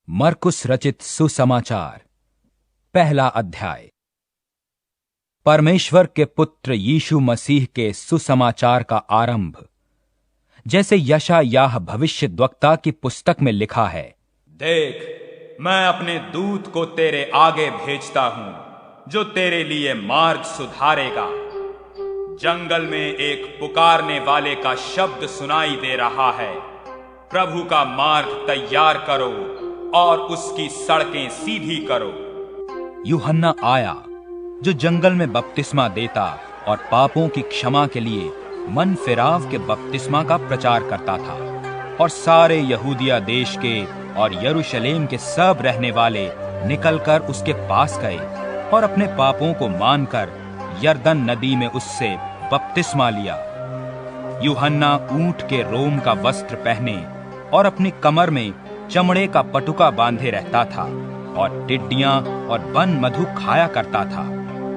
मरकुस रचित सुसमाचार, पहला अध्याय। परमेश्वर के पुत्र यीशु मसीह के सुसमाचार का आरंभ, जैसे यशायाह भविष्यद्वक्ता की पुस्तक में लिखा है। देख, मैं अपने दूत को तेरे आगे भेजता हूं, जो तेरे लिए मार्ग सुधारेगा। जंगल में एक पुकारने वाले का शब्द सुनाई दे रहा है, प्रभु का मार्ग तैयार करो और उसकी सड़कें सीधी करो। यूहन्ना आया, जो जंगल में बपतिस्मा देता और पापों की क्षमा के लिए मन फिराव के बपतिस्मा का प्रचार करता था। और सारे यहूदिया देश के और यरूशलेम के सब रहने वाले निकलकर उसके पास गए और अपने पापों को मानकर यरदन नदी में उससे बपतिस्मा लिया। यूहन्ना ऊंट के रोम का वस्त्र पहने और अपनी कमर में चमड़े का पटुका बांधे रहता था और टिड्डियां और वन मधु खाया करता था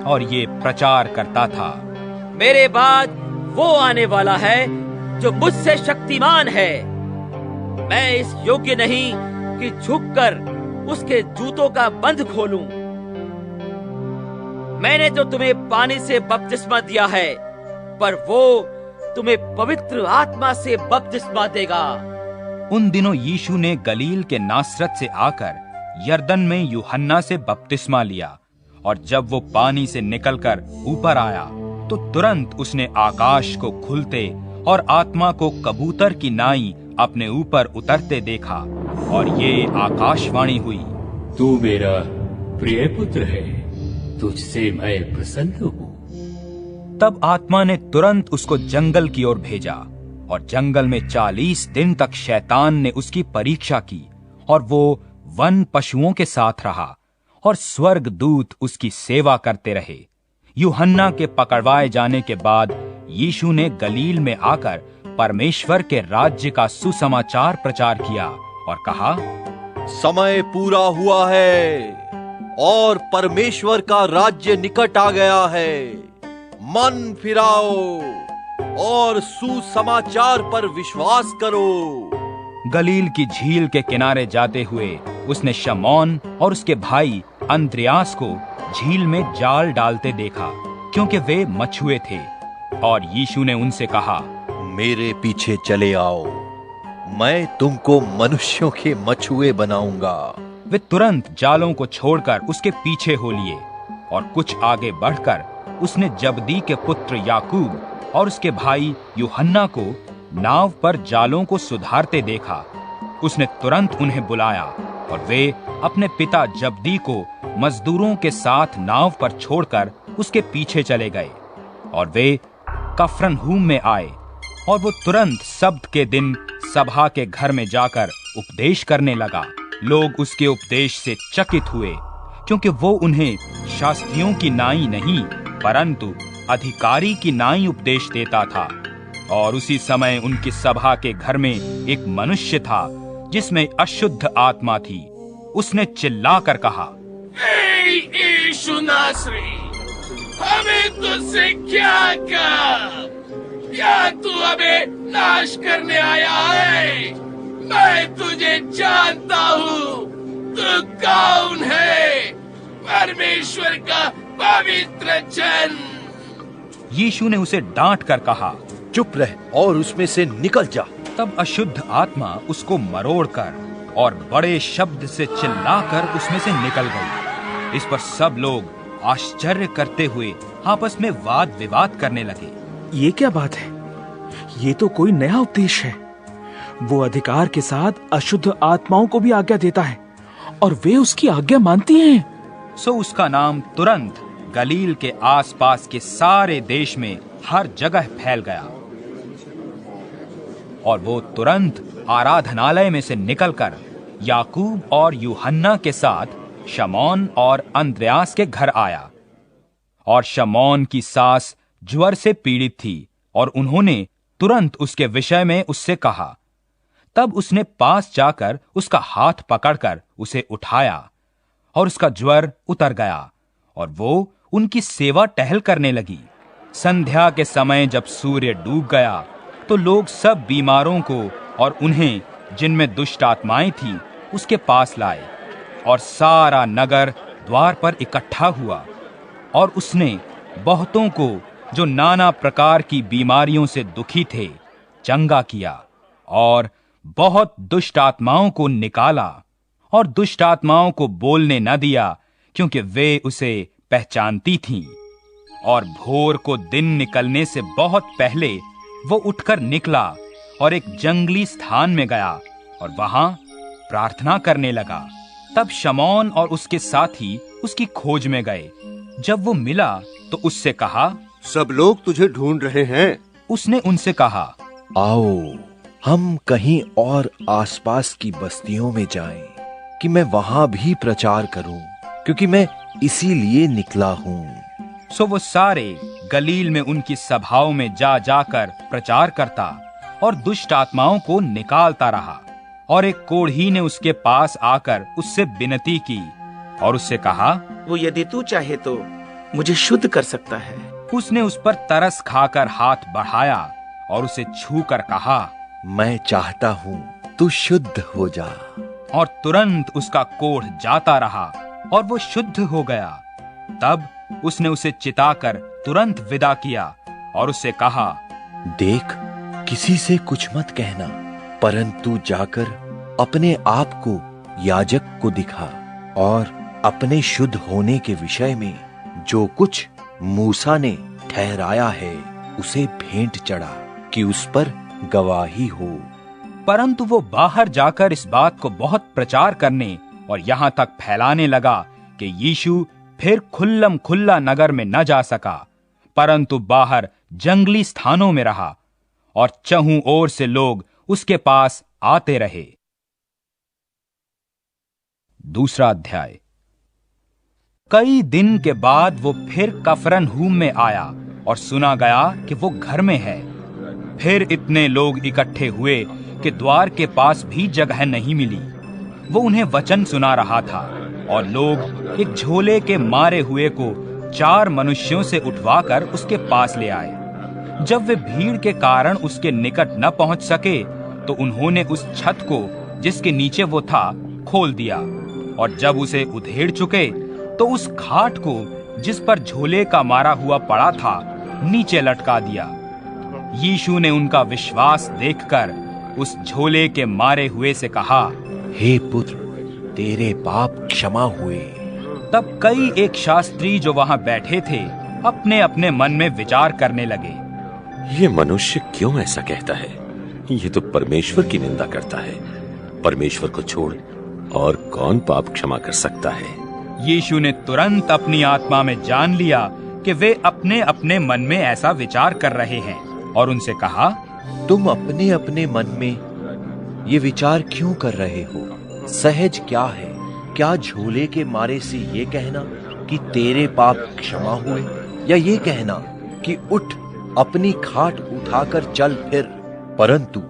और ये प्रचार करता था, मेरे बाद वो आने वाला है जो मुझसे शक्तिमान है। मैं इस योग्य नहीं कि झुककर उसके जूतों का बंध खोलूं। मैंने तो तुम्हें पानी से बपतिस्मा दिया है, पर वो तुम्हें पवित्र आत्मा से बपतिस्मा देगा। उन दिनों यीशु ने गलील के नासरत से आकर यरदन में यूहन्ना से बपतिस्मा लिया, और जब वो पानी से निकलकर ऊपर आया तो तुरंत उसने आकाश को खुलते और आत्मा को कबूतर की नाई अपने ऊपर उतरते देखा, और ये आकाशवाणी हुई, तू मेरा प्रिय पुत्र है, तुझसे मैं प्रसन्न हूँ। तब आत्मा ने तुरंत उसको जंगल की ओर भेजा, और जंगल में 40 दिन तक शैतान ने उसकी परीक्षा की, और वो वन पशुओं के साथ रहा, और स्वर्ग दूत उसकी सेवा करते रहे। यूहन्ना के पकड़वाए जाने के बाद यीशु ने गलील में आकर परमेश्वर के राज्य का सुसमाचार प्रचार किया और कहा, समय पूरा हुआ है और परमेश्वर का राज्य निकट आ गया है। मन फिराओ और सुसमाचार पर विश्वास करो। गलील की झील के किनारे जाते हुए उसने शमौन और उसके भाई अंद्रियास को झील में जाल डालते देखा, क्योंकि वे मछुए थे। और यीशु ने उनसे कहा, मेरे पीछे चले आओ, मैं तुमको मनुष्यों के मछुए बनाऊंगा। वे तुरंत जालों को छोड़कर उसके पीछे हो लिए, और कुछ आगे बढ़कर उसने जबदी के पुत्र याकूब और उसके भाई यूहन्ना को नाव पर जालों को सुधारते देखा। उसने तुरंत उन्हें बुलाया, और वे अपने पिता जबदी को मजदूरों के साथ नाव पर छोड़कर उसके पीछे चले गए। और वे कफरनहूम में आए, और वो तुरंत सब्त के दिन सभा के घर में जाकर उपदेश करने लगा। लोग उसके उपदेश से चकित हुए, क्योंकि वो उन्हें शास्त्रियों की नाई नहीं परंतु अधिकारी की नाई उपदेश देता था। और उसी समय उनकी सभा के घर में एक मनुष्य था जिसमें अशुद्ध आत्मा थी। उसने चिल्लाकर कहा, यीशु नासरी, हमें तुझसे क्या काम? क्या तू हमें नाश करने आया है? मैं तुझे जानता हूँ, तू कौन है? परमेश्वर का पवित्र जन। यीशु ने उसे डांट कर कहा, चुप रह और उसमें से निकल जा। तब अशुद्ध आत्मा उसको मरोड़कर और बड़े शब्द से चिल्लाकर उसमें से निकल गई। इस पर सब लोग आश्चर्य करते हुए आपस में वाद विवाद करने लगे। ये क्या बात है? ये तो कोई नया उपदेश है। वो अधिकार के साथ अशुद्ध आत्माओं को भी आज्ञा देता है, और वे उसकी आज्ञा मानती हैं। सो उसका नाम तुरंत गलील के आसपास के सारे देश में हर जगह फैल गया। और वो तुरंत आराधनालय में से निकलकर याकूब और यूहन्ना के साथ शमौन और अंद्रयास के घर आया। और शमौन की सास ज्वर से पीड़ित थी, और उन्होंने तुरंत उसके विषय में उससे कहा। तब उसने पास जाकर उसका हाथ पकड़कर उसे उठाया, और उसका ज्वर उतर गया, और वो उनकी सेवा टहल करने लगी। संध्या के समय जब सूर्य डूब गया तो लोग सब बीमारों को और उन्हें जिनमें दुष्ट आत्माएं थी उसके पास लाए और सारा नगर द्वार पर इकट्ठा हुआ। और उसने बहुतों को जो नाना प्रकार की बीमारियों से दुखी थे चंगा किया और बहुत दुष्ट आत्माओं को निकाला और दुष्ट आत्माओं को बोलने न दिया, क्योंकि वे उसे पहचानती थीं। और भोर को दिन निकलने से बहुत पहले वो उठकर निकला और एक जंगली स्थान में गया और वहां प्रार्थना करने लगा। तब शमौन और उसके साथी उसकी खोज में गए। जब वो मिला तो उससे कहा, सब लोग तुझे ढूंढ रहे हैं। उसने उनसे कहा, आओ हम कहीं और आसपास की बस्तियों में जाएं, कि मैं वहां भी प्रचार करूं, क्योंकि मैं इसीलिए निकला हूं। सो वो सारे गलील में उनकी सभाओं में जा जाकर प्रचार करता और दुष्ट आत्माओं को निकालता रहा। और एक कोढ़ी ने उसके पास आकर उससे विनती की और उससे कहा, वो यदि तू चाहे तो मुझे शुद्ध कर सकता है। उसने उस पर तरस खाकर हाथ बढ़ाया और उसे छू कर कहा, मैं चाहता हूं तू शुद्ध हो जा। और तुरंत उसका कोढ़ जाता रहा और वो शुद्ध हो गया। तब उसने उसे चिताकर तुरंत विदा किया और उससे कहा, देख किसी से कुछ मत कहना, परंतु जाकर अपने आप को याजक को दिखा और अपने शुद्ध होने के विषय में जो कुछ मूसा ने ठहराया है उसे भेंट चढ़ा, कि उस पर गवाही हो। परंतु वो बाहर जाकर इस बात को बहुत प्रचार करने और यहाँ तक फैलाने लगा कि यीशु फिर खुल्लम खुल्ला नगर में न जा सका, परंतु बाहर जंगली स्थानों में रहा और चहुं ओर से लोग उसके पास आते रहे। दूसरा अध्याय। कई दिन के बाद वो फिर कफरनहूम में आया और सुना गया कि वो घर में है। फिर इतने लोग इकट्ठे हुए कि द्वार के पास भी जगह नहीं मिली। वो उन्हें वचन सुना रहा था और लोग एक झोले के मारे हुए को 4 मनुष्यों से उठवाकर उसके पास ले आए। जब वे भीड़ के कारण उसके निकट न पहुंच सके तो उन्होंने उस छत को जिसके नीचे वो था खोल दिया और जब उसे उधेड़ चुके तो उस खाट को जिस पर झोले का मारा हुआ पड़ा था नीचे लटका दिया। यीशु ने उनका विश्वास देखकर उस झोले के मारे हुए से कहा, हे पुत्र, तेरे पाप क्षमा हुए। तब कई एक शास्त्री जो वहां बैठे थे अपने अपने मन में विचार करने लगे, ये मनुष्य क्यों ऐसा कहता है? ये तो परमेश्वर की निंदा करता है। परमेश्वर को छोड़ और कौन पाप क्षमा कर सकता है? यीशु ने तुरंत अपनी आत्मा में जान लिया कि वे अपने अपने मन में ऐसा विचार कर रहे हैं और उनसे कहा, तुम अपने अपने मन में ये विचार क्यों कर रहे हो? सहज क्या है? क्या झोले के मारे से ये कहना कि तेरे पाप क्षमा हुए, या ये कहना कि उठ अपनी खाट उठाकर चल फिर? परंतु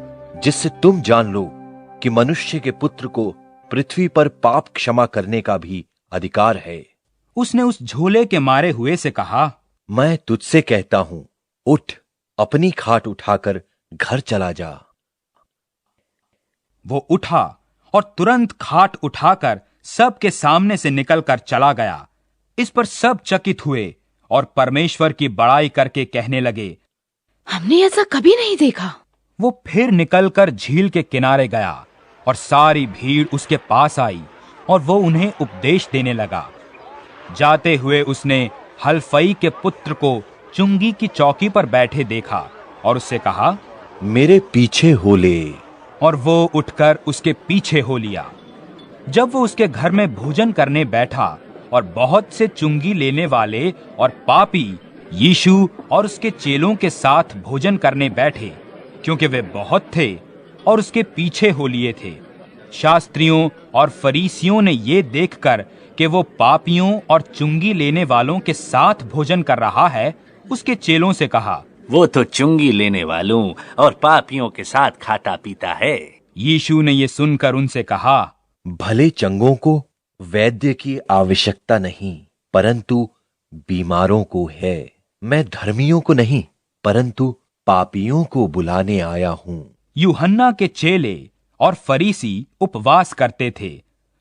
जिससे तुम जान लो कि मनुष्य के पुत्र को पृथ्वी पर पाप क्षमा करने का भी अधिकार है। उसने उस झोले के मारे हुए से कहा, मैं तुझसे कहता हूं, उठ अपनी खाट उठाकर घर चला जा। वो उठा और तुरंत खाट उठाकर सबके सामने से निकलकर चला गया। इस पर सब चकित हुए और परमेश्वर की बड़ाई करके कहने लगे, हमने ऐसा कभी नहीं देखा। वो फिर निकलकर झील के किनारे गया और सारी भीड़ उसके पास आई और वो उन्हें उपदेश देने लगा। जाते हुए उसने हलफई के पुत्र को चुंगी की चौकी पर बैठे देखा और उससे कहा, मेरे पीछे हो ले। और वो उठकर उसके पीछे हो लिया। जब वो उसके घर में भोजन करने बैठा और बहुत से चुंगी लेने वाले और पापी यीशु और उसके चेलों के साथ भोजन करने बैठे, क्योंकि वे बहुत थे और उसके पीछे हो लिए थे। शास्त्रियों और फरीसियों ने ये देखकर कि वो पापियों और चुंगी लेने वालों के साथ भोजन कर रहा है, उसके चेलों से कहा, वो तो चुंगी लेने वालों और पापियों के साथ खाता पीता है। यीशु ने ये सुनकर उनसे कहा, भले चंगों को वैद्य की आवश्यकता नहीं, परंतु बीमारों को है। मैं धर्मियों को नहीं, परंतु पापियों को बुलाने आया हूं। यूहन्ना के चेले और फरीसी उपवास करते थे।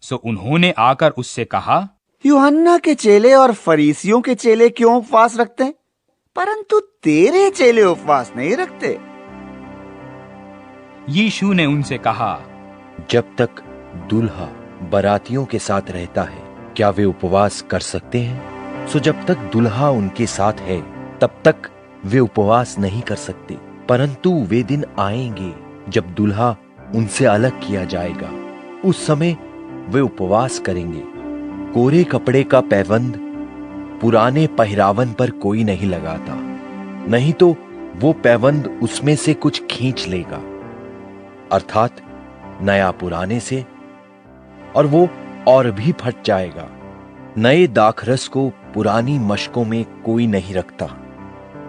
सो उन्होंने आकर उससे कहा, यूहन्ना के चेले और फरीसियों के चेले क्यों उपवास रखते हैं, परंतु तेरे चेले उपवास नहीं रखते? यीशु ने उनसे कहा, जब तक दूल्हा बारातियों के साथ रहता है क्या वे उपवास कर सकते हैं? सो जब तक दूल्हा उनके साथ है तब तक वे उपवास नहीं कर सकते, परंतु वे दिन आएंगे जब दूल्हा उनसे अलग किया जाएगा, उस समय वे उपवास करेंगे। कोरे कपड़े का पैबंद पुराने पहरावन पर कोई नहीं लगाता, नहीं तो वो पैबंद उसमें से कुछ खींच लेगा, अर्थात नया पुराने से, और वो और भी फट जाएगा। नए दाखरस को पुरानी मशकों में कोई नहीं रखता,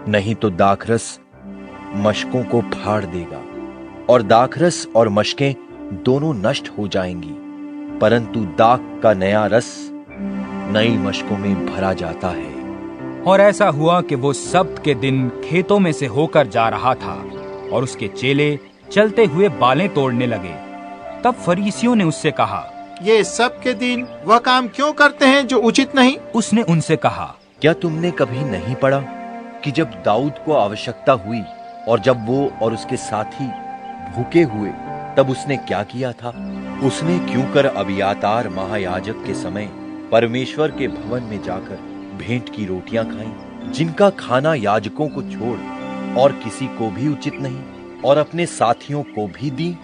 नहीं तो दाखरस मशकों को फाड़ देगा और दाखरस और मशकें दोनों नष्ट हो जाएंगी, परंतु दाख का नया रस नई मशकों में भरा जाता है। और ऐसा हुआ कि वो सब्त के दिन खेतों में से होकर जा रहा था और उसके चेले चलते हुए बालें तोड़ने लगे। तब फरीसियों ने उससे कहा, ये सब के दिन वह काम क्यों करते हैं जो उचित नहीं? उसने उनसे कहा, क्या तुमने कभी नहीं पढ़ा कि जब दाऊद को आवश्यकता हुई और जब वो और उसके साथी भूखे हुए तब उसने क्या किया था? उसने क्यों कर अबियातार महायाजक के समय परमेश्वर के भवन में जाकर भेंट की रोटियां खाईं, जिनका खाना याजकों को छोड़ और किसी को भी उचित नहीं, और अपने साथियों को भी दी।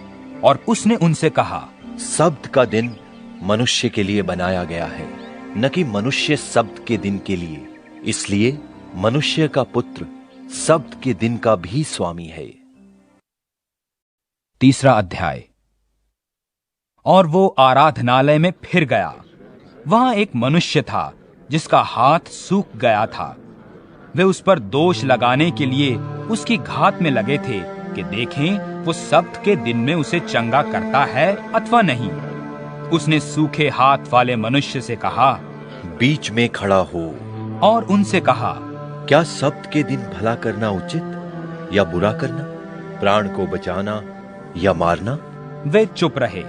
और उसने उनसे कहा, सब्त का दिन मनुष्य के लिए बनाया गया है, न कि मनुष्य सब्त के दिन के लिए, इसलिए मनुष्य का पुत्र सब्त के दिन का भी स्वामी है। 3 अध्याय। और वो आराधनालय में फिर गया। वहां एक मनुष्य था जिसका हाथ सूख गया था। वे उस पर दोष लगाने के लिए उसकी घात में लगे थे कि देखें वो सब्त के दिन में उसे चंगा करता है अथवा नहीं। उसने सूखे हाथ वाले मनुष्य से कहा, बीच में खड़ा हो, और उनसे कहा, क्या सब्त के दिन भला करना उचित या बुरा करना, प्राण को बचाना या मारना? वे चुप रहे।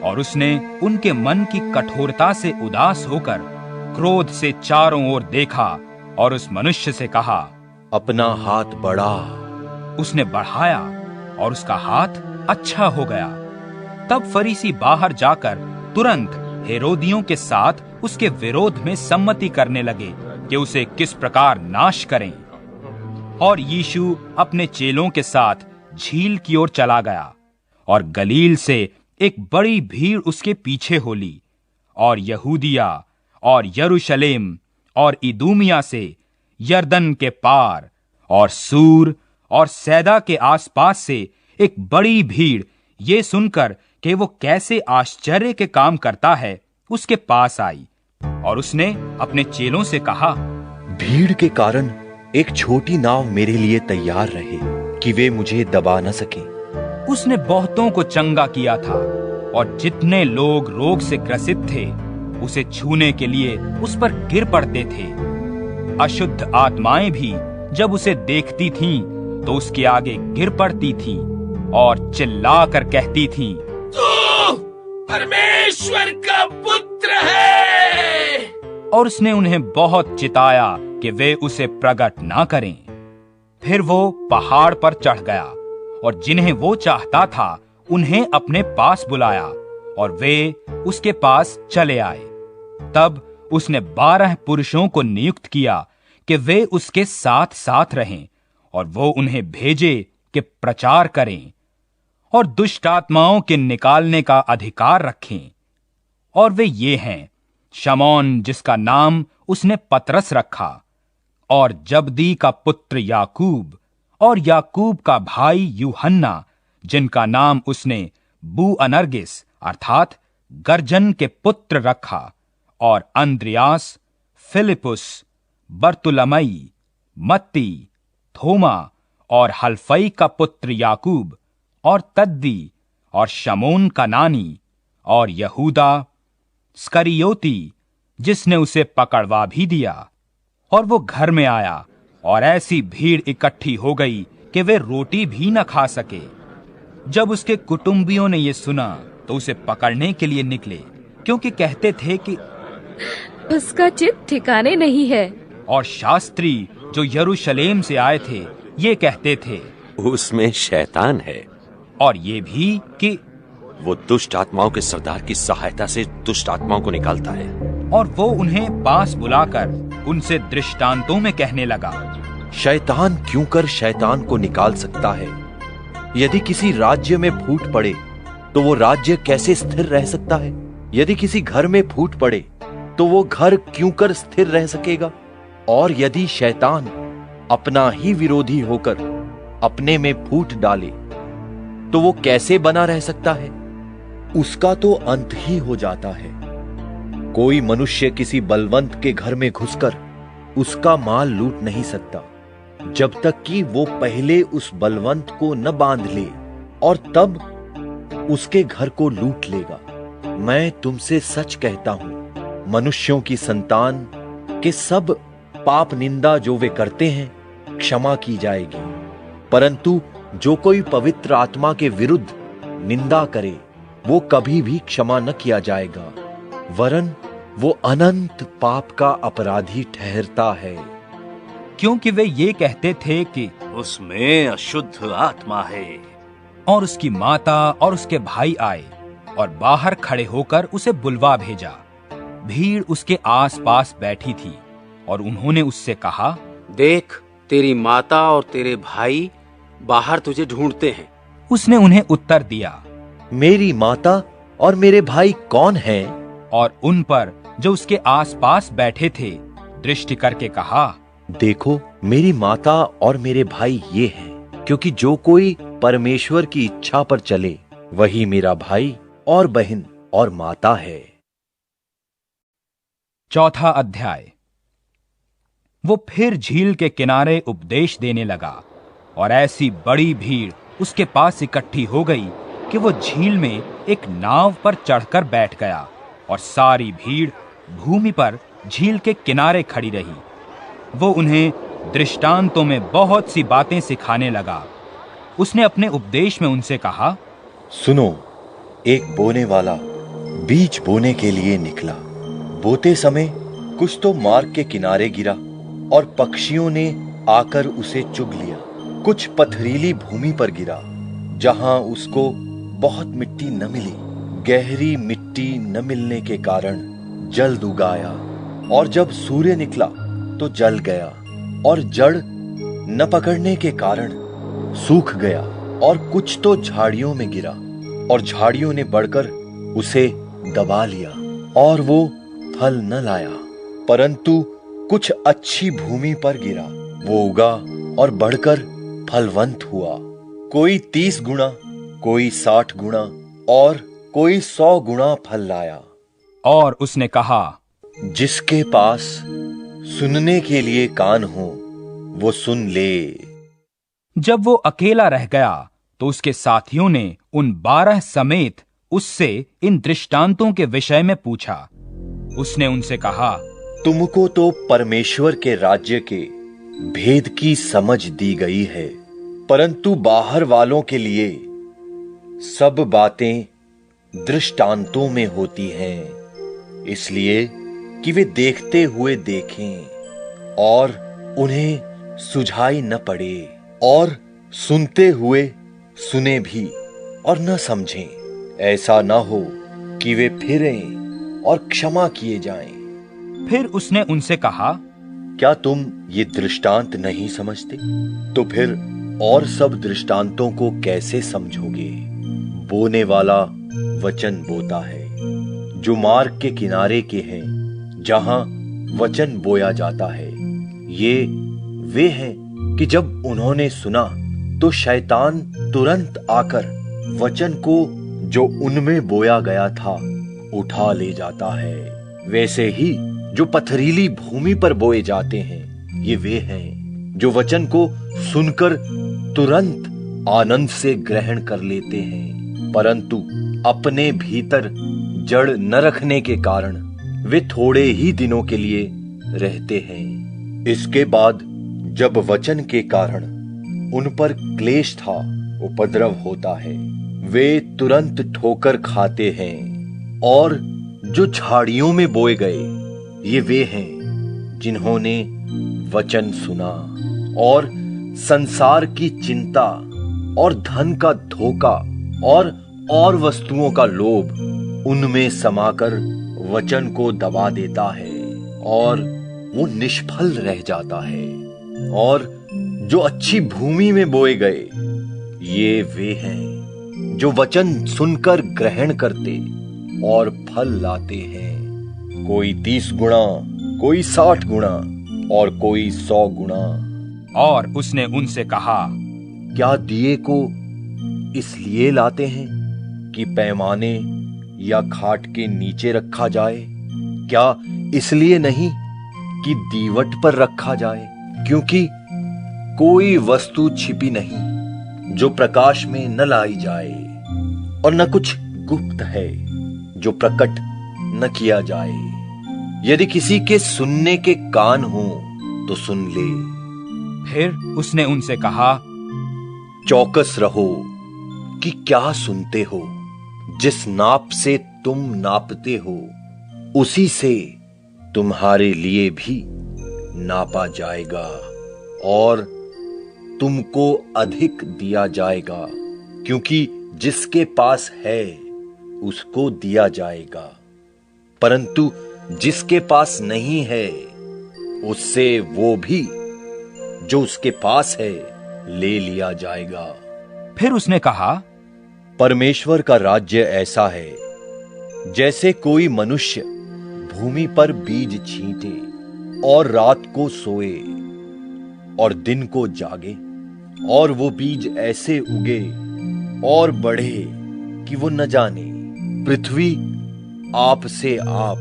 और उसने उनके मन की कठोरता से उदास होकर क्रोध से चारों ओर देखा और उस मनुष्य से कहा, अपना हाथ बढ़ा। उसने बढ़ाया और उसका हाथ अच्छा हो गया। तब फरीसी बाहर जाकर तुरंत हेरोदियों के साथ उसके विरोध में सम्मति करने लगे कि उसे किस प्रकार नाश करें। और यीशु अपने चेलों के साथ झील की ओर चला गया और गलील से एक बड़ी भीड़ उसके पीछे हो ली, और यहूदिया और यरूशलेम और इदूमिया से यरदन के पार और सूर और सैदा के आसपास से एक बड़ी भीड़ ये सुनकर कि वो कैसे आश्चर्य के काम करता है उसके पास आई। और उसने अपने चेलों से कहा, भीड़ के कारण एक छोटी नाव मेरे लिए तैयार रहे कि वे मुझे दबा न सके। उसने बहुतों को चंगा किया था, और जितने लोग रोग से ग्रसित थे उसे छूने के लिए उस पर गिर पड़ते थे। अशुद्ध आत्माएं भी जब उसे देखती थीं तो उसके आगे गिर पड़ती थीं और चिल्लाकर कहती थीं, तू परमेश्वर का पुत्र है। और उसने उन्हें बहुत चिताया कि वे उसे प्रकट ना करें। फिर वो पहाड़ पर चढ़ गया और जिन्हें वो चाहता था उन्हें अपने पास बुलाया और वे उसके पास चले आए। तब उसने 12 पुरुषों को नियुक्त किया कि वे उसके साथ साथ रहें और वो उन्हें भेजे कि प्रचार करें और दुष्ट आत्माओं के निकालने का अधिकार रखें। और वे ये हैं, शमौन जिसका नाम उसने पतरस रखा, और जब्दी का पुत्र याकूब, और याकूब का भाई यूहन्ना जिनका नाम उसने बूअनर्गिस अर्थात गर्जन के पुत्र रखा, और अंद्रियास, फिलिपुस, बर्तुलमई, मत्ती, थोमा और हल्फई का पुत्र याकूब, और तद्दी और शमौन का नानी, और यहूदा स्करियोती जिसने उसे पकड़वा भी दिया। और वो घर में आया और ऐसी भीड़ इकट्ठी हो गई कि वे रोटी भी न खा सके। जब उसके कुटुंबियों ने ये सुना तो उसे पकड़ने के लिए निकले, क्योंकि कहते थे कि उसका चित्त ठिकाने नहीं है। और शास्त्री जो यरूशलेम से आए थे ये कहते थे, उसमें शैतान है। और ये भी कि वो दुष्ट आत्माओं के सरदार की सहायता से दुष्ट आत्माओं को निकालता है। और वो उन्हें पास बुलाकर उनसे दृष्टांतों में कहने लगा, शैतान क्यों कर शैतान को निकाल सकता है? यदि किसी राज्य में फूट पड़े तो वो राज्य कैसे स्थिर रह सकता है? यदि किसी घर में फूट पड़े तो वो घर क्यों कर स्थिर रह सकेगा? और यदि शैतान अपना ही विरोधी होकर अपने में फूट डाले तो वो कैसे बना रह सकता है? उसका तो अंत ही हो जाता है। कोई मनुष्य किसी बलवंत के घर में घुसकर उसका माल लूट नहीं सकता जब तक कि वो पहले उस बलवंत को न बांध ले, और तब उसके घर को लूट लेगा। मैं तुमसे सच कहता हूं, मनुष्यों की संतान के सब पाप निंदा जो वे करते हैं क्षमा की जाएगी, परंतु जो कोई पवित्र आत्मा के विरुद्ध निंदा करे वो कभी भी क्षमा न किया जाएगा, वरन वो अनंत पाप का अपराधी ठहरता है। क्योंकि वे ये कहते थे कि उसमें अशुद्ध आत्मा है। और उसकी माता और उसके भाई आए और बाहर खड़े होकर उसे बुलवा भेजा। भीड़ उसके आसपास बैठी थी और उन्होंने उससे कहा, देख, तेरी माता और तेरे भाई बाहर तुझे ढूंढते हैं। उसने उन्हें उत्तर दिया, मेरी माता और मेरे भाई कौन हैं? और उन पर जो उसके आसपास बैठे थे दृष्टि करके कहा, देखो, मेरी माता और मेरे भाई ये हैं, क्योंकि जो कोई परमेश्वर की इच्छा पर चले वही मेरा भाई और बहन और माता है। चौथा अध्याय। वो फिर झील के किनारे उपदेश देने लगा और ऐसी बड़ी भीड़ उसके पास इकट्ठी हो गई कि वो झील में एक नाव पर चढ़कर बैठ गया और सारी भीड़ भूमि पर झील के किनारे खड़ी रही। वो उन्हें दृष्टांतों में बहुत सी बातें सिखाने लगा। उसने अपने उपदेश में उनसे कहा, सुनो, एक बोने वाला बीज बोने के लिए निकला। बोते समय कुछ तो मार्ग के किनारे गिरा और पक्षियों ने आकर उसे चुग लिया। कुछ पथरीली भूमि पर गिरा जहां उसको बहुत मिट्टी न मिली। गहरी मिट्टी न मिलने के कारण जल्द उगाया, और जब सूर्य निकला तो जल गया, और जड़ न पकड़ने के कारण सूख गया। और कुछ तो झाड़ियों में गिरा और झाड़ियों ने बढ़कर उसे दबा लिया और वो फल न लाया। परंतु कुछ अच्छी भूमि पर गिरा, वो उगा और बढ़कर फलवंत हुआ। कोई 30 गुना, कोई 60 गुना और कोई 100 गुना फल लाया। और उसने कहा, जिसके पास सुनने के लिए कान हो वो सुन ले। जब वो अकेला रह गया तो उसके साथियों ने उन 12 समेत उससे इन दृष्टांतों के विषय में पूछा। उसने उनसे कहा, तुमको तो परमेश्वर के राज्य के भेद की समझ दी गई है, परंतु बाहर वालों के लिए सब बातें दृष्टांतों में होती हैं, इसलिए कि वे देखते हुए देखें और उन्हें सुझाई न पड़े, और सुनते हुए सुने भी और न समझें। ऐसा न हो कि वे फिरें और क्षमा किए जाएं। फिर उसने उनसे कहा, क्या तुम ये दृष्टांत नहीं समझते? तो फिर और सब दृष्टांतों को कैसे समझोगे? बोने वाला वचन बोता है जो मार्ग के किनारे के हैं, जहां वचन बोया जाता है। ये वे हैं कि जब उन्होंने सुना तो शैतान तुरंत आकर वचन को जो उनमें बोया गया था उठा ले जाता है। वैसे ही जो पथरीली भूमि पर बोए जाते हैं, ये वे हैं जो वचन को सुनकर तुरंत आनंद से ग्रहण कर लेते हैं, परंतु अपने भीतर जड़ न रखने के कारण वे थोड़े ही दिनों के लिए रहते हैं। इसके बाद जब वचन के कारण उन पर क्लेश था, उपद्रव होता है वे तुरंत ठोकर खाते हैं, और जो झाड़ियों में बोए गए ये वे हैं जिन्होंने वचन सुना और संसार की चिंता और धन का धोखा और वस्तुओं का लोभ उनमें समाकर वचन को दबा देता है और वो निष्फल रह जाता है। और जो अच्छी भूमि में बोए गए ये वे हैं जो वचन सुनकर ग्रहण करते और फल लाते हैं, कोई 30 गुना, कोई 60 गुना और कोई 100 गुना। और उसने उनसे कहा, क्या दिए को इसलिए लाते हैं कि पैमाने या खाट के नीचे रखा जाए? क्या इसलिए नहीं कि दीवट पर रखा जाए? क्योंकि कोई वस्तु छिपी नहीं जो प्रकाश में न लाई जाए, और न कुछ गुप्त है जो प्रकट न किया जाए। यदि किसी के सुनने के कान हो तो सुन ले। फिर उसने उनसे कहा, चौकस रहो कि क्या सुनते हो। जिस नाप से तुम नापते हो उसी से तुम्हारे लिए भी नापा जाएगा और तुमको अधिक दिया जाएगा, क्योंकि जिसके पास है उसको दिया जाएगा, परंतु जिसके पास नहीं है उससे वो भी जो उसके पास है ले लिया जाएगा। फिर उसने कहा, परमेश्वर का राज्य ऐसा है जैसे कोई मनुष्य भूमि पर बीज छींटे और रात को सोए और दिन को जागे, और वो बीज ऐसे उगे और बढ़े कि वो न जाने। पृथ्वी आप से आप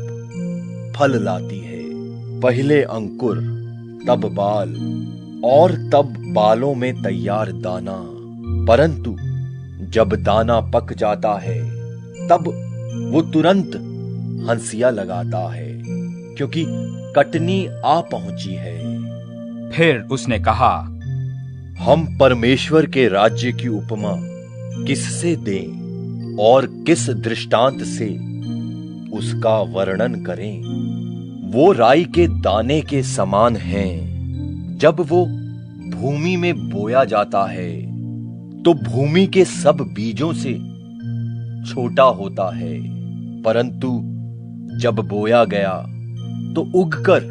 फल लाती है, पहले अंकुर, तब बाल, और तब बालों में तैयार दाना। परंतु जब दाना पक जाता है तब वो तुरंत हंसिया लगाता है, क्योंकि कटनी आ पहुंची है। फिर उसने कहा, हम परमेश्वर के राज्य की उपमा किससे दें और किस दृष्टांत से उसका वर्णन करें? वो राई के दाने के समान हैं। जब वो भूमि में बोया जाता है तो भूमि के सब बीजों से छोटा होता है, परंतु जब बोया गया तो उगकर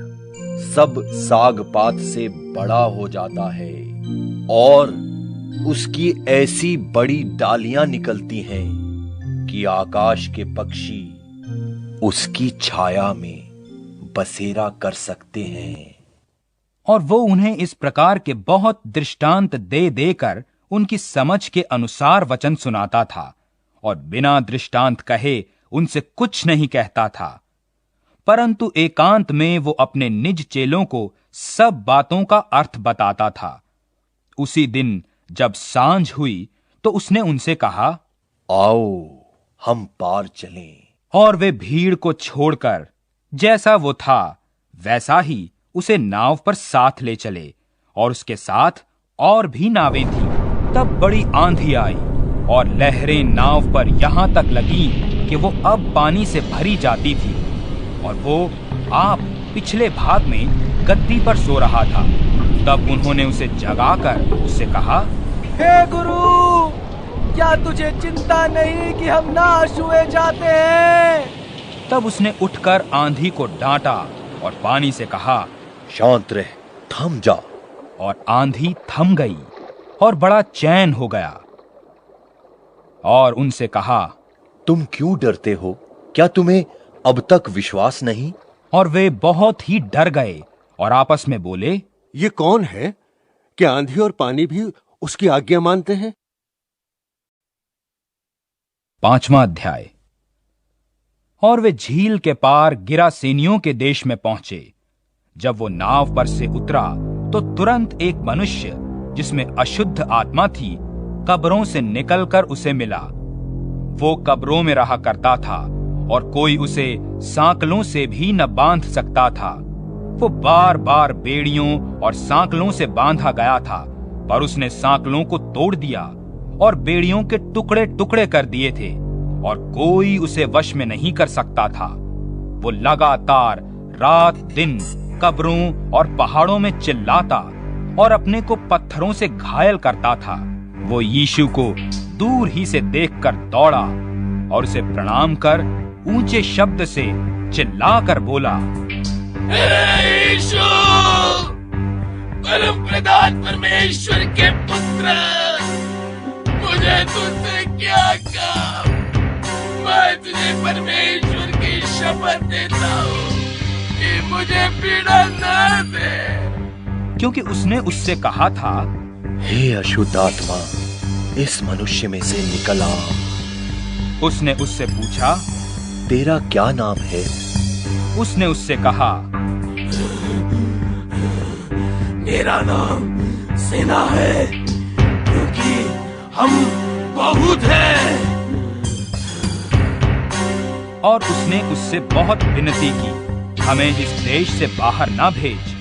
सब साग पात से बड़ा हो जाता है और उसकी ऐसी बड़ी डालियां निकलती हैं कि आकाश के पक्षी उसकी छाया में बसेरा कर सकते हैं। और वो उन्हें इस प्रकार के बहुत दृष्टांत दे देकर उनकी समझ के अनुसार वचन सुनाता था, और बिना दृष्टांत कहे उनसे कुछ नहीं कहता था। परंतु एकांत में वो अपने निज चेलों को सब बातों का अर्थ बताता था। उसी दिन जब सांझ हुई तो उसने उनसे कहा, आओ हम पार चलें। और वे भीड़ को छोड़कर जैसा वो था वैसा ही उसे नाव पर साथ ले चले, और उसके साथ और भी नावें थीं। तब बड़ी आंधी आई और लहरें नाव पर यहां तक लगी कि वो अब पानी से भरी जाती थी, और वो आप पिछले भाग में गद्दी पर सो रहा था। तब उन्होंने उसे जगाकर उससे कहा, हे गुरु, क्या तुझे चिंता नहीं कि हम नाश हुए जाते हैं? तब उसने उठकर आंधी को डांटा और पानी से कहा, शांत रह, थम जा। और आंधी थम गई और बड़ा चैन हो गया। और उनसे कहा, तुम क्यों डरते हो? क्या तुम्हें अब तक विश्वास नहीं? और वे बहुत ही डर गए और आपस में बोले, ये कौन है कि आंधी और पानी भी उसकी आज्ञा मानते हैं? 5वां अध्याय। और वे झील के पार गिरासेनियों के देश में पहुंचे। जब वो नाव पर से उतरा तो तुरंत एक मनुष्य जिसमें अशुद्ध आत्मा थी कब्रों से निकलकर उसे मिला। वो कब्रों में रहा करता था और कोई उसे सांकलों से भी न बांध सकता था। वो बार बार बेड़ियों और सांकलों से बांधा गया था, पर उसने सांकलों को तोड़ दिया और बेड़ियों के टुकड़े टुकड़े कर दिए थे और कोई उसे वश में नहीं कर सकता था। वो लगातार रात दिन कब्रों और पहाड़ों में चिल्लाता और अपने को पत्थरों से घायल करता था। वो यीशु को दूर ही से देखकर दौड़ा और उसे प्रणाम कर ऊंचे शब्द से चिल्लाकर बोला, यीशु, परम प्रधान परमेश्वर के पुत्र, मुझे तुझसे क्या काम? मैं तुझे परमेश्वर की शपथ देता हूँ कि मुझे पीड़ा न दे। क्योंकि उसने उससे कहा था, हे अशुद्ध आत्मा, इस मनुष्य में से निकल आ। उसने उससे पूछा, तेरा क्या नाम है? उसने उससे कहा, मेरा नाम सेना है, क्योंकि हम बहुत हैं। और उसने उससे बहुत विनती की, हमें इस देश से बाहर ना भेज।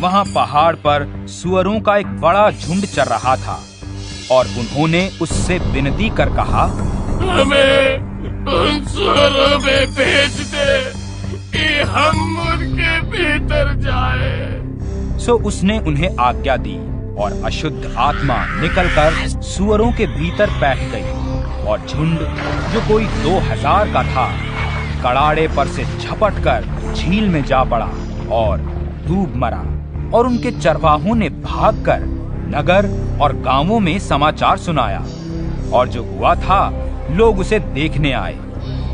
वहां पहाड़ पर सुअरों का एक बड़ा झुंड चर रहा था और उन्होंने उससे विनती कर कहा, हमें उन सुअरों में भेज दे कि हम उनके भीतर जाएं। सो उसने उन्हें आज्ञा दी और अशुद्ध आत्मा निकलकर सुअरों के भीतर बैठ गई और झुंड जो कोई 2000 का था कड़ाड़े पर से झपटकर झील में जा पड़ा और डूब मरा। और उनके चरवाहों ने भागकर नगर और गांवों में समाचार सुनाया और जो हुआ था लोग उसे देखने आए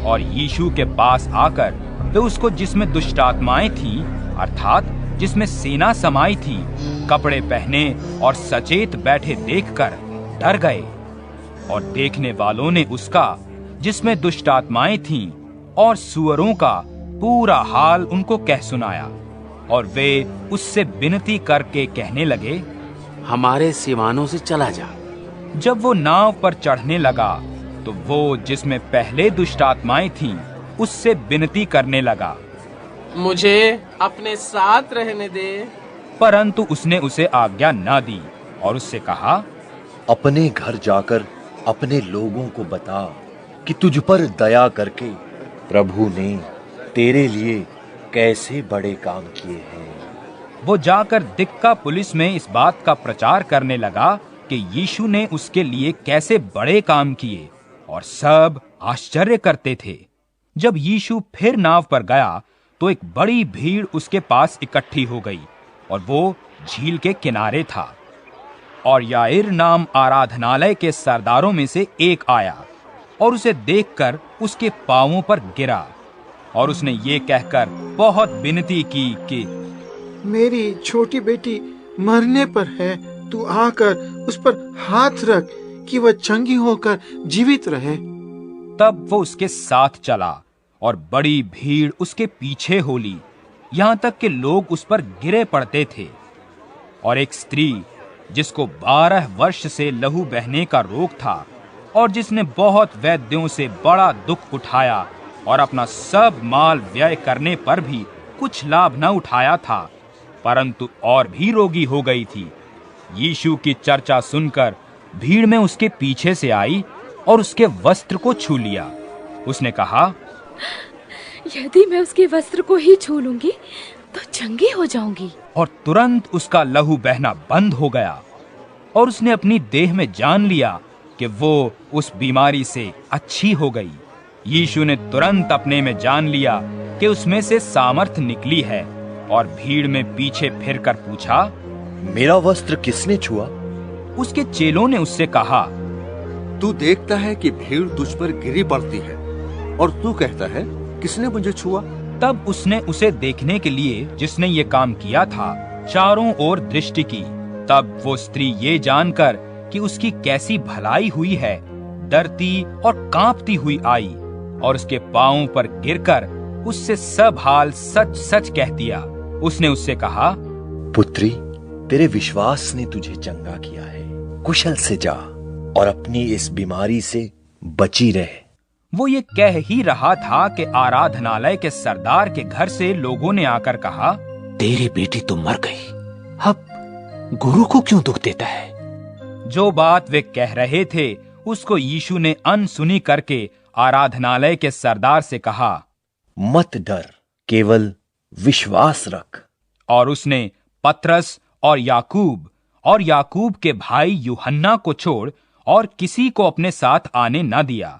और यीशु के पास आकर वे उसको जिसमें दुष्ट आत्माएं थीं अर्थात जिसमें सेना समाई थी कपड़े पहने और सचेत बैठे देखकर डर गए। और देखने वालों ने उसका जिसमें दुष्ट आत्माएं थीं और सुअरों का पूरा हाल उनको कह सुनाया और वे उससे विनती करके कहने लगे, हमारे सिवानों से चला जा। जब वो नाव पर चढ़ने लगा तो वो जिसमें पहले दुष्ट आत्माएं थीं उससे विनती करने लगा, मुझे अपने साथ रहने दे। परंतु उसने उसे आज्ञा न दी और उससे कहा, अपने घर जाकर अपने लोगों को बता कि तुझ पर दया करके प्रभु ने तेरे लिए कैसे बड़े काम किए हैं। वो जाकर दिक्का पुलिस में इस बात का प्रचार करने लगा कि यीशु ने उसके लिए कैसे बड़े काम किए और सब आश्चर्य करते थे। जब यीशु फिर नाव पर गया तो एक बड़ी भीड़ उसके पास इकट्ठी हो गई और वो झील के किनारे था। और याईर नाम आराधनालय के सरदारों में से एक आया और उसे देखकर उसके पांवों पर गिरा और उसने ये कहकर बहुत विनती की कि मेरी छोटी बेटी मरने पर है, तू आकर उस पर हाथ रख कि वह चंगी होकर जीवित रहे। तब वो उसके साथ चला और बड़ी भीड़ उसके पीछे हो ली, यहाँ तक कि लोग उस पर गिरे पड़ते थे। और एक स्त्री जिसको 12 वर्ष से लहू बहने का रोग था और जिसने बहुत वैद्यों से बड़ा दुख उठाया और अपना सब माल व्यय करने पर भी कुछ लाभ न उठाया था, परंतु और भी रोगी हो गई थी, यीशु की चर्चा सुनकर भीड़ में उसके पीछे से आई और उसके वस्त्र को छू लिया। उसने कहा, यदि मैं उसके वस्त्र को ही छू लूंगी तो चंगी हो जाऊंगी। और तुरंत उसका लहू बहना बंद हो गया और उसने अपनी देह में जान लिया कि वो उस बीमारी से अच्छी हो गई। यीशु ने तुरंत अपने में जान लिया कि उसमें से सामर्थ निकली है और भीड़ में पीछे फिरकर पूछा, मेरा वस्त्र किसने छुआ? उसके चेलों ने उससे कहा, तू देखता है कि भीड़ तुझ पर गिरी पड़ती है और तू कहता है किसने मुझे छुआ? तब उसने उसे देखने के लिए जिसने ये काम किया था चारों ओर दृष्टि की। तब वो स्त्री ये जानकर कि उसकी कैसी भलाई हुई है डरती और कांपती हुई आई और उसके पांवों पर गिरकर उससे सब हाल सच सच कह दिया। उसने उससे कहा, पुत्री, तेरे विश्वास ने तुझे चंगा किया है, कुशल से जा और अपनी इस बीमारी से बची रहे। वो ये कह ही रहा था कि आराधनालय के सरदार के घर से लोगों ने आकर कहा, तेरी बेटी तो मर गई, अब गुरु को क्यों दुख देता है? जो बात वे कह रहे थे उसको यीशु ने अनसुनी करके आराधनालय के सरदार से कहा, मत डर, केवल विश्वास रख। और उसने पतरस और याकूब के भाई यूहन्ना को छोड़ और किसी को अपने साथ आने न दिया।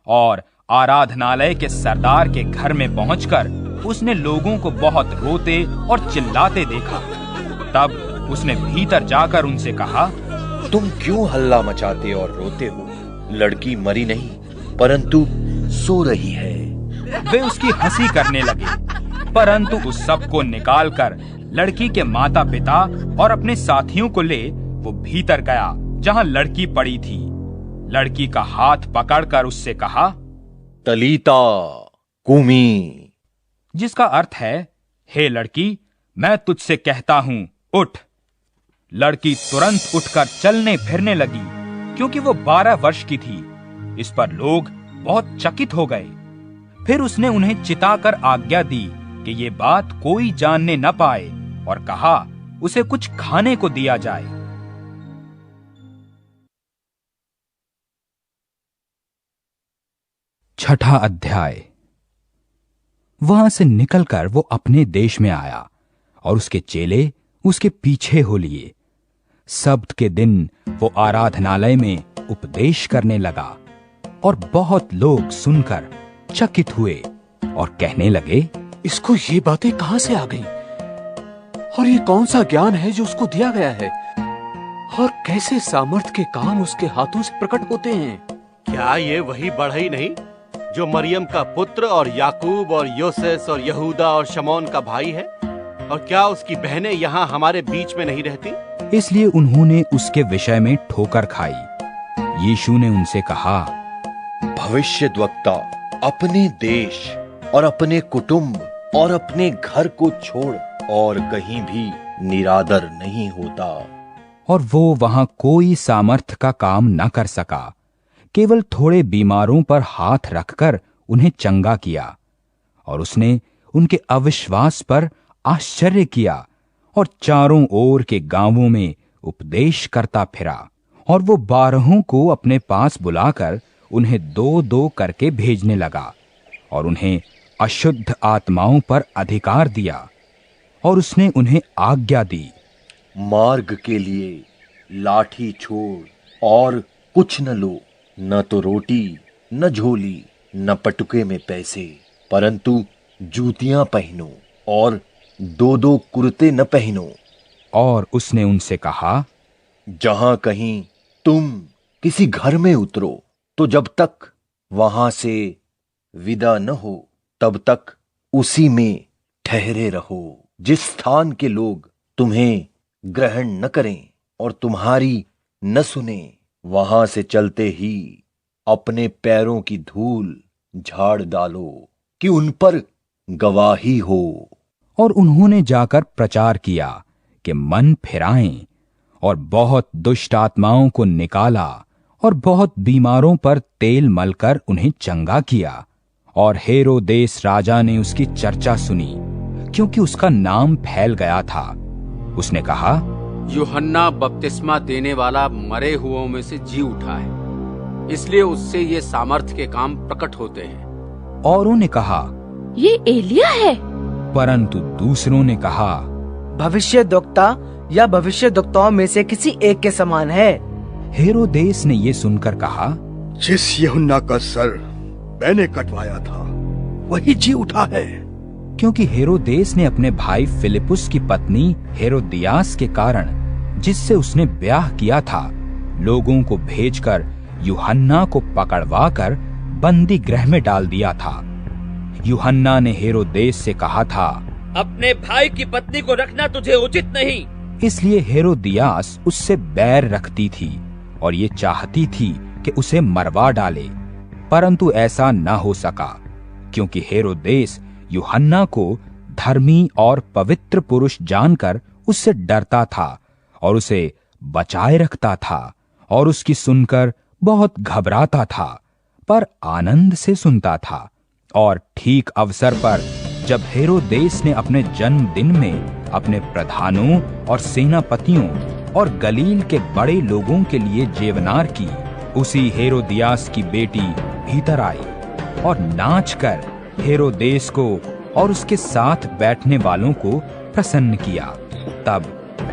और आराधनालय के सरदार के घर में पहुंचकर उसने लोगों को बहुत रोते और चिल्लाते देखा। तब उसने भीतर जाकर उनसे कहा, तुम क्यों हल्ला मचाते और रोते हो? लड़की मरी नहीं, परंतु सो रही है। वे उसकी हंसी करने लगे, परंतु उस सब को निकालकर लड़की के माता पिता और अपने साथियों को ले वो भीतर गया जहां लड़की पड़ी थी। लड़की का हाथ पकड़कर उससे कहा, तलीता कुमी, जिसका अर्थ है, हे लड़की, मैं तुझसे कहता हूं, उठ। लड़की तुरंत उठकर चलने फिरने लगी, क्योंकि वो 12 वर्ष की थी। इस पर लोग बहुत चकित हो गए। फिर उसने उन्हें चिताकर आज्ञा दी कि ये बात कोई जानने न पाए, और कहा उसे कुछ खाने को दिया जाए। छठा अध्याय। वहां से निकलकर वो अपने देश में आया और उसके चेले उसके पीछे हो लिए। सब्त के दिन वो आराधनालय में उपदेश करने लगा और बहुत लोग सुनकर चकित हुए और कहने लगे, इसको ये बातें कहां से आ गईं? और ये कौन सा ज्ञान है जो उसको दिया गया है? और कैसे सामर्थ के काम उसके हाथों से प्रकट होते हैं? क्या ये वही बढ़ई नहीं जो मरियम का पुत्र और याकूब और योसेस और यहूदा और शमौन का भाई है? और क्या उसकी बहनें यहाँ हमारे बीच में नहीं रहती? इसलिए उन्होंने उसके विषय में ठोकर खाई। यीशु ने उनसे कहा, भविष्यद्वक्ता अपने देश और अपने कुटुंब और अपने घर को छोड़ और कहीं भी निरादर नहीं होता। और वो वहां कोई सामर्थ का काम न कर सका, केवल थोड़े बीमारों पर हाथ रखकर उन्हें चंगा किया। और उसने उनके अविश्वास पर आश्चर्य किया और चारों ओर के गांवों में उपदेश करता फिरा। और वो 12 को अपने पास बुलाकर उन्हें 2-2 करके भेजने लगा और उन्हें अशुद्ध आत्माओं पर अधिकार दिया। और उसने उन्हें आज्ञा दी, मार्ग के लिए लाठी छोड़ और कुछ न लो, न तो रोटी, न झोली, न पटुके में पैसे, परंतु जूतियां पहनो और 2-2 कुर्ते न पहनो। और उसने उनसे कहा, जहां कहीं तुम किसी घर में उतरो तो जब तक वहां से विदा न हो तब तक उसी में ठहरे रहो। जिस स्थान के लोग तुम्हें ग्रहण न करें और तुम्हारी न सुने, वहां से चलते ही अपने पैरों की धूल झाड़ डालो कि उन पर गवाही हो। और उन्होंने जाकर प्रचार किया कि मन फिराएं, और बहुत दुष्ट आत्माओं को निकाला और बहुत बीमारों पर तेल मलकर उन्हें चंगा किया। और हेरोदेस राजा ने उसकी चर्चा सुनी, क्योंकि उसका नाम फैल गया था। उसने कहा, यूहन्ना बपतिस्मा देने वाला मरे हुओं में से जी उठा है, इसलिए उससे ये सामर्थ्य के काम प्रकट होते हैं। औरों ने कहा, ये एलिया है। परंतु दूसरों ने कहा, भविष्यद्वक्ता या भविष्यद्वक्ताओं में से किसी एक के समान है। हेरोदेस ने ये सुनकर कहा, जिस यूहन्ना का सर मैंने कटवाया था वही जी उठा है। क्योंकि हेरोदेस ने अपने भाई फिलिपुस की पत्नी हेरोदियास के कारण, जिससे उसने ब्याह किया था, लोगों को भेजकर यूहन्ना को पकड़वाकर बंदी गृह में डाल दिया था। यूहन्ना ने हेरोदेस से कहा था, अपने भाई की पत्नी को रखना तुझे उचित नहीं। इसलिए हेरोदियास उससे बैर रखती थी और ये चाहती थी कि उसे मरवा डाले, परंतु ऐसा न हो सका, क्योंकि हेरोदेस यूहन्ना को धर्मी और पवित्र पुरुष जानकर उससे डरता था और उसे बचाए रखता था और उसकी सुनकर बहुत घबराता था, पर आनंद से सुनता था। और ठीक अवसर पर जब हेरोदेस ने अपने जन्मदिन में अपने प्रधानों और सेनापतियों और गलील के बड़े लोगों के लिए जेवनार की उसी हेरोदियास की बेटी भीतर आई और नाचकर हेरोदेस को और उसके साथ बैठने वालों को प्रसन्न किया। तब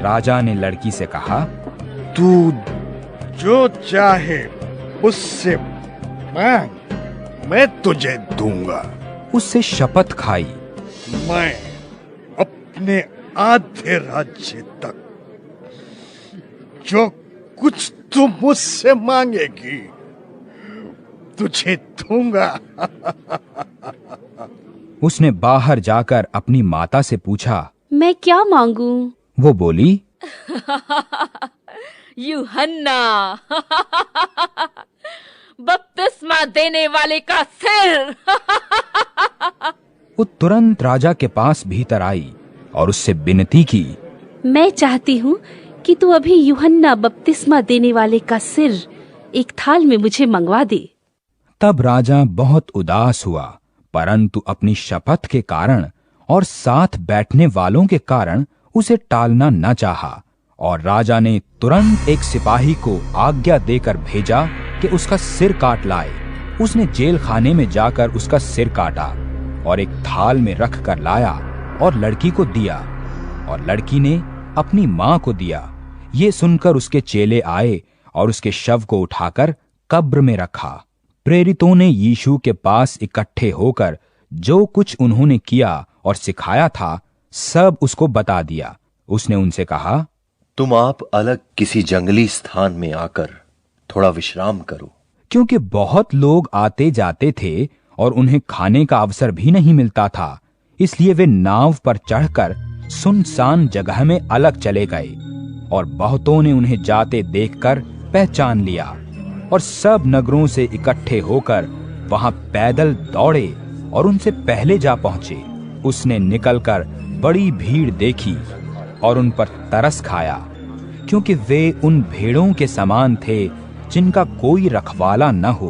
राजा ने लड़की से कहा, तू जो चाहे उससे मांग, मैं तुझे दूंगा। उससे शपथ खाई, मैं अपने आधे राज्य तक जो कुछ तू मुझसे मांगेगी तुझे दूंगा। उसने बाहर जाकर अपनी माता से पूछा, मैं क्या मांगू? वो बोली, यूहन्ना, बपतिस्मा देने वाले का सिर। वो तुरंत राजा के पास भीतर आई और उससे विनती की, मैं चाहती हूँ कि तू अभी यूहन्ना बपतिस्मा देने वाले का सिर एक थाल में मुझे मंगवा दे। तब राजा बहुत उदास हुआ, परंतु अपनी शपथ के कारण और साथ बैठने वालों के कारण उसे टालना न चाहा, और राजा ने तुरंत एक सिपाही को आज्ञा देकर भेजा कि उसका सिर काट लाए। उसने जेल खाने में जाकर उसका सिर काटा और एक थाल में रख कर लाया और लड़की को दिया, और लड़की ने अपनी माँ को दिया। ये सुनकर उसके चेले आए और उसके शव को उठाकर कब्र में रखा। प्रेरितों ने यीशु के पास इकट्ठे होकर जो कुछ उन्होंने किया और सिखाया था सब उसको बता दिया। उसने उनसे कहा, तुम आप अलग किसी जंगली स्थान में आकर थोड़ा विश्राम करो, क्योंकि बहुत लोग आते जाते थे और उन्हें खाने का अवसर भी नहीं मिलता था। इसलिए वे नाव पर चढ़कर सुनसान जगह में अलग चले गए, और बहुतों ने उन्हें जाते देखकर पहचान लिया, और सब नगरों से इकट्ठे होकर वहां पैदल दौड़े और उनसे पहले जा पहुंचे। उसने निकलकर बड़ी भीड़ देखी और उन पर तरस खाया, क्योंकि वे उन भेड़ों के समान थे जिनका कोई रखवाला न हो,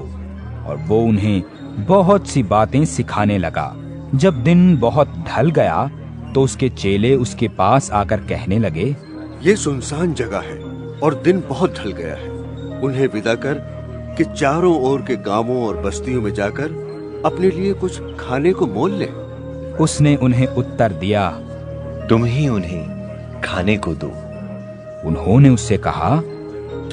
और वो उन्हें बहुत सी बातें सिखाने लगा। जब दिन बहुत ढल गया तो उसके चेले उसके पास आकर कहने लगे, ये सुनसान जगह है और दिन बहुत ढल गया है, उन्हें विदा कर कि चारों ओर के गांवों और बस्तियों में जाकर अपने लिए कुछ खाने को मोल ले। उसने उन्हें उत्तर दिया, तुम ही उन्हें खाने को दो। उन्होंने उससे कहा,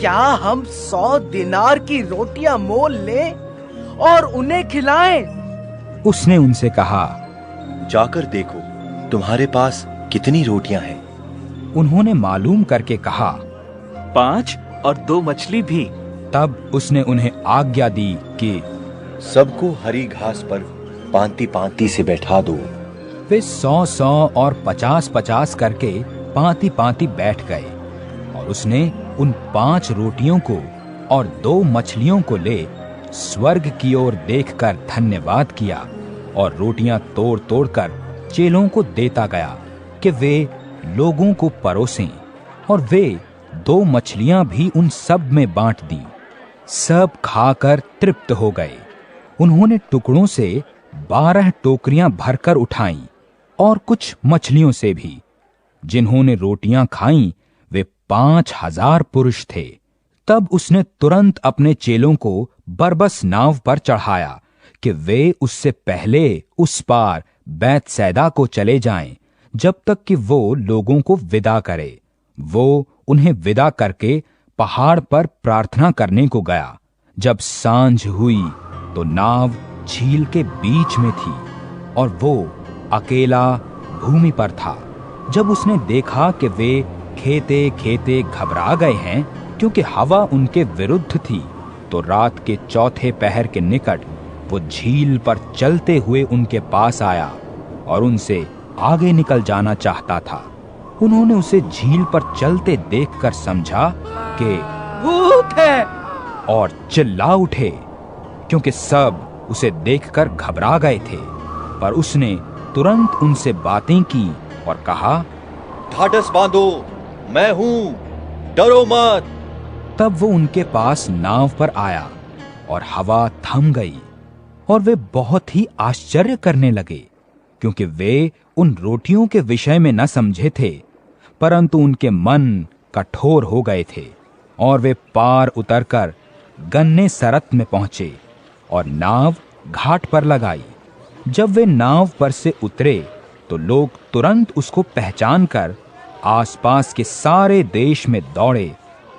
क्या हम 100 दिनार की रोटियां मोल लें और उन्हें खिलाएं? उसने उनसे कहा, जाकर देखो तुम्हारे पास कितनी रोटियां हैं। उन्होंने मालूम करके कहा, 5 और 2 मछली भी। तब उसने उन्हें आज्ञा दी कि सबको हरी घास पर पांति पांति से बैठा दो। वे 100-100 और 50-50 करके पांति पांति बैठ गए, और उसने उन 5 रोटियों को और 2 मछलियों को ले स्वर्ग की ओर देखकर धन्यवाद किया, और रोटियां तोड़ तोड़ कर चेलों को देता गया कि वे लोगों को परोसें, और वे 2 मछलियां भी उन सब में बांट दी। सब खाकर तृप्त हो गए। उन्होंने टुकड़ों से 12 टोकरियां भरकर उठाईं, और कुछ मछलियों से भी। जिन्होंने रोटियां खाईं वे 5000 पुरुष थे। तब उसने तुरंत अपने चेलों को बरबस नाव पर चढ़ाया कि वे उससे पहले उस पार बैतसैदा को चले जाएं, जब तक कि वो लोगों को विदा करे। वो उन्हें विदा करके पहाड़ पर प्रार्थना करने को गया। जब सांझ हुई तो नाव झील के बीच में थी, और वो अकेला भूमि पर था। जब उसने देखा कि वे खेते खेते घबरा गए हैं, क्योंकि हवा उनके विरुद्ध थी, तो रात के 4थे पहर के निकट वो झील पर चलते हुए उनके पास आया और उनसे आगे निकल जाना चाहता था। उन्होंने उसे झील पर चलते देखकर समझा कि भूत है, और चिल्ला उठे, क्योंकि सब उसे देखकर घबरा गए थे। पर उसने तुरंत उनसे बातें की और कहा, ढाढ़स बांधो, मैं हूं, डरो मत। तब वो उनके पास नाव पर आया और हवा थम गई, और वे बहुत ही आश्चर्य करने लगे, क्योंकि वे उन रोटियों के विषय में न समझे थे, परंतु उनके मन कठोर हो गए थे। और वे पार उतरकर गन्ने सरत में पहुंचे और नाव घाट पर लगाई। जब वे नाव पर से उतरे तो लोग तुरंत उसको पहचान कर आसपास के सारे देश में दौड़े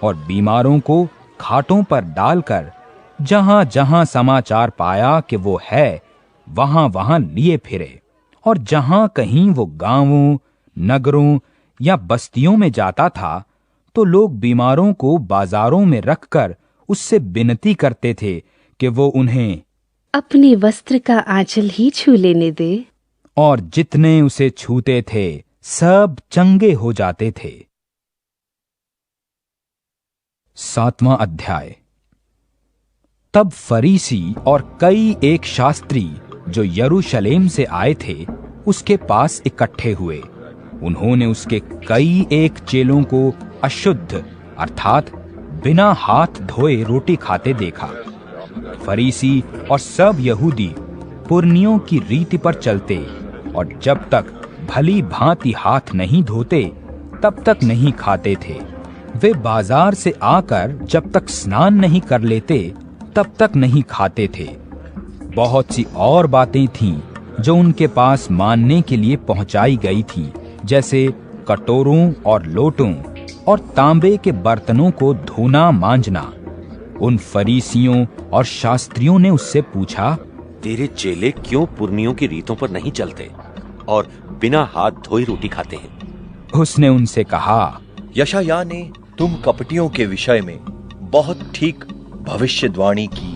और बीमारों को खाटों पर डालकर जहां जहां समाचार पाया कि वो है, वहां वहां लिए फिरे। और जहां कहीं वो गांवों, नगरों या बस्तियों में जाता था तो लोग बीमारों को बाजारों में रखकर उससे विनती करते थे कि वो उन्हें अपने वस्त्र का आंचल ही छू लेने दे। और जितने उसे छूते थे सब चंगे हो जाते थे। 7वां अध्याय। तब फरीसी और कई एक शास्त्री जो यरूशलेम से आए थे उसके पास इकट्ठे हुए। उन्होंने उसके कई एक चेलों को अशुद्ध अर्थात बिना हाथ धोए रोटी खाते देखा। फरीसी और सब यहूदी पुरनियों की रीति पर चलते और जब तक भली भांति हाथ नहीं धोते तब तक नहीं खाते थे। वे बाजार से आकर जब तक स्नान नहीं कर लेते तब तक नहीं खाते थे। बहुत सी और बातें थीं जो उनके पास मानने के लिए पहुंचाई गई थीं, जैसे कटोरों और लोटों और तांबे के बर्तनों को धोना मांजना। उन फरीसियों और शास्त्रियों ने उससे पूछा, तेरे चेले क्यों पुरनियों की रीतों पर नहीं चलते और बिना हाथ धोए रोटी खाते हैं? उसने उनसे कहा, यशायाह ने तुम कपटियों के विषय में बहुत ठीक भविष्यवाणी की,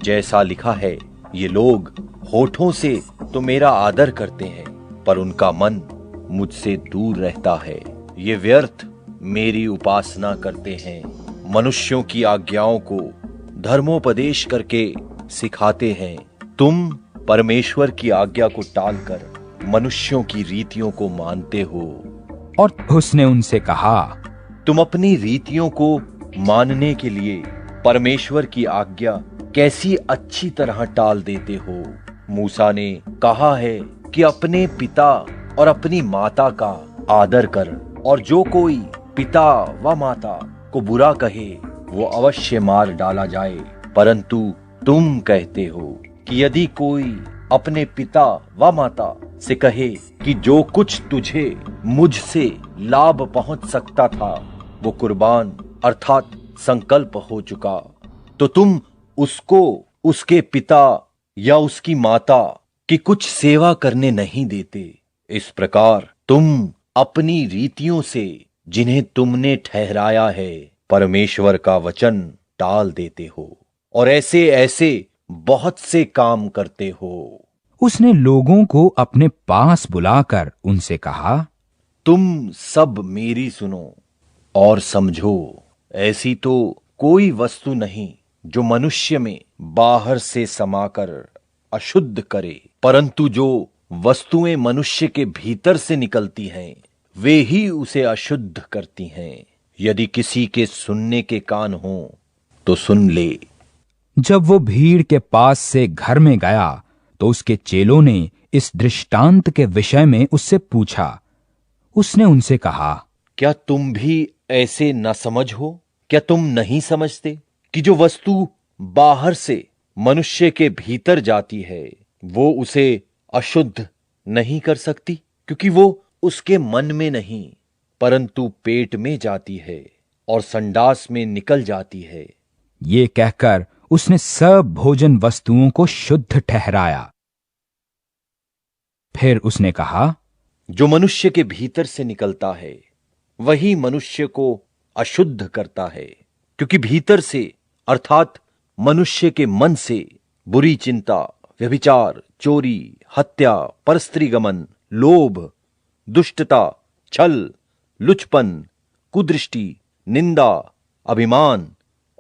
जैसा लिखा है, ये लोग होठों से तो मेरा आदर करते हैं पर उनका मन मुझसे दूर रहता है। ये व्यर्थ मेरी उपासना करते हैं, मनुष्यों की आज्ञाओं को धर्मोपदेश करके सिखाते हैं। तुम परमेश्वर की आज्ञा को टालकर मनुष्यों की रीतियों को मानते हो। और उसने उनसे कहा, तुम अपनी रीतियों को मानने के लिए परमेश्वर की आज्ञा कैसी अच्छी तरह टाल देते हो। मूसा ने कहा है कि अपने पिता और अपनी माता का आदर कर, और जो कोई पिता व माता को बुरा कहे वो अवश्य मार डाला जाए। परंतु तुम कहते हो कि यदि कोई अपने पिता व माता से कहे कि जो कुछ तुझे मुझसे लाभ पहुंच सकता था वो कुर्बान अर्थात संकल्प हो चुका, तो तुम उसको उसके पिता या उसकी माता की कुछ सेवा करने नहीं देते। इस प्रकार तुम अपनी रीतियों से जिन्हें तुमने ठहराया है परमेश्वर का वचन टाल देते हो और ऐसे ऐसे बहुत से काम करते हो। उसने लोगों को अपने पास बुलाकर उनसे कहा, तुम सब मेरी सुनो और समझो। ऐसी तो कोई वस्तु नहीं जो मनुष्य में बाहर से समाकर अशुद्ध करे, परंतु जो वस्तुएं मनुष्य के भीतर से निकलती हैं वे ही उसे अशुद्ध करती हैं। यदि किसी के सुनने के कान हो तो सुन ले। जब वो भीड़ के पास से घर में गया तो उसके चेलों ने इस दृष्टांत के विषय में उससे पूछा। उसने उनसे कहा, क्या तुम भी ऐसे न समझ हो? क्या तुम नहीं समझते कि जो वस्तु बाहर से मनुष्य के भीतर जाती है वो उसे अशुद्ध नहीं कर सकती, क्योंकि वो उसके मन में नहीं परंतु पेट में जाती है और संडास में निकल जाती है। ये कहकर उसने सब भोजन वस्तुओं को शुद्ध ठहराया। फिर उसने कहा, जो मनुष्य के भीतर से निकलता है वही मनुष्य को अशुद्ध करता है, क्योंकि भीतर से अर्थात मनुष्य के मन से बुरी चिंता, व्यभिचार, चोरी, हत्या, परस्त्रीगमन, लोभ, दुष्टता, छल, लुचपन, कुदृष्टि, निंदा, अभिमान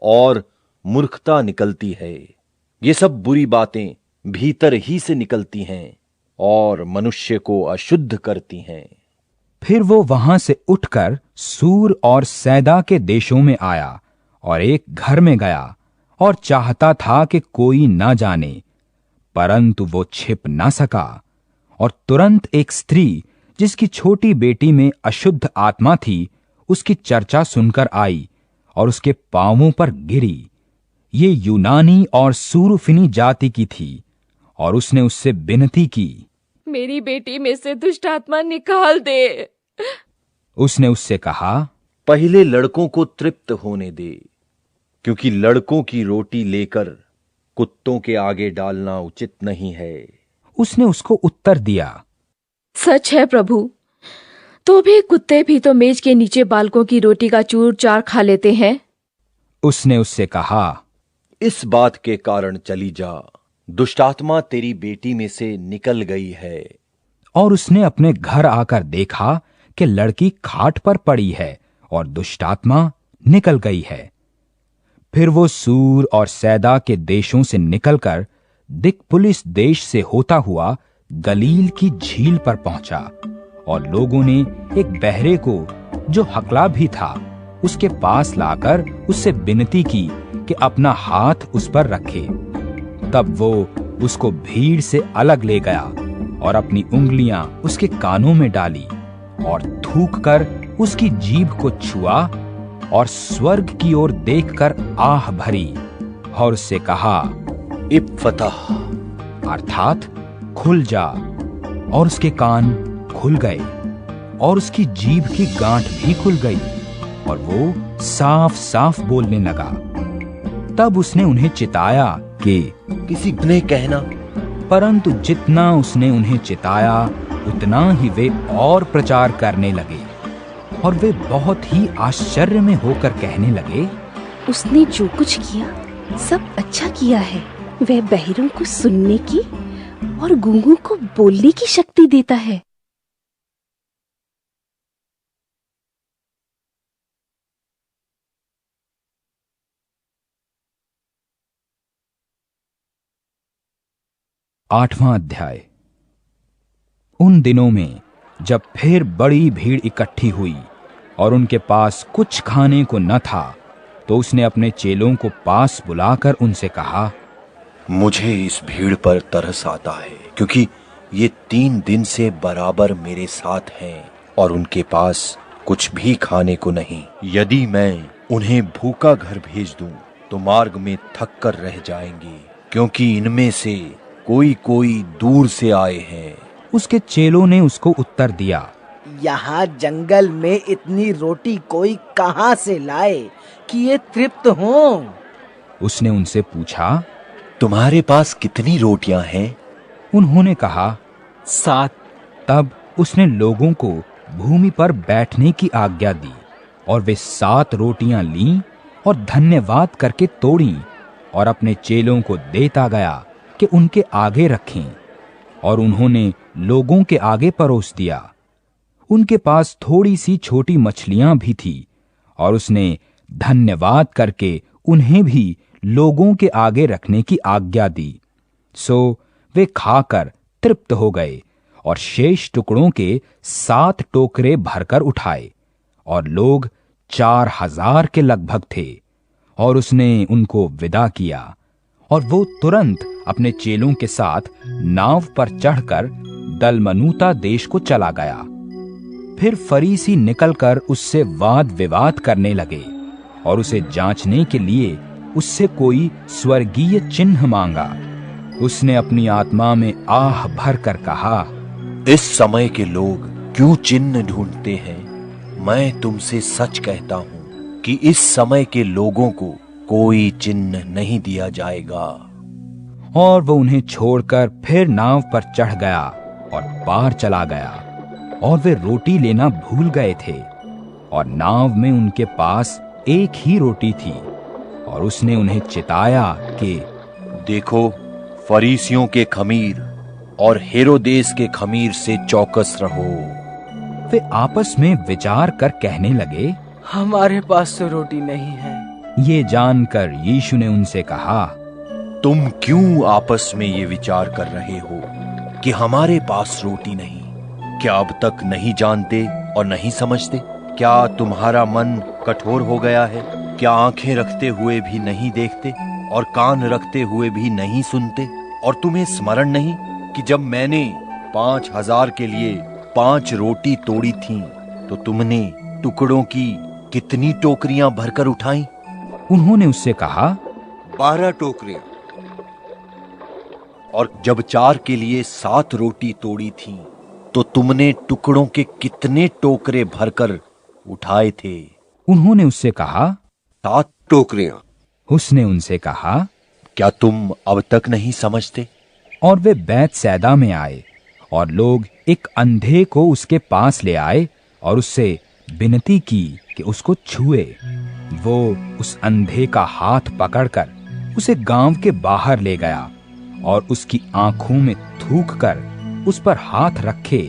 और मूर्खता निकलती है। ये सब बुरी बातें भीतर ही से निकलती हैं और मनुष्य को अशुद्ध करती हैं। फिर वो वहां से उठकर सूर और सैदा के देशों में आया और एक घर में गया और चाहता था कि कोई ना जाने, परंतु वो छिप ना सका। और तुरंत एक स्त्री जिसकी छोटी बेटी में अशुद्ध आत्मा थी उसकी चर्चा सुनकर आई और उसके पांवों पर गिरी। ये यूनानी और सूरुफिनी जाति की थी और उसने उससे विनती की, मेरी बेटी में से दुष्ट आत्मा निकाल दे। उसने उससे कहा, पहले लड़कों को तृप्त होने दे, क्योंकि लड़कों की रोटी लेकर कुत्तों के आगे डालना उचित नहीं है। उसने उसको उत्तर दिया, सच है प्रभु, तो भी कुत्ते भी तो मेज के नीचे बालकों की रोटी का चूर चार खा लेते हैं। उसने उससे कहा, इस बात के कारण चली जा, दुष्टात्मा तेरी बेटी में से निकल गई है। और उसने अपने घर आकर देखा कि लड़की खाट पर पड़ी है और दुष्टात्मा निकल गई है। फिर वो सूर और सैदा के देशों से निकलकर दिकपुलिस देश से होता हुआ गलील की झील पर पहुंचा और लोगों ने एक बहरे को, जो हकला भी था, उसके पास लाकर उससे विनती की कि अपना हाथ उस पर रखे। तब वो उसको भीड़ से अलग ले गया और अपनी उंगलियां उसके कानों में डाली और थूककर उसकी जीभ को छुआ और स्वर्ग की ओर देखकर आह भरी और उससे कहा, इप्फतह, अर्थात खुल जा। और उसके कान खुल गए और उसकी जीभ की गांठ भी खुल गई और वो साफ साफ बोलने लगा। तब उसने उन्हें चिताया कि किसी ने कहना, परंतु जितना उसने उन्हें चिताया उतना ही वे और प्रचार करने लगे और वे बहुत ही आश्चर्य में होकर कहने लगे, उसने जो कुछ किया सब अच्छा किया है। वह बहरों को सुनने की और गूंगों को बोलने की शक्ति देता है। आठवां अध्याय। उन दिनों में जब फिर बड़ी भीड़ इकट्ठी हुई और उनके पास कुछ खाने को न था, तो उसने अपने चेलों को पास बुलाकर उनसे कहा, मुझे इस भीड़ पर तरस आता है, क्योंकि ये 3 दिन से बराबर मेरे साथ हैं और उनके पास कुछ भी खाने को नहीं। यदि मैं उन्हें भूखा घर भेज दूं, तो मार्ग में थक कर रह जाएंगे, क्योंकि इनमें से कोई कोई दूर से आए हैं। उसके चेलों ने उसको उत्तर दिया, यहाँ जंगल में इतनी रोटी कोई कहाँ से लाए कि ये तृप्त हों? उसने उनसे पूछा, तुम्हारे पास कितनी रोटियां हैं? उन्होंने कहा, 7। तब उसने लोगों को भूमि पर बैठने की आज्ञा दी और वे 7 रोटियां लीं और धन्यवाद करके तोड़ी और अपने चेलों को देता गया कि उनके आगे रखें, और उन्होंने लोगों के आगे परोस दिया। उनके पास थोड़ी सी छोटी मछलियां भी थी और उसने धन्यवाद करके उन्हें भी लोगों के आगे रखने की आज्ञा दी। सो वे खाकर तृप्त हो गए और शेष टुकड़ों के 7 टोकरे भरकर उठाए, और लोग 4000 के लगभग थे। और उसने उनको विदा किया और वो तुरंत अपने चेलों के साथ नाव पर चढ़कर दलमनूता देश को चला गया। फिर फरीसी निकलकर उससे वाद विवाद करने लगे और उसे जांचने के लिए उससे कोई स्वर्गीय चिन्ह मांगा। उसने अपनी आत्मा में आह भर कर कहा, इस समय के लोग क्यों चिन्ह ढूंढते हैं? मैं तुमसे सच कहता हूं कि इस समय के लोगों को कोई चिन्ह नहीं दिया जाएगा। और वो उन्हें छोड़कर फिर नाव पर चढ़ गया और पार चला गया, और वे रोटी लेना भूल गए थे, और नाव में उनके पास एक ही रोटी थी। और उसने उन्हें चिताया कि देखो, फरीसियों के खमीर और हेरोदेस के खमीर से चौकस रहो। वे आपस में विचार कर कहने लगे, हमारे पास तो रोटी नहीं है। ये जानकर यीशु ने उनसे कहा, तुम क्यों आपस में ये विचार कर रहे हो कि हमारे पास रोटी नहीं? क्या अब तक नहीं जानते और नहीं समझते? क्या तुम्हारा मन कठोर हो गया है? क्या आंखें रखते हुए भी नहीं देखते और कान रखते हुए भी नहीं सुनते? और तुम्हें स्मरण नहीं कि जब मैंने 5000 के लिए 5 रोटी तोड़ी थीं, तो तुमने टुकड़ों की कितनी टोकरियां भरकर उठाई? उन्होंने उससे कहा, 12 टोकरियां। और जब 4 के लिए 7 रोटी तोड़ी थी, तो तुमने टुकड़ों के कितने टोकरे भरकर उठाए थे? उन्होंने उससे कहा, 7 टोकरियां। उसने उनसे कहा, क्या तुम अब तक नहीं समझते? और वे बैतसैदा में आए, और लोग एक अंधे को उसके पास ले आए और उससे विनती की कि उसको छुए। वो उस अंधे का हाथ पकड़कर उसे गांव के बाहर ले गया और उसकी आंखों में थूककर उस पर हाथ रखे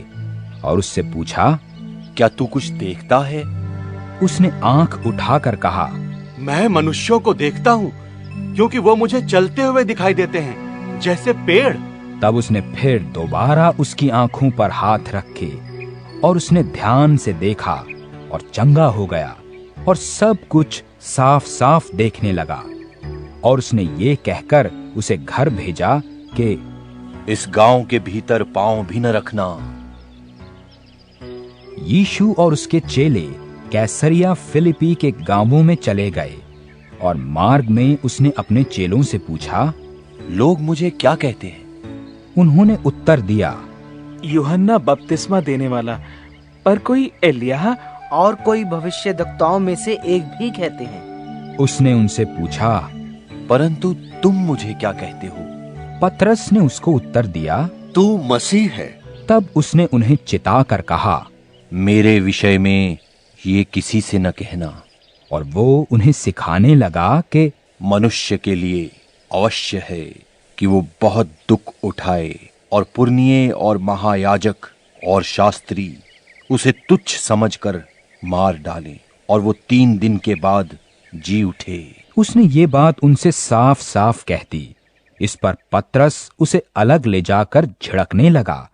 और उससे पूछा, क्या तू कुछ देखता है? उसने आंख उठाकर कहा, मैं मनुष्यों को देखता हूँ, क्योंकि वो मुझे चलते हुए दिखाई देते हैं, जैसे पेड़। तब उसने फिर दोबारा उसकी आंखों पर हाथ रखे और उसने ध्यान से देखा और चंगा हो गया और सब कुछ साफ साफ देखने लगा। और उसने ये कहकर उसे घर भेजा कि इस गांव के भीतर पांव भी न रखना। यीशु और उसके चेले कैसरिया फिलिपी के गांवों में चले गए और मार्ग में उसने अपने चेलों से पूछा, लोग मुझे क्या कहते हैं? उन्होंने उत्तर दिया, यूहन्ना बपतिस्मा देने वाला, पर कोई एलिय्याह और कोई भविष्यद्वक्ताओं में से एक भी कहते हैं। उसने उनसे पूछा, परंतु तुम मुझे क्या कहते हो? पतरस ने उसको उत्तर दिया, तू मसीह है। तब उसने उन्हें चिता कर कहा, मेरे विषय में ये किसी से न कहना। और वो उन्हें सिखाने लगा कि मनुष्य के लिए अवश्य है कि वो बहुत दुख उठाए और पुरनिये और महायाजक और शास्त्री उसे तुच्छ समझकर मार डालें और वो 3 दिन के बाद जी उठे। उसने ये बात उनसे साफ साफ कह दी। इस पर पतरस उसे अलग ले जाकर झिड़कने लगा,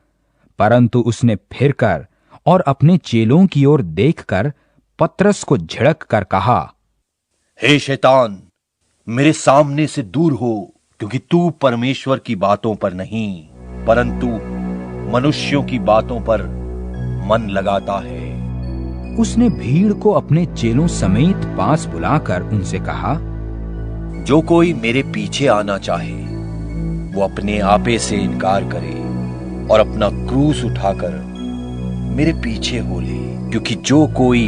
परंतु उसने फिरकर और अपने चेलों की ओर देखकर पतरस को झिड़क कर कहा, हे शैतान, मेरे सामने से दूर हो, क्योंकि तू परमेश्वर की बातों पर नहीं परंतु मनुष्यों की बातों पर मन लगाता है। उसने भीड़ को अपने चेलों समेत पास बुलाकर उनसे कहा, जो कोई मेरे पीछे आना चाहे वो अपने आपे से इनकार करे और अपना क्रूस उठाकर मेरे पीछे हो ले। क्योंकि जो कोई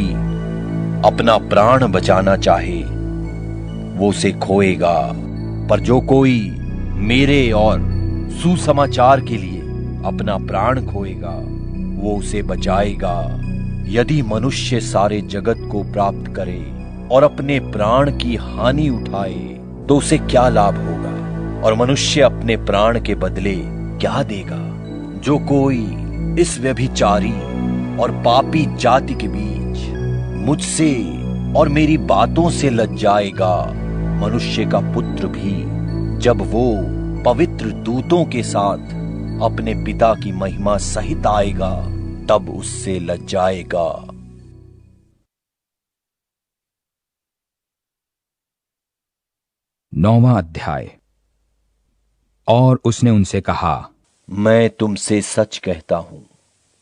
अपना प्राण बचाना चाहे वो उसे खोएगा, पर जो कोई मेरे और सुसमाचार के लिए अपना प्राण खोएगा वो उसे बचाएगा। यदि मनुष्य सारे जगत को प्राप्त करे और अपने प्राण की हानि उठाए तो उसे क्या लाभ होगा? और मनुष्य अपने प्राण के बदले क्या देगा? जो कोई इस व्यभिचारी और पापी जाति के बीच मुझसे और मेरी बातों से लज्जाएगा, मनुष्य का पुत्र भी जब वो पवित्र दूतों के साथ अपने पिता की महिमा सहित आएगा तब उससे लज्जाएगा। नौवां अध्याय। और उसने उनसे कहा, मैं तुमसे सच कहता हूं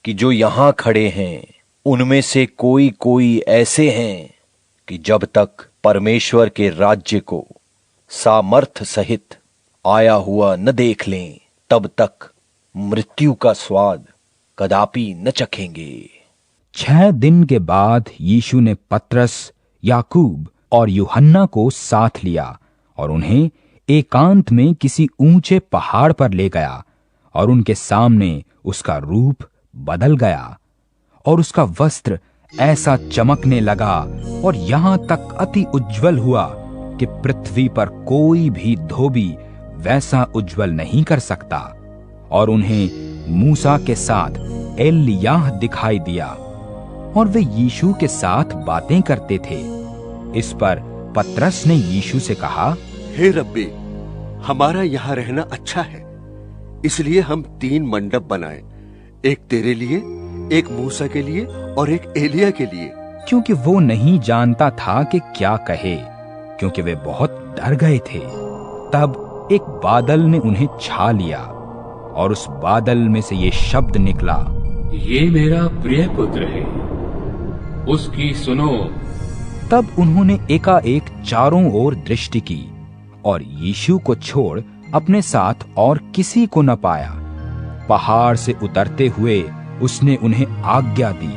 कि जो यहां खड़े हैं उनमें से कोई कोई ऐसे हैं कि जब तक परमेश्वर के राज्य को सामर्थ सहित आया हुआ न देख लें तब तक मृत्यु का स्वाद कदापि न चखेंगे। 6 दिन के बाद यीशु ने पतरस, याकूब और यूहन्ना को साथ लिया और उन्हें एकांत में किसी ऊंचे पहाड़ पर ले गया और उनके सामने उसका रूप बदल गया और उसका वस्त्र ऐसा चमकने लगा और यहां तक अति उज्जवल हुआ कि पृथ्वी पर कोई भी धोबी वैसा उज्जवल नहीं कर सकता। और उन्हें मूसा के साथ एलिय्याह दिखाई दिया और वे यीशु के साथ बातें करते थे। इस पर पतरस ने यीशु से कहा, हे रब्बी, हमारा यहाँ रहना अच्छा है, इसलिए हम 3 मंडप बनाए, एक तेरे लिए, एक मूसा के लिए और एक एलिय्याह के लिए। क्योंकि वो नहीं जानता था कि क्या कहे, क्योंकि वे बहुत डर गए थे। तब एक बादल ने उन्हें छा लिया और उस बादल में से ये शब्द निकला, ये मेरा प्रिय पुत्र है, उसकी सुनो। तब उन्होंने एकाएक चारों ओर दृष्टि की और यीशु को छोड़ अपने साथ और किसी को न पाया। पहाड़ से उतरते हुए उसने उन्हें आज्ञा दी,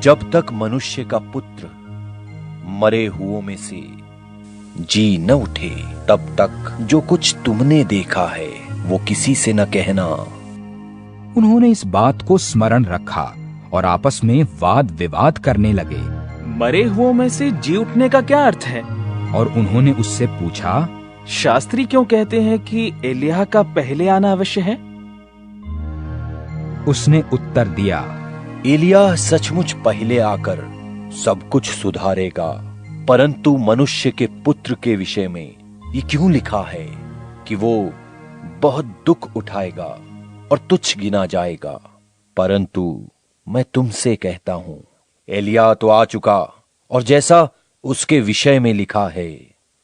जब तक मनुष्य का पुत्र मरे हुओं में से जी न उठे, तब तक जो कुछ तुमने देखा है वो किसी से न कहना। उन्होंने इस बात को स्मरण रखा और आपस में वाद विवाद करने लगे। मरे हुओं में से जी उठने का क्या अर्थ है? और उन्होंने उससे पूछा, शास्त्री क्यों कहते हैं कि एलिय्याह का पहले आना अवश्य है? उसने उत्तर दिया, एलिय्याह सचमुच पहले आकर सब कुछ सुधारेगा, परंतु मनुष्य के पुत्र के विषय में ये क्यों लिखा है कि वो बहुत दुख उठाएगा और तुच्छ गिना जाएगा। परंतु मैं तुमसे कहता हूं, एलिय्याह तो आ चुका और जैसा उसके विषय में लिखा है,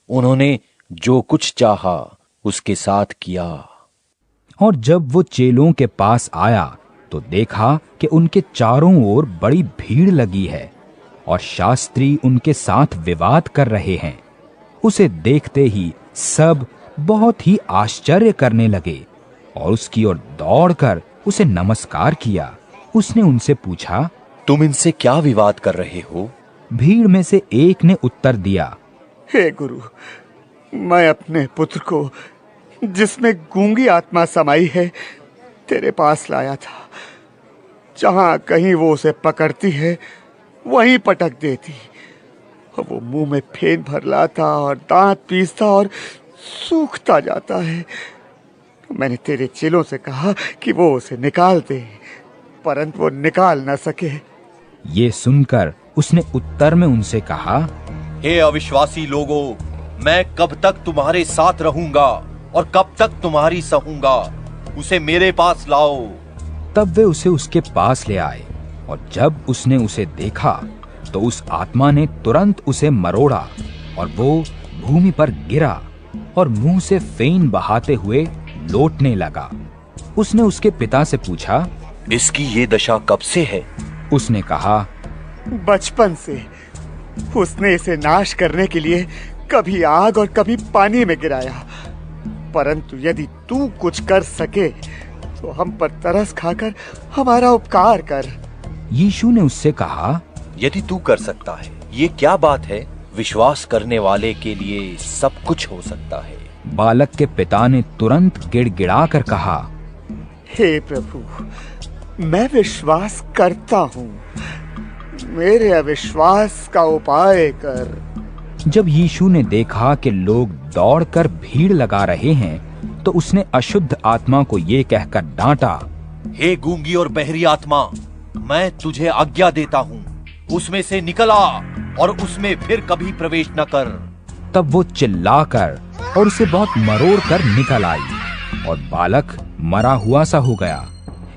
उन्होंने जो कुछ चाहा उसके साथ किया। और जब वो चेलों के पास आया तो देखा कि उनके चारों ओर बड़ी भीड़ लगी है और शास्त्री उनके साथ विवाद कर रहे हैं। उसे देखते ही सब बहुत ही आश्चर्य करने लगे और उसकी ओर दौड़कर उसे नमस्कार किया। उसने उनसे पूछा, तुम इनसे क्या विवाद कर रहे हो? भीड़ में से एक ने उत्तर दिया, हे गुरु, मैं अपने पुत्र को जिसमें गूंगी आत्मा समाई है तेरे पास लाया था। जहां कहीं वो उसे पकड़ती है वहीं पटक देती। वो मुंह में फेन भर लाता और दांत पीसता और सूखता जाता है। मैंने तेरे चेलों से कहा कि वो उसे निकाल दे, परंतु वो निकाल न सके। ये सुनकर उसने उत्तर में उनसे कहा, हे अविश्वासी लोगों, मैं कब तक तुम्हारे साथ रहूंगा और कब तक तुम्हारी सहूंगा? उसे मेरे पास लाओ। तब वे उसे उसके पास ले आए और जब उसने उसे देखा तो उस आत्मा ने तुरंत उसे मरोड़ा और वो भूमि पर गिरा और मुंह से फेन बहाते हुए लौटने लगा। उसने उसके पिता से पूछा, इसकी ये दशा कब से है? उसने कहा, बचपन से। उसने इसे नाश करने के लिए कभी आग और कभी पानी में गिराया। परंतु यदि तू कुछ कर सके तो हम पर तरस खाकर हमारा उपकार कर। यीशु ने उससे कहा, यदि तू कर सकता है, ये क्या बात है? विश्वास करने वाले के लिए सब कुछ हो सकता है। बालक के पिता ने तुरंत गिड़गिड़ा कर कहा, हे प्रभु, मैं विश्वास करता हूँ, मेरे अविश्वास का उपाय कर। जब यीशु ने देखा कि लोग दौड़कर भीड़ लगा रहे हैं तो उसने अशुद्ध आत्मा को ये कहकर डांटा, हे गूंगी और बहरी आत्मा, मैं तुझे आज्ञा देता हूँ, उसमें से निकल आ और उसमें फिर कभी प्रवेश न कर। तब वो चिल्लाकर और उसे बहुत मरोड़ कर निकल आई और बालक मरा हुआ सा हो गया।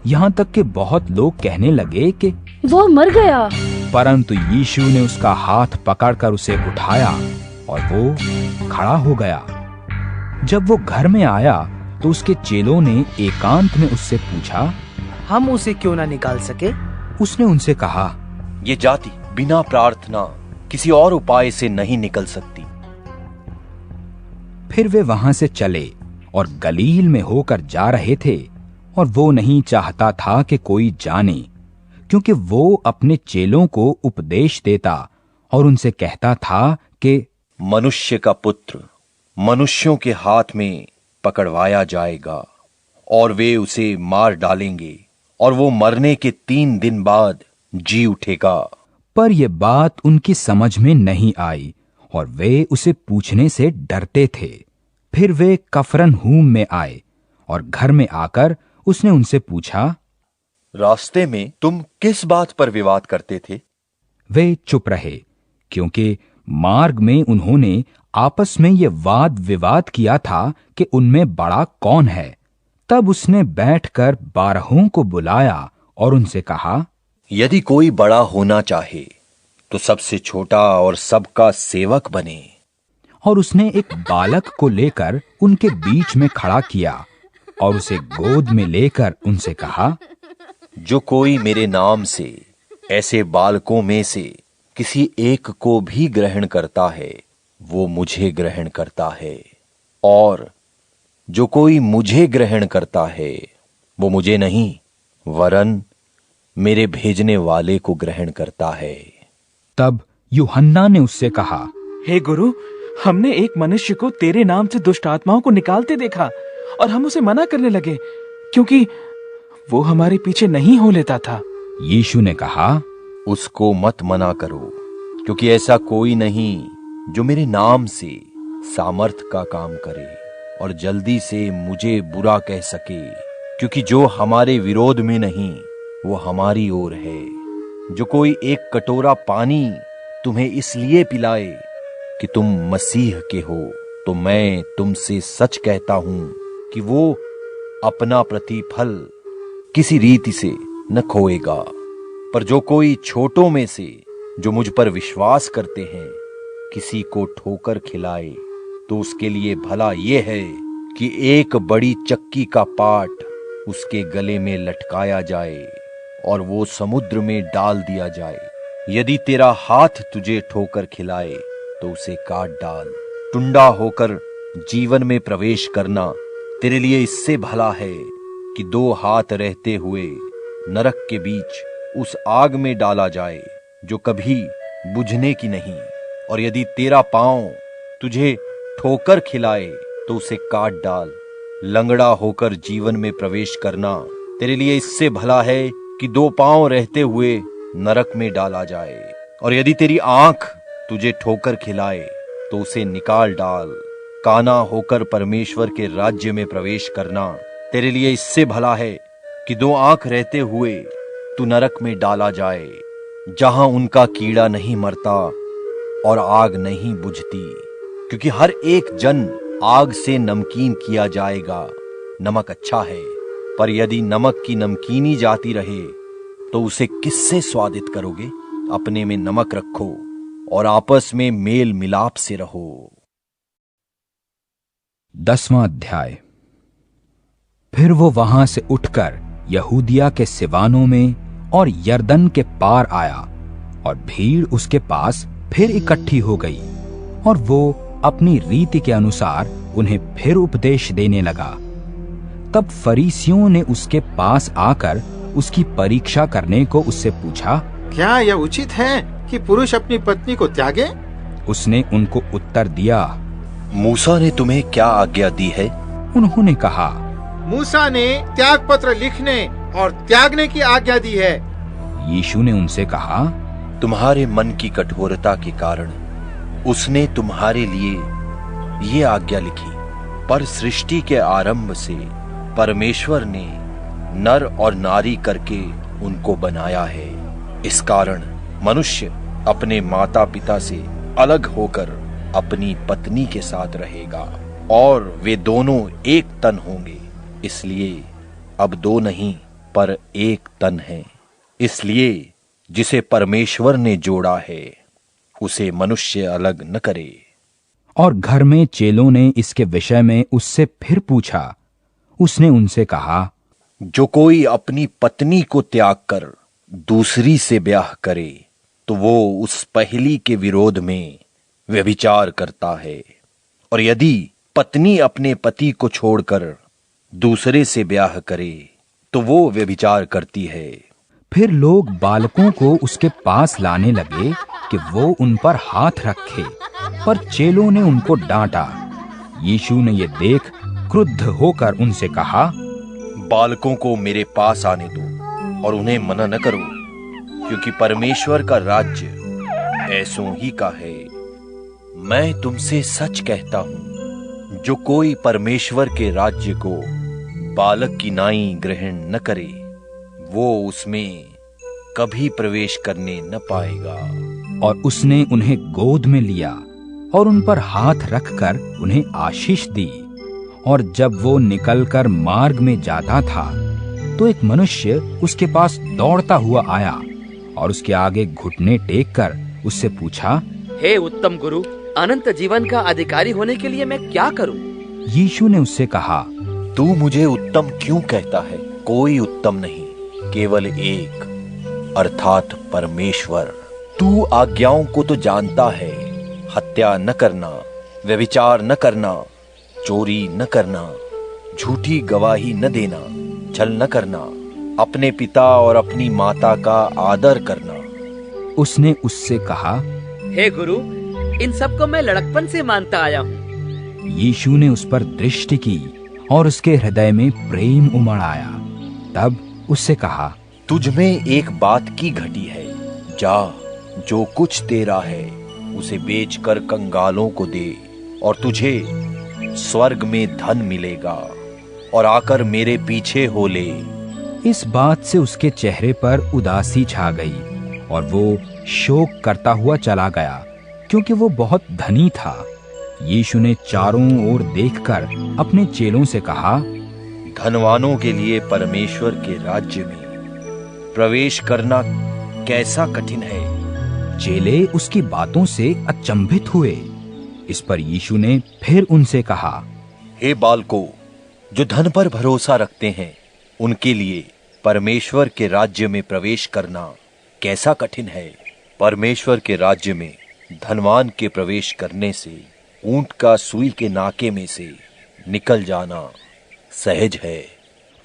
यहाँ तक कि बहुत लोग कहने लगे कि वो मर गया। परंतु यीशु ने उसका हाथ पकड़कर उसे उठाया और वो खड़ा हो गया। जब वो घर में आया तो उसके चेलों ने एकांत में उससे पूछा, हम उसे क्यों ना निकाल सके? उसने उनसे कहा, ये जाति बिना प्रार्थना किसी और उपाय से नहीं निकल सकती। फिर वे वहां से चले और गलील में होकर जा रहे थे और वो नहीं चाहता था कि कोई जाने, क्योंकि वो अपने चेलों को उपदेश देता और उनसे कहता था कि मनुष्य का पुत्र मनुष्यों के हाथ में पकड़वाया जाएगा और वे उसे मार डालेंगे और वो मरने के 3 दिन बाद जी उठेगा। पर यह बात उनकी समझ में नहीं आई और वे उसे पूछने से डरते थे। फिर वे कफरनहूम में आए और घर में आकर उसने उनसे पूछा, रास्ते में तुम किस बात पर विवाद करते थे? वे चुप रहे, क्योंकि मार्ग में उन्होंने आपस में ये वाद विवाद किया था कि उनमें बड़ा कौन है। तब उसने बैठकर 12 को बुलाया और उनसे कहा, यदि कोई बड़ा होना चाहे तो सबसे छोटा और सबका सेवक बने। और उसने एक बालक को लेकर उनके बीच में खड़ा किया और उसे गोद में लेकर उनसे कहा, जो कोई मेरे नाम से ऐसे बालकों में से किसी एक को भी ग्रहण करता है वो मुझे ग्रहण करता है, और जो कोई मुझे ग्रहण करता है वो मुझे नहीं वरन मेरे भेजने वाले को ग्रहण करता है। तब यूहन्ना ने उससे कहा, हे गुरु, हमने एक मनुष्य को तेरे नाम से दुष्ट आत्माओं को निकालते देखा और हम उसे मना करने लगे क्योंकि वो हमारे पीछे नहीं हो लेता था। यीशु ने कहा, उसको मत मना करो, क्योंकि ऐसा कोई नहीं जो मेरे नाम से सामर्थ का काम करे और जल्दी से मुझे बुरा कह सके, क्योंकि जो हमारे विरोध में नहीं वो हमारी ओर है। जो कोई एक कटोरा पानी तुम्हें इसलिए पिलाए कि तुम मसीह के हो, तो मैं तुमसे सच कहता हूं कि वो अपना प्रतिफल किसी रीति से न खोएगा। पर जो कोई छोटों में से जो मुझ पर विश्वास करते हैं किसी को ठोकर खिलाए, तो उसके लिए भला ये है कि एक बड़ी चक्की का पाट उसके गले में लटकाया जाए और वो समुद्र में डाल दिया जाए। यदि तेरा हाथ तुझे ठोकर खिलाए तो उसे काट डाल। टुंडा होकर जीवन में प्रवेश करना तेरे लिए इससे भला है कि 2 हाथ रहते हुए नरक के बीच उस आग में डाला जाए जो कभी बुझने की नहीं। और यदि तेरा पांव तुझे ठोकर खिलाए तो उसे काट डाल। लंगड़ा होकर जीवन में प्रवेश करना तेरे लिए इससे भला है कि 2 पांव रहते हुए नरक में डाला जाए। और यदि तेरी आंख तुझे ठोकर खिलाए तो उसे निकाल डाल। काना होकर परमेश्वर के राज्य में प्रवेश करना तेरे लिए इससे भला है कि 2 आंख रहते हुए तू नरक में डाला जाए, जहां उनका कीड़ा नहीं मरता और आग नहीं बुझती, क्योंकि हर एक जन आग से नमकीन किया जाएगा। नमक अच्छा है, पर यदि नमक की नमकीनी जाती रहे तो उसे किससे स्वादित करोगे? अपने में नमक रखो और आपस में मेल मिलाप से रहो। 10वां अध्याय। फिर वो वहां से उठकर यहूदिया के सिवानों में और यरदन के पार आया और भीड़ उसके पास फिर इकट्ठी हो गई और वो अपनी रीति के अनुसार उन्हें फिर उपदेश देने लगा। तब फरीसियों ने उसके पास आकर उसकी परीक्षा करने को उससे पूछा, क्या यह उचित है कि पुरुष अपनी पत्नी को त्यागे? उसने उनको उत्तर दिया, मूसा ने तुम्हें क्या आज्ञा दी है? उन्होंने कहा, मूसा ने त्याग पत्र लिखने और त्यागने की आज्ञा दी है। यीशु ने उनसे कहा, तुम्हारे मन की कठोरता के कारण उसने तुम्हारे लिए ये आज्ञा लिखी, पर सृष्टि के आरंभ से परमेश्वर ने नर और नारी करके उनको बनाया है। इस कारण मनुष्य अपने माता पिता से अलग होकर अपनी पत्नी के साथ रहेगा और वे दोनों एक तन होंगे। इसलिए अब 2 नहीं पर 1 तन है। इसलिए जिसे परमेश्वर ने जोड़ा है उसे मनुष्य अलग न करे। और घर में चेलों ने इसके विषय में उससे फिर पूछा। उसने उनसे कहा, जो कोई अपनी पत्नी को त्याग कर दूसरी से ब्याह करे तो वो उस पहली के विरोध में व्यभिचार करता है। और यदि पत्नी अपने पति को छोड़कर दूसरे से ब्याह करे तो वो व्यभिचार करती है। फिर लोग बालकों को उसके पास लाने लगे कि वो उन पर हाथ रखे, पर चेलों ने उनको डांटा। यीशु ने ये देख क्रुद्ध होकर उनसे कहा, बालकों को मेरे पास आने दो और उन्हें मना न करो, क्योंकि परमेश्वर का राज्य ऐसों ही का है। मैं तुमसे सच कहता हूं, जो कोई परमेश्वर के राज्य को बालक की नाई ग्रहण न करे वो उसमें कभी प्रवेश करने न पाएगा। और उसने उन्हें गोद में लिया और उन पर हाथ रखकर उन्हें आशीष दी। और जब वो निकलकर मार्ग में जाता था तो एक मनुष्य उसके पास दौड़ता हुआ आया और उसके आगे घुटने टेक कर उससे पूछा, हे उत्तम गुरु, अनंत जीवन का अधिकारी होने के लिए मैं क्या करूं? यीशु ने उससे कहा, तू मुझे उत्तम क्यों कहता है? कोई उत्तम नहीं, केवल एक, अर्थात परमेश्वर। तू आज्ञाओं को तो जानता है, हत्या न करना, व्यभिचार न करना, चोरी न करना, झूठी गवाही न देना, छल न करना, अपने पिता और अपनी माता का आदर करना। उसने उससे कहा, हे गुरु, इन सब को मैं लड़कपन से मानता आया हूँ। यीशु ने उस पर दृष्टि की और उसके हृदय में प्रेम उमड़ आया। तब उससे कहा, तुझ में एक बात की घटी है, जा, जो कुछ तेरा है उसे बेचकर कंगालों को दे और तुझे स्वर्ग में धन मिलेगा, और आकर मेरे पीछे हो ले। इस बात से उसके चेहरे पर उदासी छा गई और वो शोक करता हुआ चला गया, क्योंकि वो बहुत धनी था। यीशु ने चारों ओर देखकर अपने चेलों से कहा, धनवानों के लिए परमेश्वर के राज्य में प्रवेश करना कैसा कठिन है। चेले उसकी बातों से अचंभित हुए। इस पर यीशु ने फिर उनसे कहा, हे बालकों, जो धन पर भरोसा रखते हैं उनके लिए परमेश्वर के राज्य में प्रवेश करना कैसा कठिन है। परमेश्वर के राज्य में धनवान के प्रवेश करने से ऊंट का सुई के नाके में से निकल जाना सहज है।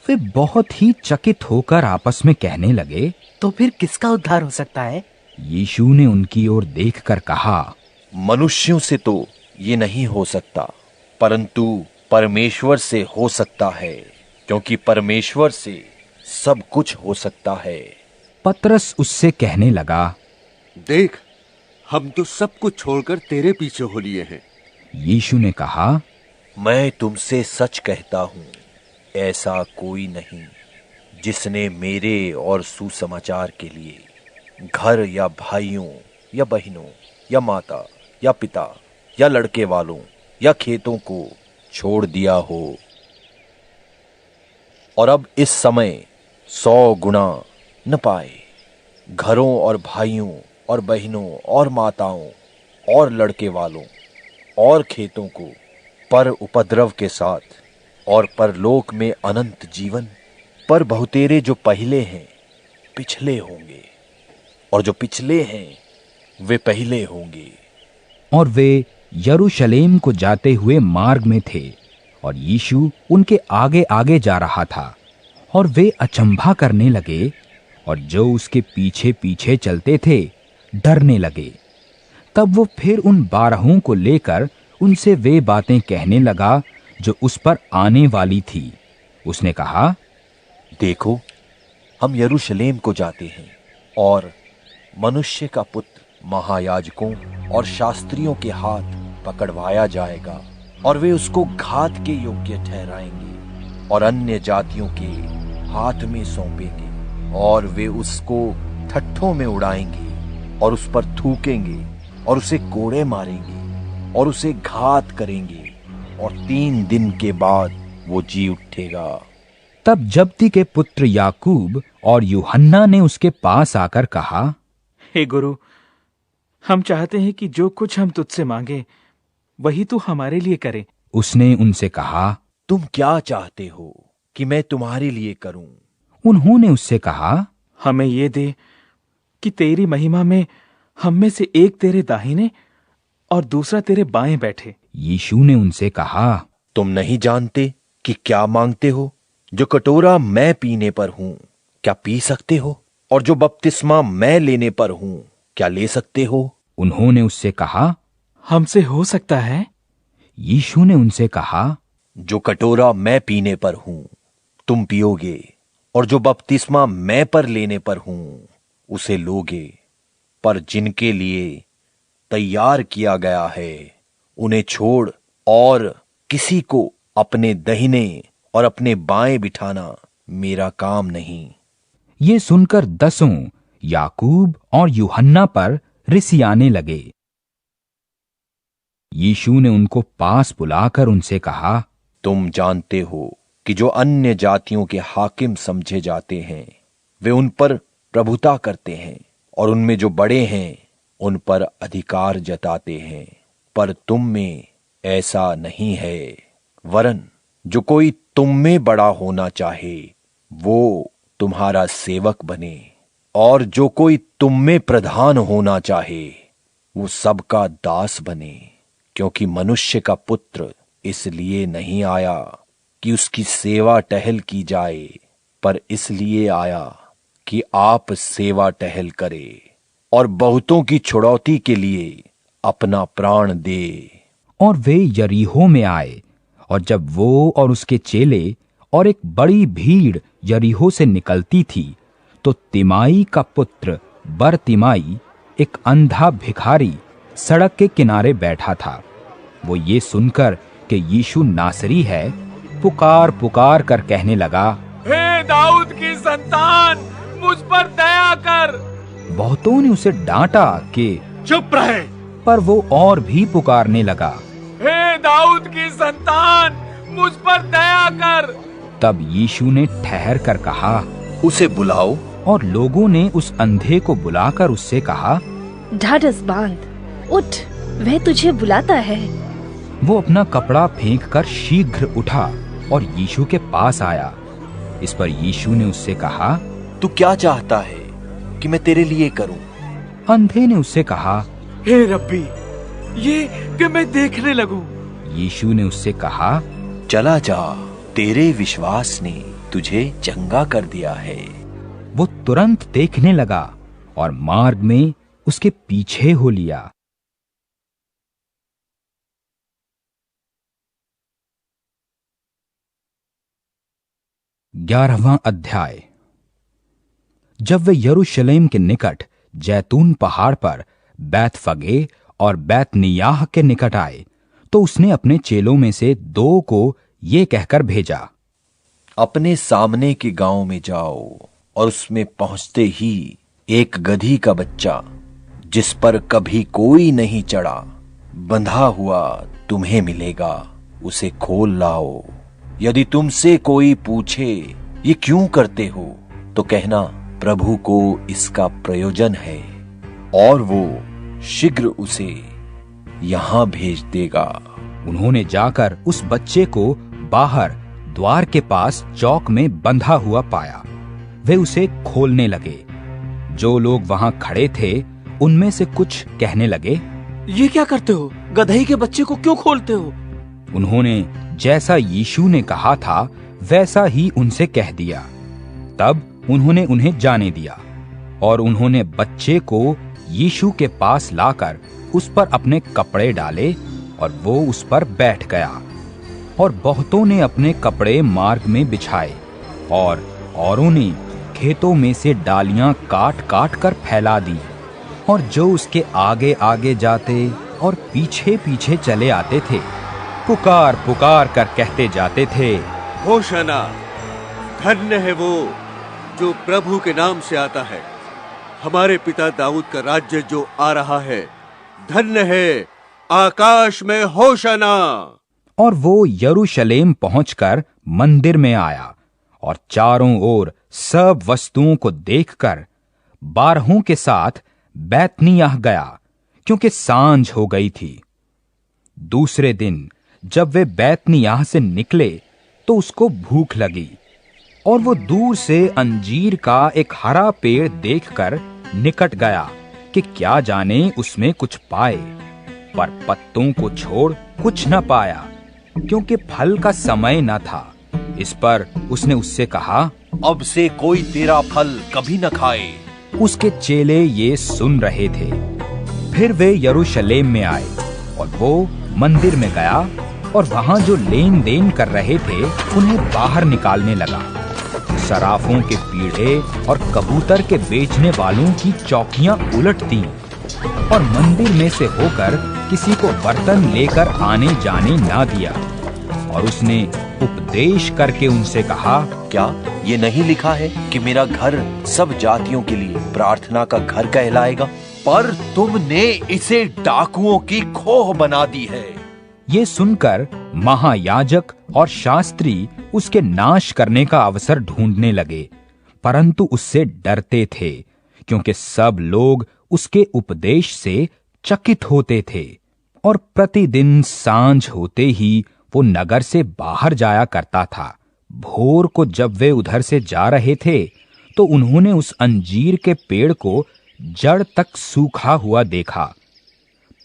वे बहुत ही चकित होकर आपस में कहने लगे, तो फिर किसका उद्धार हो सकता है? यीशु ने उनकी ओर देखकर कहा, मनुष्यों से तो ये नहीं हो सकता, परंतु परमेश्वर से हो सकता है, क्योंकि परमेश्वर से सब कुछ हो सकता है। पतरस उससे कहने लगा, देख, हम तो सब कुछ छोड़कर तेरे पीछे हो लिए हैं। यीशु ने कहा, मैं तुमसे सच कहता हूं, ऐसा कोई नहीं जिसने मेरे और सुसमाचार के लिए घर या भाइयों या बहनों या माता या पिता या लड़के वालों या खेतों को छोड़ दिया हो, और अब इस समय 100 गुना न पाए, घरों और भाइयों और बहनों और माताओं और लड़के वालों और खेतों को पर उपद्रव के साथ और परलोक में अनंत जीवन। पर बहुतेरे जो पहले हैं पिछले होंगे, और जो पिछले हैं वे पहले होंगे। और वे यरूशलेम को जाते हुए मार्ग में थे, और यीशु उनके आगे आगे जा रहा था, और वे अचंभा करने लगे, और जो उसके पीछे पीछे चलते थे डरने लगे। तब वो फिर उन 12 को लेकर उनसे वे बातें कहने लगा जो उस पर आने वाली थी। उसने कहा, देखो, हम यरूशलेम को जाते हैं, और मनुष्य का पुत्र महायाजकों और शास्त्रियों के हाथ पकड़वाया जाएगा, और वे उसको घात के योग्य ठहराएंगे और अन्य जातियों के हाथ में सौंपेंगे, और वे उसको ठट्ठों में उड़ाएंगे और उस पर थूकेंगे और उसे कोड़े मारेंगे और उसे घात करेंगे, और 3 दिन के बाद वो जी उठेगा। तब जब्दी के पुत्र याकूब और यूहन्ना ने उसके पास आकर कहा, हे गुरु, हम चाहते हैं कि जो कुछ हम तुझसे मांगे वही तू हमारे लिए करे। उसने उनसे कहा, तुम क्या चाहते हो कि मैं तुम्हारे लिए करूं? उन्होंने उससे कहा, हमें ये दे कि तेरी महिमा में हम में से एक तेरे दाहिने और दूसरा तेरे बाएं बैठे। यीशु ने उनसे कहा, तुम नहीं जानते कि क्या मांगते हो? जो कटोरा मैं पीने पर हूं क्या पी सकते हो? और जो बपतिस्मा मैं लेने पर हूं क्या ले सकते हो? उन्होंने उससे कहा, हमसे हो सकता है। यीशु ने उनसे कहा, जो कटोरा मैं पीने पर हूं तुम पियोगे, और जो बपतिस्मा मैं पर लेने पर हूं उसे लोगे, पर जिनके लिए तैयार किया गया है उन्हें छोड़ और किसी को अपने दाहिने और अपने बाएं बिठाना मेरा काम नहीं। ये सुनकर 10 याकूब और यूहन्ना पर रिसियाने लगे। यीशु ने उनको पास बुलाकर उनसे कहा, तुम जानते हो कि जो अन्य जातियों के हाकिम समझे जाते हैं वे उन पर प्रभुता करते हैं, और उनमें जो बड़े हैं उन पर अधिकार जताते हैं, पर तुम में ऐसा नहीं है। वरन जो कोई तुम में बड़ा होना चाहे वो तुम्हारा सेवक बने, और जो कोई तुम में प्रधान होना चाहे वो सबका दास बने, क्योंकि मनुष्य का पुत्र इसलिए नहीं आया कि उसकी सेवा टहल की जाए, पर इसलिए आया कि आप सेवा टहल करे और बहुतों की छुड़ौती के लिए अपना प्राण दे। और वे यरीहो में आए, और जब वो और उसके चेले और एक बड़ी भीड़ यरीहो से निकलती थी, तो तिमाई का पुत्र बरतिमाई, एक अंधा भिखारी, सड़क के किनारे बैठा था। वो ये सुनकर कि यीशु नासरी है, पुकार पुकार कर कहने लगा, हे दाऊद की संतान, मुझ पर दया कर। बहुतों ने उसे डांटा कि चुप रहे, पर वो और भी पुकारने लगा, हे दाऊद की संतान, मुझ पर दया कर। तब यीशु ने ठहर कर कहा, उसे बुलाओ। और लोगों ने उस अंधे को बुलाकर उससे कहा, ढाढ़स बांध, उठ, वह तुझे बुलाता है। वो अपना कपड़ा फेंककर शीघ्र उठा और यीशु के पास आया। इस पर यीशु ने उससे कहा, तू क्या चाहता है कि मैं तेरे लिए करूं? अंधे ने उससे कहा, हे रब्बी, ये कि मैं देखने लगूं। यीशु ने उससे कहा, चला जा, तेरे विश्वास ने तुझे चंगा कर दिया है। वो तुरंत देखने लगा और मार्ग में उसके पीछे हो लिया। 11वां अध्याय। जब वे यरूशलेम के निकट जैतून पहाड़ पर बैतफगे और बैतनियाह के निकट आए, तो उसने अपने चेलों में से 2 को ये कहकर भेजा, अपने सामने के गांव में जाओ और उसमें पहुंचते ही एक गधी का बच्चा, जिस पर कभी कोई नहीं चढ़ा, बंधा हुआ तुम्हें मिलेगा, उसे खोल लाओ। यदि तुमसे कोई पूछे ये क्यों करते हो, तो कहना प्रभु को इसका प्रयोजन है, और वो शीघ्र उसे यहां भेज देगा। उन्होंने जाकर उस बच्चे को बाहर द्वार के पास चौक में बंधा हुआ पाया। वे उसे खोलने लगे। जो लोग वहां खड़े थे उनमें से कुछ कहने लगे, ये क्या करते हो? गधे के बच्चे को क्यों खोलते हो? उन्होंने जैसा यीशु ने कहा था वैसा ही उनसे कह दिया। तब उन्होंने उन्हें जाने दिया, और उन्होंने बच्चे को यीशु के पास लाकर उस पर अपने कपड़े डाले, और वो उस पर बैठ गया। और बहुतों ने अपने कपड़े मार्ग में बिछाए, और औरों ने खेतों में से डालियां काट काट कर फैला दी। और जो उसके आगे आगे जाते और पीछे पीछे चले आते थे, पुकार पुकार कर कहते जाते थे, होशाना, धन्य है वो जो प्रभु के नाम से आता है, हमारे पिता दाऊद का राज्य जो आ रहा है, धन्य है, आकाश में होशाना। और वो यरूशलेम पहुंचकर मंदिर में आया, और चारों ओर सब वस्तुओं को देखकर 12 के साथ बैतनियाह गया, क्योंकि सांझ हो गई थी। दूसरे दिन जब वे बैतनियाह से निकले, तो उसको भूख लगी, और वो दूर से अंजीर का एक हरा पेड़ देखकर निकट गया कि क्या जाने उसमें कुछ पाए, पर पत्तों को छोड़ कुछ न पाया, क्योंकि फल का समय न था। इस पर उसने उससे कहा, अब से कोई तेरा फल कभी न खाए। उसके चेले ये सुन रहे थे। फिर वे यरूशलेम में आए, और वो मंदिर में गया, और वहां जो लेन देन कर रहे थे उन्हें बाहर निकालने लगा। सराफों के पीढ़े और कबूतर के बेचने वालों की चौकियां उलट दी, और मंदिर में से होकर किसी को बर्तन लेकर आने जाने ना दिया। और उसने उपदेश करके उनसे कहा, क्या ये नहीं लिखा है कि मेरा घर सब जातियों के लिए प्रार्थना का घर कहलाएगा? पर तुमने इसे डाकुओं की खोह बना दी है। ये सुनकर महायाजक और शास्त्री उसके नाश करने का अवसर ढूंढने लगे, परंतु उससे डरते थे, क्योंकि सब लोग उसके उपदेश से चकित होते थे। और प्रतिदिन सांझ होते ही वो नगर से बाहर जाया करता था। भोर को जब वे उधर से जा रहे थे, तो उन्होंने उस अंजीर के पेड़ को जड़ तक सूखा हुआ देखा।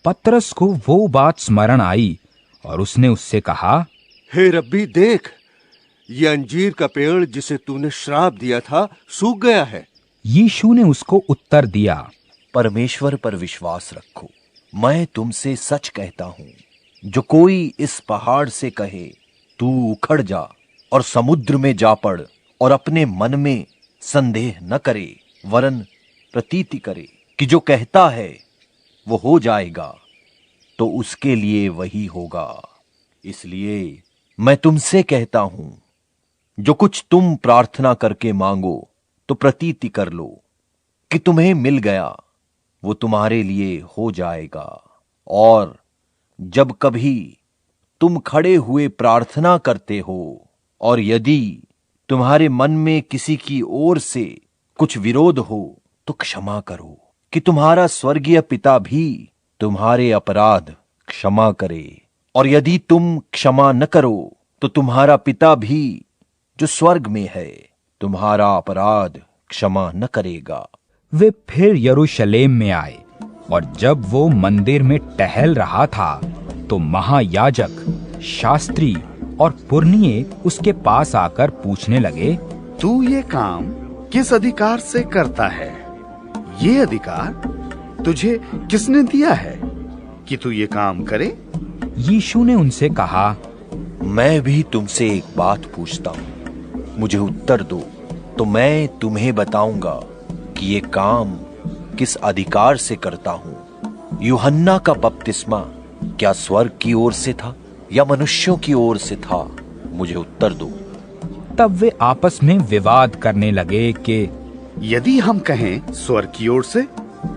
पतरस को वो बात स्मरण आई, और उसने उससे कहा, हे रब्बी, देख, ये अंजीर का पेड़ जिसे तूने श्राप दिया था सूख गया है। यीशु ने उसको उत्तर दिया, परमेश्वर पर विश्वास रखो। मैं तुमसे सच कहता हूं, जो कोई इस पहाड़ से कहे तू उखड़ जा और समुद्र में जा पड़, और अपने मन में संदेह न करे, वरन प्रतीति करे कि जो कहता है वो हो जाएगा, तो उसके लिए वही होगा। इसलिए मैं तुमसे कहता हूं, जो कुछ तुम प्रार्थना करके मांगो तो प्रतीति कर लो कि तुम्हें मिल गया, वो तुम्हारे लिए हो जाएगा। और जब कभी तुम खड़े हुए प्रार्थना करते हो, और यदि तुम्हारे मन में किसी की ओर से कुछ विरोध हो, तो क्षमा करो कि तुम्हारा स्वर्गीय पिता भी तुम्हारे अपराध क्षमा करे। और यदि तुम क्षमा न करो, तो तुम्हारा पिता भी जो स्वर्ग में है तुम्हारा अपराध क्षमा न करेगा। वे फिर यरूशलेम में आए, और जब वो मंदिर में टहल रहा था, तो महायाजक, शास्त्री और पुरनिये उसके पास आकर पूछने लगे, तू ये काम किस अधिकार से करता है? ये अधिकार तुझे किसने दिया है कि तू ये काम करे? यीशु ने उनसे कहा, मैं भी तुमसे एक बात पूछता हूं, मुझे उत्तर दो तो मैं तुम्हें बताऊंगा कि ये काम किस अधिकार से करता हूं। यूहन्ना का बपतिस्मा क्या स्वर्ग की ओर से था या मनुष्यों की ओर से था? मुझे उत्तर दो। तब वे आपस में विवाद करने लगे कि यदि हम कहें स्वर्ग की ओर से,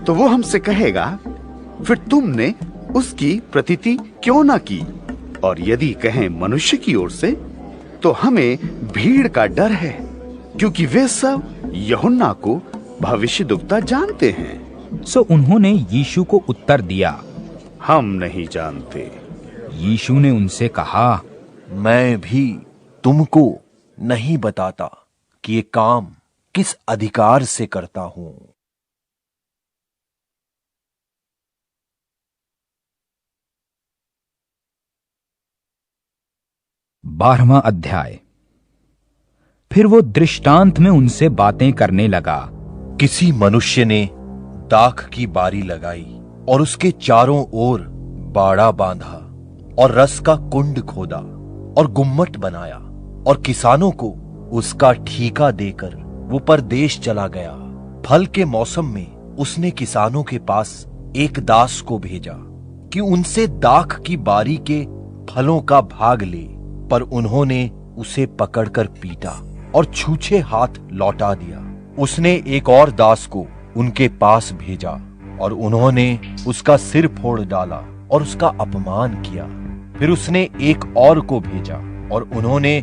तो वो हमसे कहेगा, फिर तुमने उसकी प्रतीति क्यों ना की? और यदि कहें मनुष्य की ओर से, तो हमें भीड़ का डर है, क्योंकि वे सब यूहन्ना को भविष्यद्वक्ता जानते हैं। सो उन्होंने यीशु को उत्तर दिया, हम नहीं जानते। यीशु ने उनसे कहा, मैं भी तुमको नहीं बताता कि ये काम किस अधिकार से करता हूं। बारहवां अध्याय। फिर वो दृष्टांत में उनसे बातें करने लगा। किसी मनुष्य ने दाख की बारी लगाई और उसके चारों ओर बाड़ा बांधा और रस का कुंड खोदा और गुम्मट बनाया, और किसानों को उसका ठीका देकर वो परदेश चला गया। फल के मौसम में उसने किसानों के पास एक दास को भेजा कि उनसे दाख की बारी के फलों का भाग ले, पर उन्होंने उसे पकड़कर पीटा और छूछे हाथ लौटा दिया। उसने एक और दास को उनके पास भेजा, और उन्होंने उसका सिर फोड़ डाला और उसका अपमान किया। फिर उसने एक और को भेजा, और उन्होंने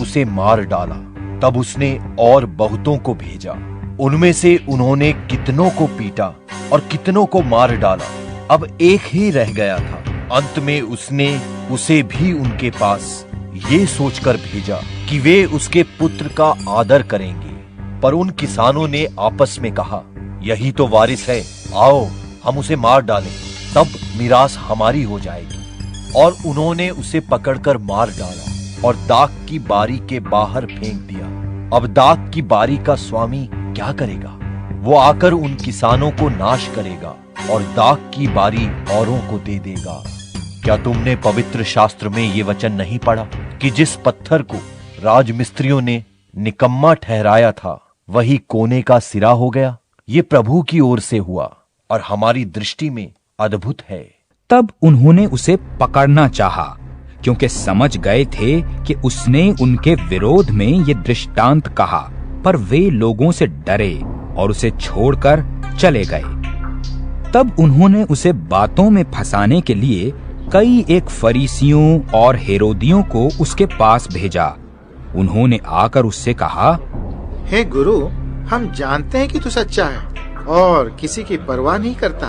उसे मार डाला। तब उसने और बहुतों को भेजा, उनमें से उन्होंने कितनों को पीटा और कितनों को मार डाला। अब एक ही रह गया था। अंत में उसने उसे भी उनके पास ये सोचकर भेजा कि वे उसके पुत्र का आदर करेंगे। पर उन किसानों ने आपस में कहा, यही तो वारिस है, आओ हम उसे मार डालें, तब मिरास हमारी हो जाएगी। और उन्होंने उसे पकड़कर मार डाला और दाख की बारी के बाहर फेंक दिया। अब दाख की बारी का स्वामी क्या करेगा? वो आकर उन किसानों को नाश करेगा और दाख की बारी औरों को दे देगा। क्या तुमने पवित्र शास्त्र में ये वचन नहीं पढ़ा कि जिस पत्थर को राजमिस्त्रियों ने निकम्मा ठहराया था, वही कोने का सिरा हो गया? ये प्रभु की ओर से हुआ और हमारी दृष्टि में अद्भुत है। तब उन्होंने उसे पकड़ना चाहा, क्योंकि समझ गए थे कि उसने उनके विरोध में ये दृष्टांत कहा। पर वे लोगों से डरे और उसे छोड़कर चले गए। तब उन्होंने उसे बातों में फंसाने के लिए कई एक फरीसियों और हेरोदियों को उसके पास भेजा। उन्होंने आकर उससे कहा, हे गुरु, हम जानते हैं कि तू सच्चा है और किसी की परवाह नहीं करता,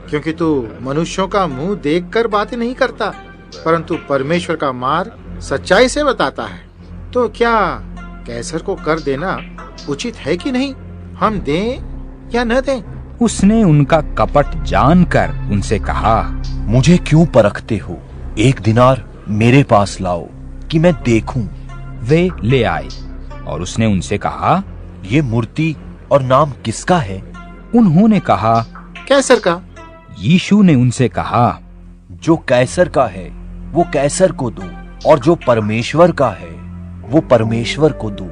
क्योंकि तू मनुष्यों का मुंह देखकर बातें नहीं करता, परंतु परमेश्वर का मार्ग सच्चाई से बताता है। तो क्या कैसर को कर देना उचित है कि नहीं? हम दें या न दें? उसने उनका कपट जानकर उनसे कहा, मुझे क्यों परखते हो? 1 दिनार मेरे पास लाओ कि मैं देखूं। वे ले आए और उसने उनसे कहा, ये मूर्ति और नाम किसका है? उन्होंने कहा, कैसर का। यीशु ने उनसे कहा, जो कैसर का है वो कैसर को दो, और जो परमेश्वर का है वो परमेश्वर को दो।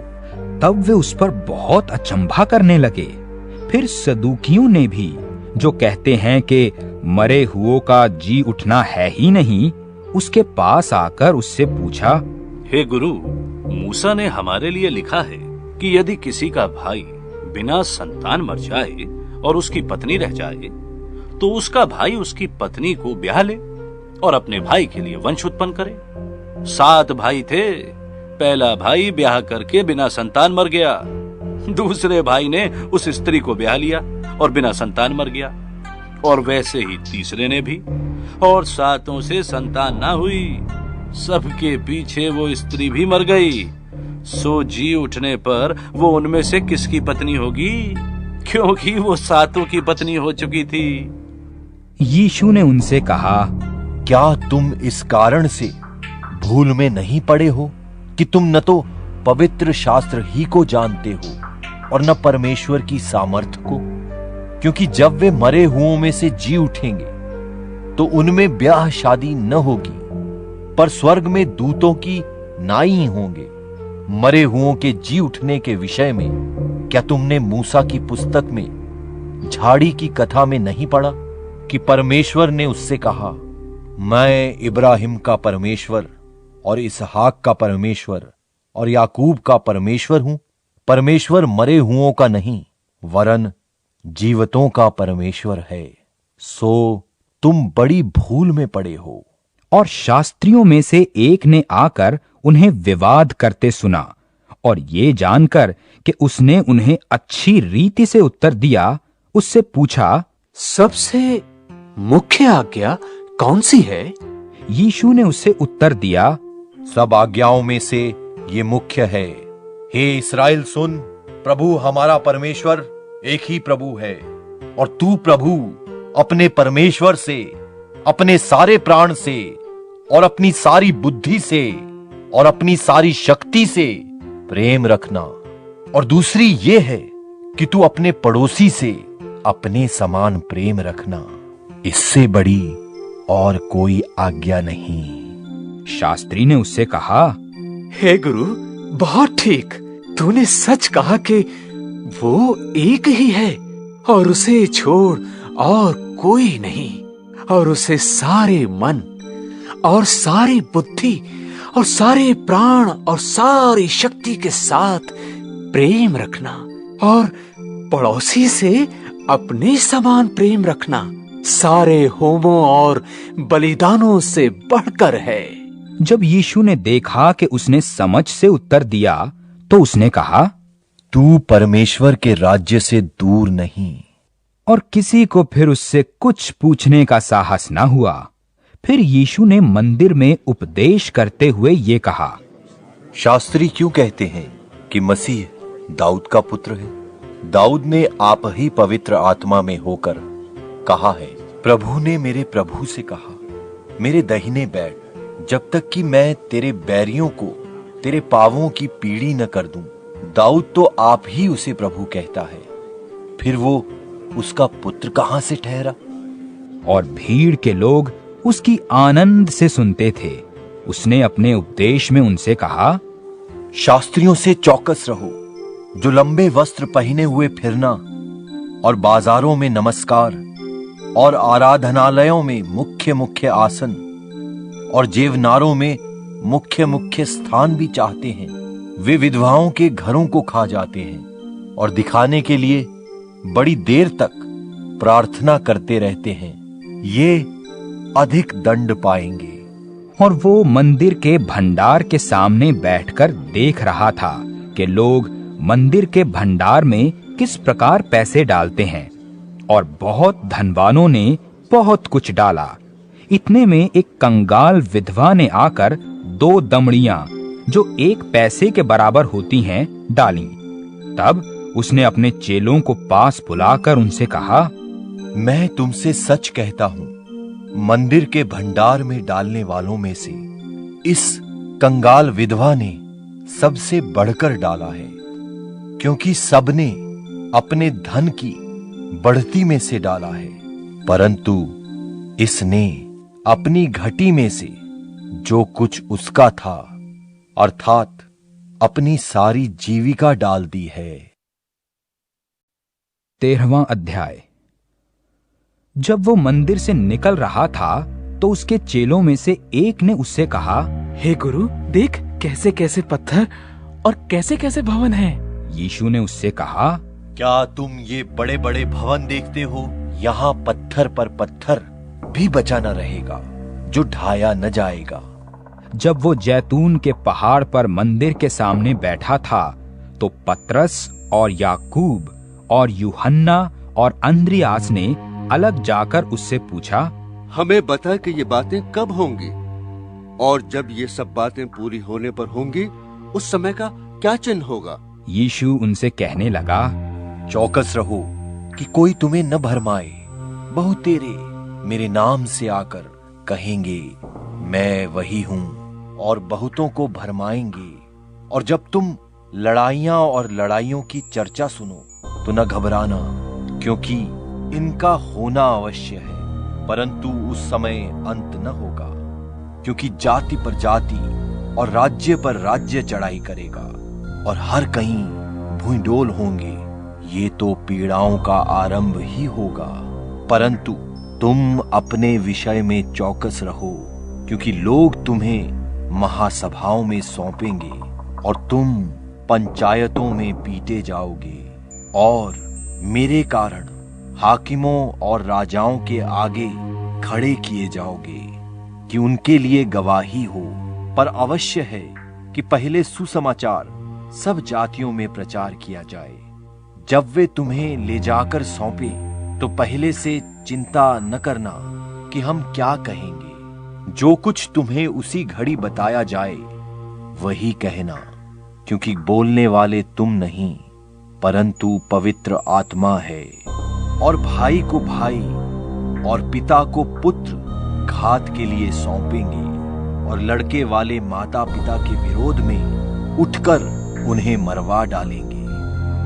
तब वे उस पर बहुत अचंभा करने लगे। फिर सदूकियों ने भी, जो कहते हैं कि मरे हुओं का जी उठना है ही नहीं, उसके पास आकर उससे पूछा, हे गुरु, मूसा ने हमारे लिए लिखा है कि यदि किसी का भाई बिना संतान मर जाए और उसकी पत्नी रह जाए, तो उसका भाई उसकी पत्नी को ब्याह ले और अपने भाई के लिए वंश उत्पन्न करे। 7 भाई थे। पहला भाई ब्याह करके बिना संतान मर गया। दूसरे भाई ने उस स्त्री को ब्याह लिया और बिना संतान मर गया, और वैसे ही तीसरे ने भी, और 7 से संतान ना हुई। सबके पीछे वो स्त्री भी मर गई। सो जी उठने पर वो उनमें से किसकी पत्नी होगी, क्योंकि वो 7 की पत्नी हो चुकी थी। यीशु ने उनसे कहा, क्या तुम इस कारण से भूल में नहीं पड़े हो कि तुम न तो पवित्र शास्त्र ही को जानते हो और न परमेश्वर की सामर्थ को? क्योंकि जब वे मरे हुओं में से जी उठेंगे तो उनमें ब्याह शादी न होगी, पर स्वर्ग में दूतों की नाई होंगे। मरे हुओं के जी उठने के विषय में क्या तुमने मूसा की पुस्तक में झाड़ी की कथा में नहीं पढ़ा कि परमेश्वर ने उससे कहा, मैं इब्राहिम का परमेश्वर और इसहाक का परमेश्वर और याकूब का परमेश्वर हूं। परमेश्वर मरे हुओं का नहीं वरन जीवतों का परमेश्वर है। सो तुम बड़ी भूल में पड़े हो। और शास्त्रियों में से एक ने आकर उन्हें विवाद करते सुना, और ये जानकर कि उसने उन्हें अच्छी रीति से उत्तर दिया, उससे पूछा, सबसे मुख्य आज्ञा कौन सी है? यीशु ने उससे उत्तर दिया, सब आज्ञाओं में से ये मुख्य है, हे इस्राएल सुन, प्रभु हमारा परमेश्वर एक ही प्रभु है, और तू प्रभु अपने परमेश्वर से अपने सारे प्राण से और अपनी सारी बुद्धि से और अपनी सारी शक्ति से प्रेम रखना। और दूसरी ये है कि तू अपने पड़ोसी से अपने समान प्रेम रखना। इससे बड़ी और कोई आज्ञा नहीं। शास्त्री ने उससे कहा, हे गुरु, बहुत ठीक, तूने सच कहा कि वो एक ही है और उसे छोड़ और कोई नहीं, और उसे सारे मन और सारी बुद्धि और सारे प्राण और सारी शक्ति के साथ प्रेम रखना, और पड़ोसी से अपने समान प्रेम रखना सारे होमों और बलिदानों से बढ़कर है। जब यीशु ने देखा कि उसने समझ से उत्तर दिया, तो उसने कहा, तू परमेश्वर के राज्य से दूर नहीं। और किसी को फिर उससे कुछ पूछने का साहस न हुआ। फिर यीशु ने मंदिर में उपदेश करते हुए ये कहा, शास्त्री क्यों कहते हैं कि मसीह दाऊद का पुत्र है? दाऊद ने आप ही पवित्र आत्मा में होकर कहा है, प्रभु ने मेरे प्रभु से कहा, मेरे दाहिने बैठ, जब तक कि मैं तेरे बैरियों को तेरे पांवों की पीढ़ी न कर दूं। दाऊद तो आप ही उसे प्रभु कहता है, फिर वो उसका पुत्र कहां से ठहरा? और भीड़ के लोग उसकी आनंद से सुनते थे। उसने अपने उपदेश में उनसे कहा, शास्त्रियों से चौकस रहो, जो लंबे वस्त्र पहने हुए फिरना और बाजारों में नमस्कार और आराधनालयों में मुख्य मुख्य आसन और जेवनारों में मुख्य मुख्य स्थान भी चाहते हैं। वे विधवाओं के घरों को खा जाते हैं और दिखाने के लिए बड़ी देर तक प्रार्थना करते रहते हैं। ये अधिक दंड पाएंगे। और वो मंदिर के भंडार के सामने बैठकर देख रहा था कि लोग मंदिर के भंडार में किस प्रकार पैसे डालते हैं, और बहुत धनवानों ने बहुत कुछ डाला। इतने में एक कंगाल विधवा ने आकर 2 दमड़ियां, जो 1 पैसे के बराबर होती हैं, डाली। तब उसने अपने चेलों को पास बुलाकर उनसे कहा, मैं तुमसे सच कहता हूं मंदिर के भंडार में डालने वालों में से इस कंगाल विधवा ने सबसे बढ़कर डाला है, क्योंकि सबने अपने धन की बढ़ती में से डाला है, परंतु इसने अपनी घटी में से जो कुछ उसका था अर्थात अपनी सारी जीविका डाल दी है। 13वां अध्याय। जब वो मंदिर से निकल रहा था तो उसके चेलों में से एक ने उससे कहा, हे गुरु, देख कैसे कैसे पत्थर और कैसे कैसे भवन हैं। यीशु ने उससे कहा, क्या तुम ये बड़े बड़े भवन देखते हो? यहाँ पत्थर पर पत्थर भी बचा न रहेगा जो ढाया न जाएगा। जब वो जैतून के पहाड़ पर मंदिर के सामने बैठा था तो पतरस और याकूब और यूहन्ना और अंद्रियास ने अलग जाकर उससे पूछा, हमें बता कि ये बातें कब होंगी और जब ये सब बातें पूरी होने पर होंगी उस समय का क्या चिन्ह होगा? यीशु उनसे कहने लगा, चौकस रहो कि कोई तुम्हें न भरमाए। बहुतेरे मेरे नाम से आकर कहेंगे मैं वही हूं और बहुतों को भरमाएंगे। और जब तुम लड़ाइयां और लड़ाइयों की चर्चा सुनो तो न घबराना, क्योंकि इनका होना अवश्य है, परंतु उस समय अंत न होगा। क्योंकि जाति पर जाति और राज्य पर राज्य चढ़ाई करेगा और हर कहीं भूइंडोल होंगे। ये तो पीड़ाओं का आरंभ ही होगा। परंतु तुम अपने विषय में चौकस रहो, क्योंकि लोग तुम्हें महासभाओं में सौंपेंगे और तुम पंचायतों में पीटे जाओगे और मेरे कारण हाकिमों और राजाओं के आगे खड़े किए जाओगे कि उनके लिए गवाही हो। पर अवश्य है कि पहले सुसमाचार सब जातियों में प्रचार किया जाए। जब वे तुम्हें ले जाकर सौंपे तो पहले से चिंता न करना कि हम क्या कहेंगे। जो कुछ तुम्हें उसी घड़ी बताया जाए वही कहना, क्योंकि बोलने वाले तुम नहीं परंतु पवित्र आत्मा है। और भाई को भाई और पिता को पुत्र घात के लिए सौंपेंगे और लड़के वाले माता पिता के विरोध में उठकर उन्हें मरवा डालेंगे।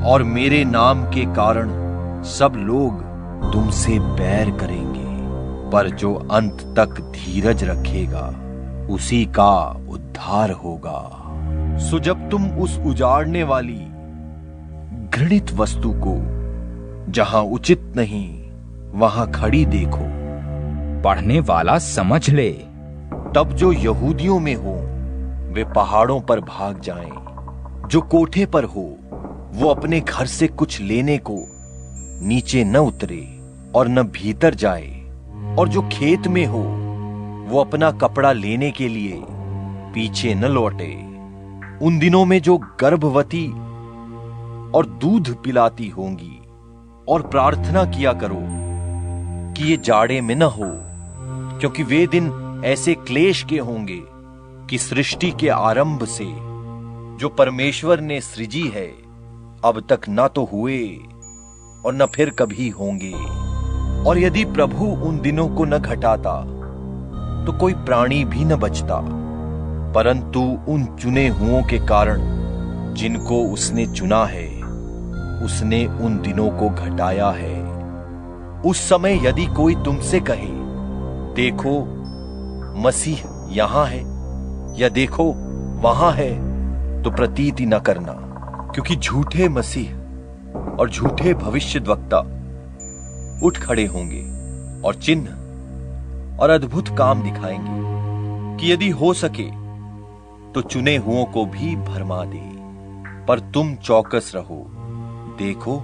और मेरे नाम के कारण सब लोग तुमसे बैर करेंगे, पर जो अंत तक धीरज रखेगा उसी का उद्धार होगा। सो जब तुम उस उजाड़ने वाली घृणित वस्तु को जहां उचित नहीं वहां खड़ी देखो, पढ़ने वाला समझ ले। तब जो यहूदियों में हो वे पहाड़ों पर भाग जाएं। जो कोठे पर हो वो अपने घर से कुछ लेने को नीचे न उतरे और न भीतर जाए। और जो खेत में हो वो अपना कपड़ा लेने के लिए पीछे न लौटे। उन दिनों में जो गर्भवती और दूध पिलाती होंगी और प्रार्थना किया करो कि ये जाड़े में न हो, क्योंकि वे दिन ऐसे क्लेश के होंगे कि सृष्टि के आरंभ से जो परमेश्वर ने सृजी है अब तक न तो हुए और न फिर कभी होंगे। और यदि प्रभु उन दिनों को न घटाता तो कोई प्राणी भी न बचता, परंतु उन चुने हुओं के कारण जिनको उसने चुना है उसने उन दिनों को घटाया है। उस समय यदि कोई तुमसे कहे देखो मसीह यहां है या देखो वहां है, तो प्रतीति न करना, क्योंकि झूठे मसीह और झूठे भविष्यद्वक्ता उठ खड़े होंगे और चिन्ह और अद्भुत काम दिखाएंगे कि यदि हो सके तो चुने हुओं को भी भरमा दे। पर तुम चौकस रहो। देखो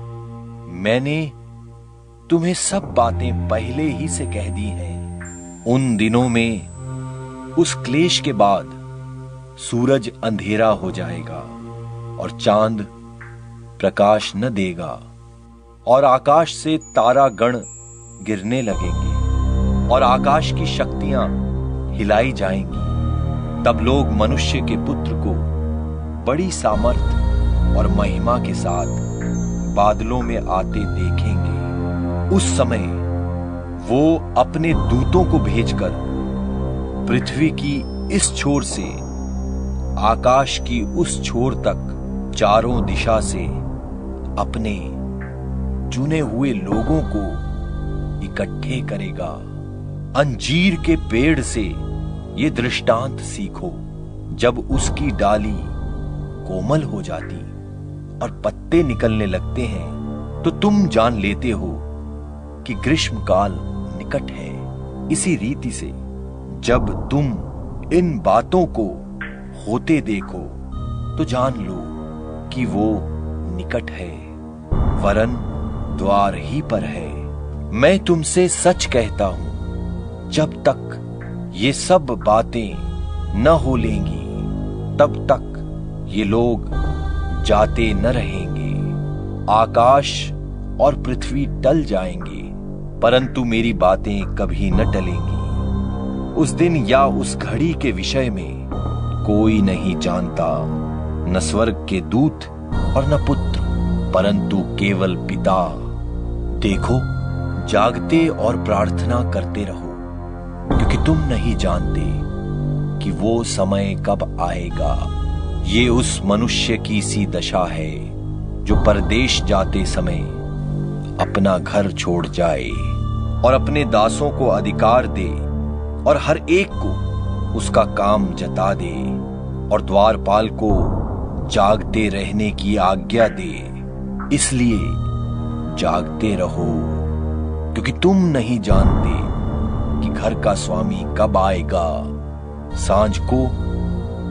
मैंने तुम्हें सब बातें पहले ही से कह दी हैं। उन दिनों में उस क्लेश के बाद सूरज अंधेरा हो जाएगा और चांद प्रकाश न देगा और आकाश से तारा गण गिरने लगेंगे और आकाश की शक्तियां हिलाई जाएंगी। तब लोग मनुष्य के पुत्र को बड़ी सामर्थ और महिमा के साथ बादलों में आते देखेंगे। उस समय वो अपने दूतों को भेजकर पृथ्वी की इस छोर से आकाश की उस छोर तक चारों दिशा से अपने चुने हुए लोगों को इकट्ठे करेगा। अंजीर के पेड़ से ये दृष्टांत सीखो, जब उसकी डाली कोमल हो जाती और पत्ते निकलने लगते हैं तो तुम जान लेते हो कि ग्रीष्मकाल निकट है। इसी रीति से जब तुम इन बातों को होते देखो तो जान लो कि वो निकट है, वरन द्वार ही पर है। मैं तुमसे सच कहता हूं, जब तक ये सब बातें न हो लेंगी तब तक ये लोग जाते न रहेंगे। आकाश और पृथ्वी टल जाएंगे, परंतु मेरी बातें कभी न टलेंगी। उस दिन या उस घड़ी के विषय में कोई नहीं जानता, न स्वर्ग के दूत और न पुत्र, परंतु केवल पिता। देखो, जागते और प्रार्थना करते रहो, क्योंकि तुम नहीं जानते कि वो समय कब आएगा। ये उस मनुष्य की सी दशा है जो परदेश जाते समय अपना घर छोड़ जाए और अपने दासों को अधिकार दे और हर एक को उसका काम जता दे और द्वारपाल को जागते रहने की आज्ञा दे। इसलिए जागते रहो, क्योंकि तुम नहीं जानते कि घर का स्वामी कब आएगा, सांझ को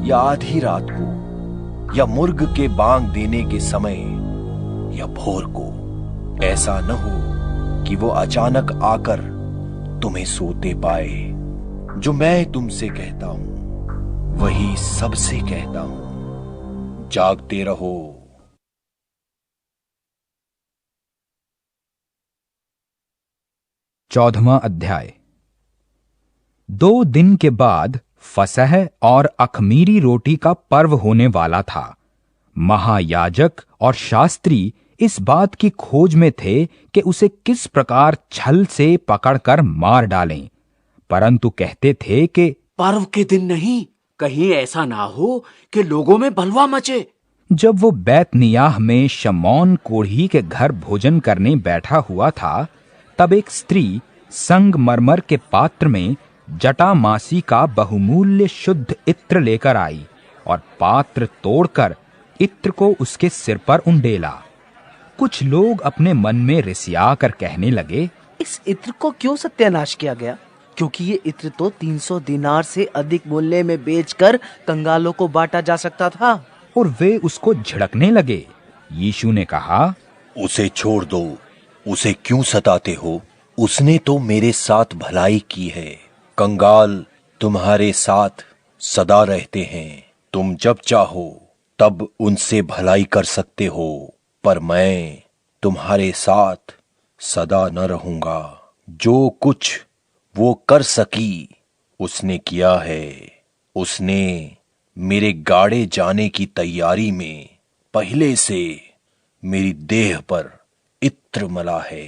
या आधी रात को, या मुर्ग के बांग देने के समय, या भोर को। ऐसा न हो कि वो अचानक आकर तुम्हें सोते पाए। जो मैं तुमसे कहता हूं वही सबसे कहता हूं, जागते रहो। चौदहवां अध्याय। 2 दिन के बाद फसह और अखमीरी रोटी का पर्व होने वाला था। महायाजक और शास्त्री इस बात की खोज में थे कि उसे किस प्रकार छल से पकड़कर मार डालें, परंतु कहते थे कि पर्व के दिन नहीं, कहीं ऐसा ना हो कि लोगों में बलवा मचे। जब वो बैतनियाह में शमौन कोढ़ी के घर भोजन करने बैठा हुआ था, तब एक स्त्री संगमरमर के पात्र में जटामासी का बहुमूल्य शुद्ध इत्र लेकर आई और पात्र तोड़कर इत्र को उसके सिर पर उंडेला। कुछ लोग अपने मन में रिसिया कर कहने लगे, इस इत्र को क्यों सत्यानाश किया गया? क्योंकि ये इत्र तो 300 दिनार से अधिक मूल्य में बेचकर कंगालों को बांटा जा सकता था। और वे उसको झिड़कने लगे। यीशु ने कहा, उसे छोड़ दो, उसे क्यों सताते हो? उसने तो मेरे साथ भलाई की है। कंगाल तुम्हारे साथ सदा रहते हैं, तुम जब चाहो तब उनसे भलाई कर सकते हो, पर मैं तुम्हारे साथ सदा न रहूंगा। जो कुछ वो कर सकी उसने किया है। उसने मेरे गाड़े जाने की तैयारी में पहले से मेरी देह पर इत्र मला है।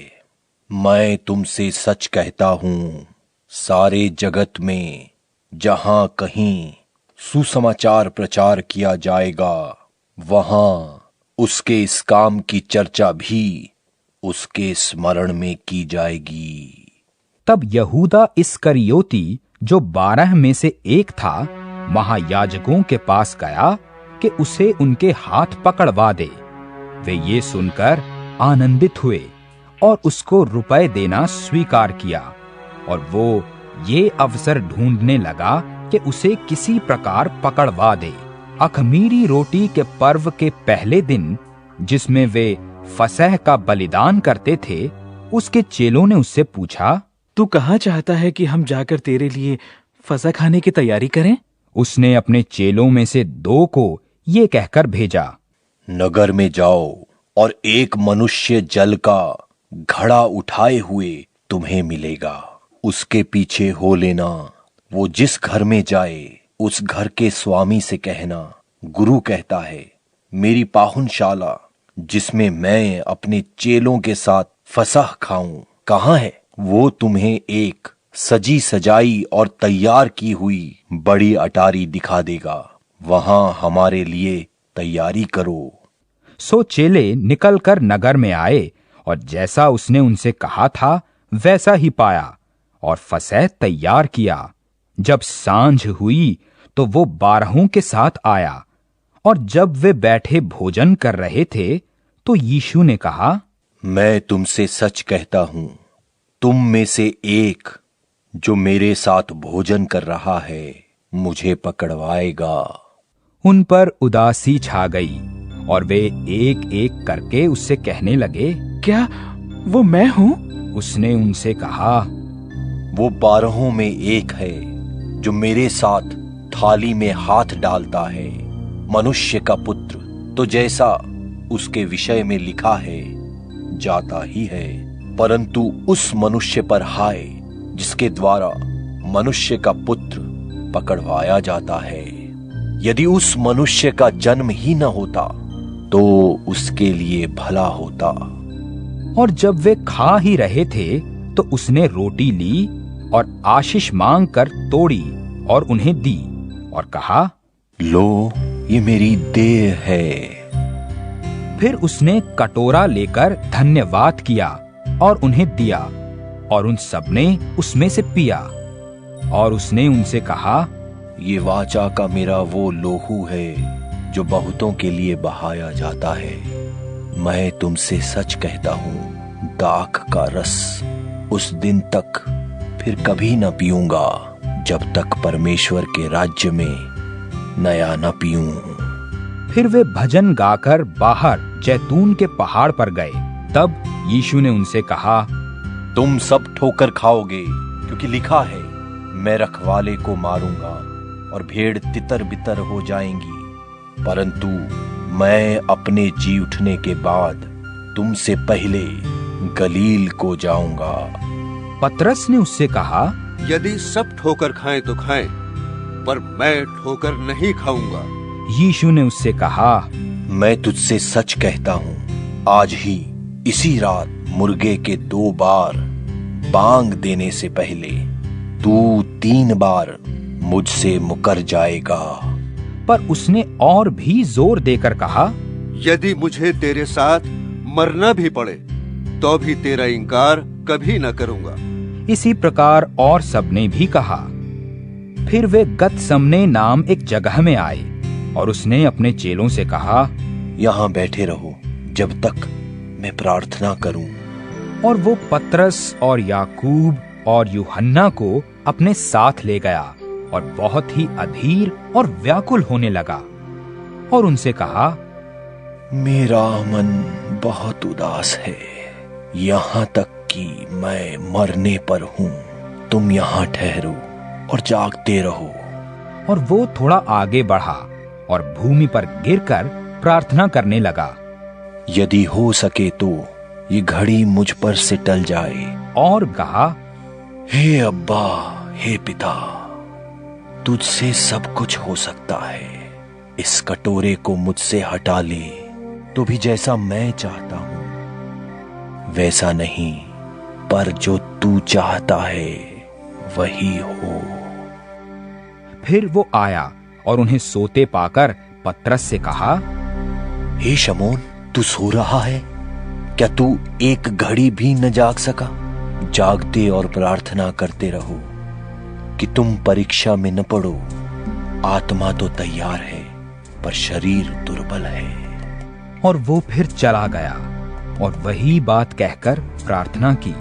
मैं तुमसे सच कहता हूं, सारे जगत में जहां कहीं सुसमाचार प्रचार किया जाएगा, वहां उसके इस काम की चर्चा भी उसके स्मरण में की जाएगी। तब यहूदा इस्करियोती, जो 12 में से एक था, महायाजकों के पास गया कि उसे उनके हाथ पकड़वा दे। वे ये सुनकर आनंदित हुए और उसको रुपए देना स्वीकार किया, और वो ये अवसर ढूंढने लगा कि उसे किसी प्रकार पकड़वा दे। अखमीरी रोटी के पर्व के पहले दिन, जिसमें वे फसह का बलिदान करते थे, उसके चेलों ने उससे पूछा, तू कहाँ चाहता है कि हम जाकर तेरे लिए फसह खाने की तैयारी करें? उसने अपने चेलों में से 2 को ये कहकर भेजा, नगर में जाओ और एक मनुष्य जल का घड़ा उठाए हुए तुम्हें मिलेगा। उसके पीछे हो लेना। वो जिस घर में जाए उस घर के स्वामी से कहना, गुरु कहता है, मेरी पाहुनशाला जिसमें मैं अपने चेलों के साथ फसह खाऊं कहाँ है? वो तुम्हें एक सजी सजाई और तैयार की हुई बड़ी अटारी दिखा देगा। वहां हमारे लिए तैयारी करो। सो चेले निकलकर नगर में आए और जैसा उसने उनसे कहा था वैसा ही पाया और फसह तैयार किया। जब सांझ हुई तो वो 12 के साथ आया और जब वे बैठे भोजन कर रहे थे तो यीशु ने कहा, मैं तुमसे सच कहता हूं, तुम में से एक जो मेरे साथ भोजन कर रहा है मुझे पकड़वाएगा। उन पर उदासी छा गई और वे एक एक करके उससे कहने लगे, क्या वो मैं हूं? उसने उनसे कहा, वो 12 में एक है जो मेरे साथ थाली में हाथ डालता है। मनुष्य का पुत्र तो जैसा उसके विषय में लिखा है जाता ही है, परंतु उस मनुष्य पर हाय जिसके द्वारा मनुष्य का पुत्र पकड़वाया जाता है। यदि उस मनुष्य का जन्म ही न होता तो उसके लिए भला होता। और जब वे खा ही रहे थे तो उसने रोटी ली और आशीष मांगकर तोड़ी और उन्हें दी और कहा, लो ये मेरी देह है। फिर उसने कटोरा लेकर धन्यवाद किया और उन्हें दिया और उन सबने उसमें से पिया। और उसने उनसे कहा, ये वाचा का मेरा वो लोहू है जो बहुतों के लिए बहाया जाता है। मैं तुमसे सच कहता हूं, दाख का रस उस दिन तक फिर कभी न पीऊंगा जब तक परमेश्वर के राज्य में नया न पीऊं। फिर वे भजन गाकर बाहर जैतून के पहाड़ पर गए। तब यीशु ने उनसे कहा, तुम सब ठोकर खाओगे, क्योंकि लिखा है, मैं रखवाले को मारूंगा और भेड़ तितर बितर हो जाएंगी। परंतु मैं अपने जी उठने के बाद तुमसे पहले गलील को जाऊंगा। पतरस ने उससे कहा, यदि सब ठोकर खाएं तो खाएं, पर मैं ठोकर नहीं खाऊंगा। यीशु ने उससे कहा, मैं तुझसे सच कहता हूं, आज ही इसी रात मुर्गे के 2 बार बांग देने से पहले तू 3 बार मुझसे मुकर जाएगा। पर उसने और भी जोर देकर कहा, यदि मुझे तेरे साथ मरना भी पड़े तो भी तेरा इनकार कभी न करूंगा। इसी प्रकार और सबने भी कहा। फिर वे गतसमने नाम एक जगह में आए और उसने अपने चेलों से कहा, यहां बैठे रहो जब तक मैं प्रार्थना करूं। और वो पतरस और याकूब और यूहन्ना को अपने साथ ले गया और बहुत ही अधीर और व्याकुल होने लगा और उनसे कहा, मेरा मन बहुत उदास है, यहाँ तक कि मैं मरने पर हूँ। तुम यहाँ ठहरो और जागते रहो। और वो थोड़ा आगे बढ़ा और भूमि पर गिरकर प्रार्थना करने लगा, यदि हो सके तो ये घड़ी मुझ पर से टल जाए। और कहा, हे अब्बा, हे पिता, तुझसे सब कुछ हो सकता है। इस कटोरे को मुझसे हटा ले, तो भी जैसा मैं चाहता हूं वैसा नहीं, पर जो तू चाहता है वही हो। फिर वो आया और उन्हें सोते पाकर पतरस से कहा, हे शमौन, तू सो रहा है? क्या तू एक घड़ी भी न जाग सका? जागते और प्रार्थना करते रहो कि तुम परीक्षा में न पड़ो। आत्मा तो तैयार है पर शरीर दुर्बल है। और वो फिर चला गया और वही बात कहकर प्रार्थना की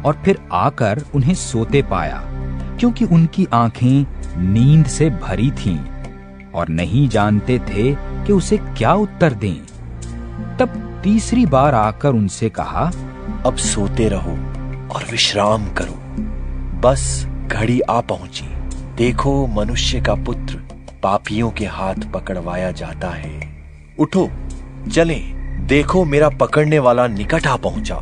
और फिर आकर उन्हें सोते पाया, क्योंकि उनकी आंखें नींद से भरी थीं और नहीं जानते थे कि उसे क्या उत्तर दें। तब तीसरी बार आकर उनसे कहा, अब सोते रहो और विश्राम करो, बस घड़ी आ पहुंची। देखो, मनुष्य का पुत्र पापियों के हाथ पकड़वाया जाता है। उठो, चलें, देखो मेरा पकड़ने वाला निकट आ पहुंचा।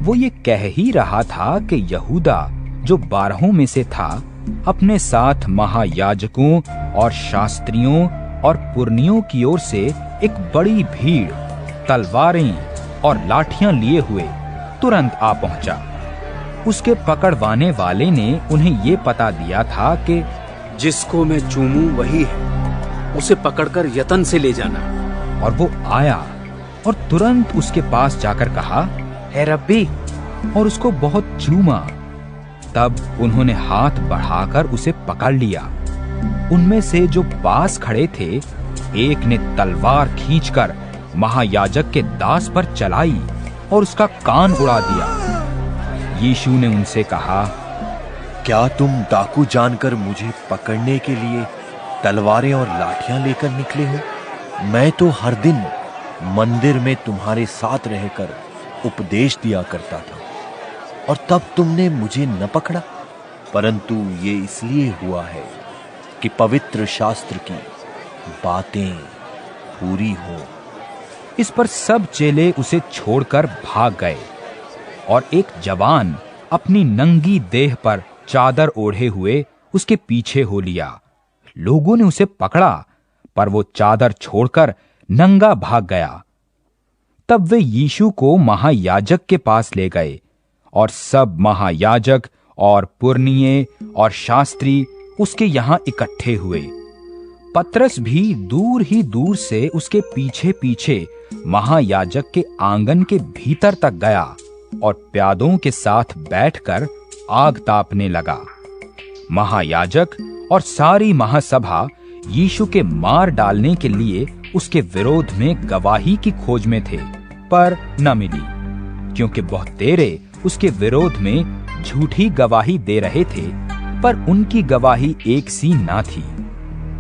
वो ये कह ही रहा था कि यहूदा, जो 12 में से था, अपने साथ महायाजकों और शास्त्रियों और पुरनियों की ओर से एक बड़ी भीड़ तलवारें और लाठियां लिए हुए तुरंत आ पहुंचा उसके पकड़वाने वाले ने उन्हें ये पता दिया था कि जिसको मैं चूमूं वही है, उसे पकड़कर यतन से ले जाना। और वो आया और तुरंत उसके पास जाकर कहा, है रब्बी, और उसको बहुत चूमा। तब उन्होंने हाथ बढ़ाकर उसे पकड़ लिया। उनमें से जो पास खड़े थे, एक ने तलवार खींचकर महायाजक के दास पर चलाई और उसका कान उड़ा दिया। यीशु ने उनसे कहा, क्या तुम डाकू जानकर मुझे पकड़ने के लिए तलवारें और लाठियां लेकर निकले हो? मैं तो हर दिन मंदिर में तुम्हारे साथ रहकर उपदेश दिया करता था, और तब तुमने मुझे न पकड़ा। परंतु ये इसलिए हुआ है कि पवित्र शास्त्र की बातें पूरी हो। इस पर सब चेले उसे छोड़कर भाग गए, और एक जवान अपनी नंगी देह पर चादर ओढ़े हुए उसके पीछे हो लिया। लोगों ने उसे पकड़ा, पर वो चादर छोड़कर नंगा भाग गया। तब वे यीशु को महायाजक के पास ले गए, और सब महायाजक और पुरनिये और शास्त्री उसके यहां इकट्ठे हुए। पतरस भी दूर ही दूर से उसके पीछे पीछे महायाजक के आंगन के भीतर तक गया और प्यादों के साथ बैठकर आग तापने लगा। महायाजक और सारी महासभा यीशु के मार डालने के लिए उसके विरोध में गवाही की खोज में थे, पर न मिली, क्योंकि बहुतेरे उसके विरोध में झूठी गवाही दे रहे थे, पर उनकी गवाही एक सी ना थी।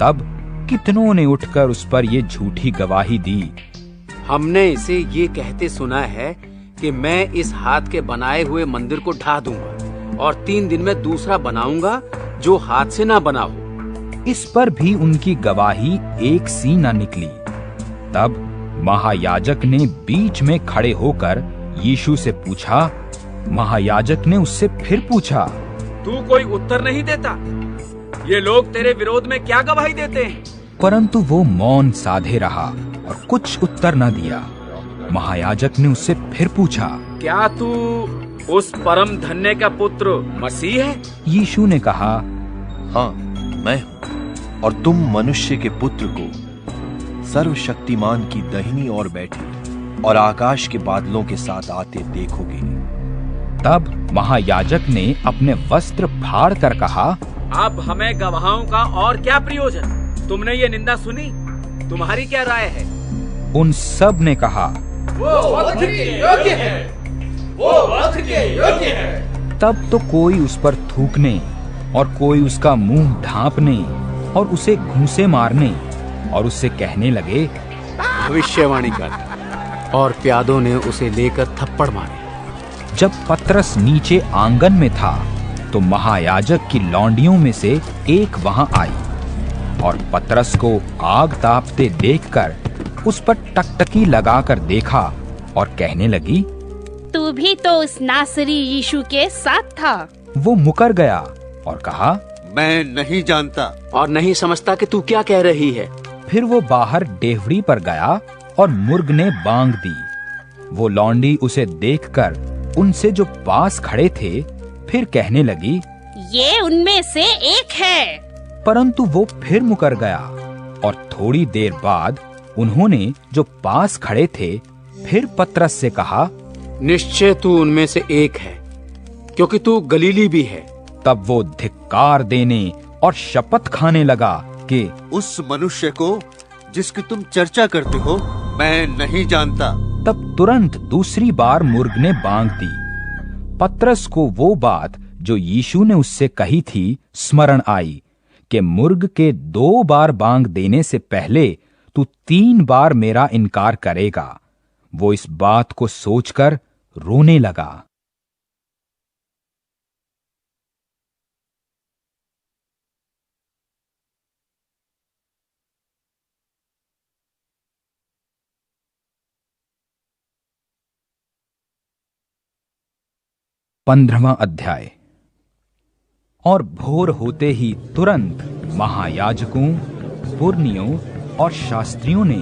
तब कितनों ने उठकर उस पर ये झूठी गवाही दी, हमने इसे ये कहते सुना है कि मैं इस हाथ के बनाए हुए मंदिर को ढा दूंगा और 3 दिन में दूसरा बनाऊंगा जो हाथ से ना बना हो। इस पर भी उनकी गवाही एक सी ना निकली। तब महायाजक ने बीच में खड़े होकर यीशु से पूछा। महायाजक ने उससे फिर पूछा, तू कोई उत्तर नहीं देता? ये लोग तेरे विरोध में क्या गवाही देते हैं? परंतु वो मौन साधे रहा और कुछ उत्तर न दिया। महायाजक ने उससे फिर पूछा, क्या तू उस परम धन्य का पुत्र मसीह है? यीशु ने कहा, हाँ मैं हूँ, और तुम मनुष्य के पुत्र को सर्वशक्तिमान की दाहिनी ओर बैठे और आकाश के बादलों के साथ आते देखोगे। तब महायाजक ने अपने वस्त्र फाड़ कर कहा, अब हमें गवाहों का और क्या प्रयोजन? तुमने ये निंदा सुनी, तुम्हारी क्या राय है? उन सब ने कहा, वो वध के योग्य है, वो वध के योग्य है। तब तो कोई उस पर थूकने और कोई उसका मुंह ढांपने और उसे घूंसे मारने और उससे कहने लगे, भविष्यवाणी कर। और प्यादों ने उसे लेकर थप्पड़ मारे। जब पतरस नीचे आंगन में था तो महायाजक की लौंडियों में से एक वहां आई और पतरस को आग तापते देखकर उस पर टकटकी लगाकर देखा और कहने लगी, तू भी तो उस नासरी यीशु के साथ था। वो मुकर गया और कहा, मैं नहीं जानता और नहीं समझता कि तू क्या कह रही है। फिर वो बाहर डेवड़ी पर गया और मुर्ग ने बांग दी। वो लौंडी उसे देखकर उनसे जो पास खड़े थे फिर कहने लगी, ये उनमें से एक है। परंतु वो फिर मुकर गया। और थोड़ी देर बाद उन्होंने जो पास खड़े थे फिर पतरस से कहा, निश्चय तू उनमें से एक है, क्योंकि तू गलीली भी है। तब वो धिक्कार देने और शपथ खाने लगा कि उस मनुष्य को जिसकी तुम चर्चा करते हो मैं नहीं जानता। तब तुरंत दूसरी बार मुर्ग ने बांग दी। पतरस को वो बात जो यीशु ने उससे कही थी स्मरण आई कि मुर्ग के 2 बार बांग देने से पहले तू 3 बार मेरा इनकार करेगा। वो इस बात को सोचकर रोने लगा। पंद्रहवां अध्याय। और भोर होते ही तुरंत महायाजकों, पुरनियों और शास्त्रियों ने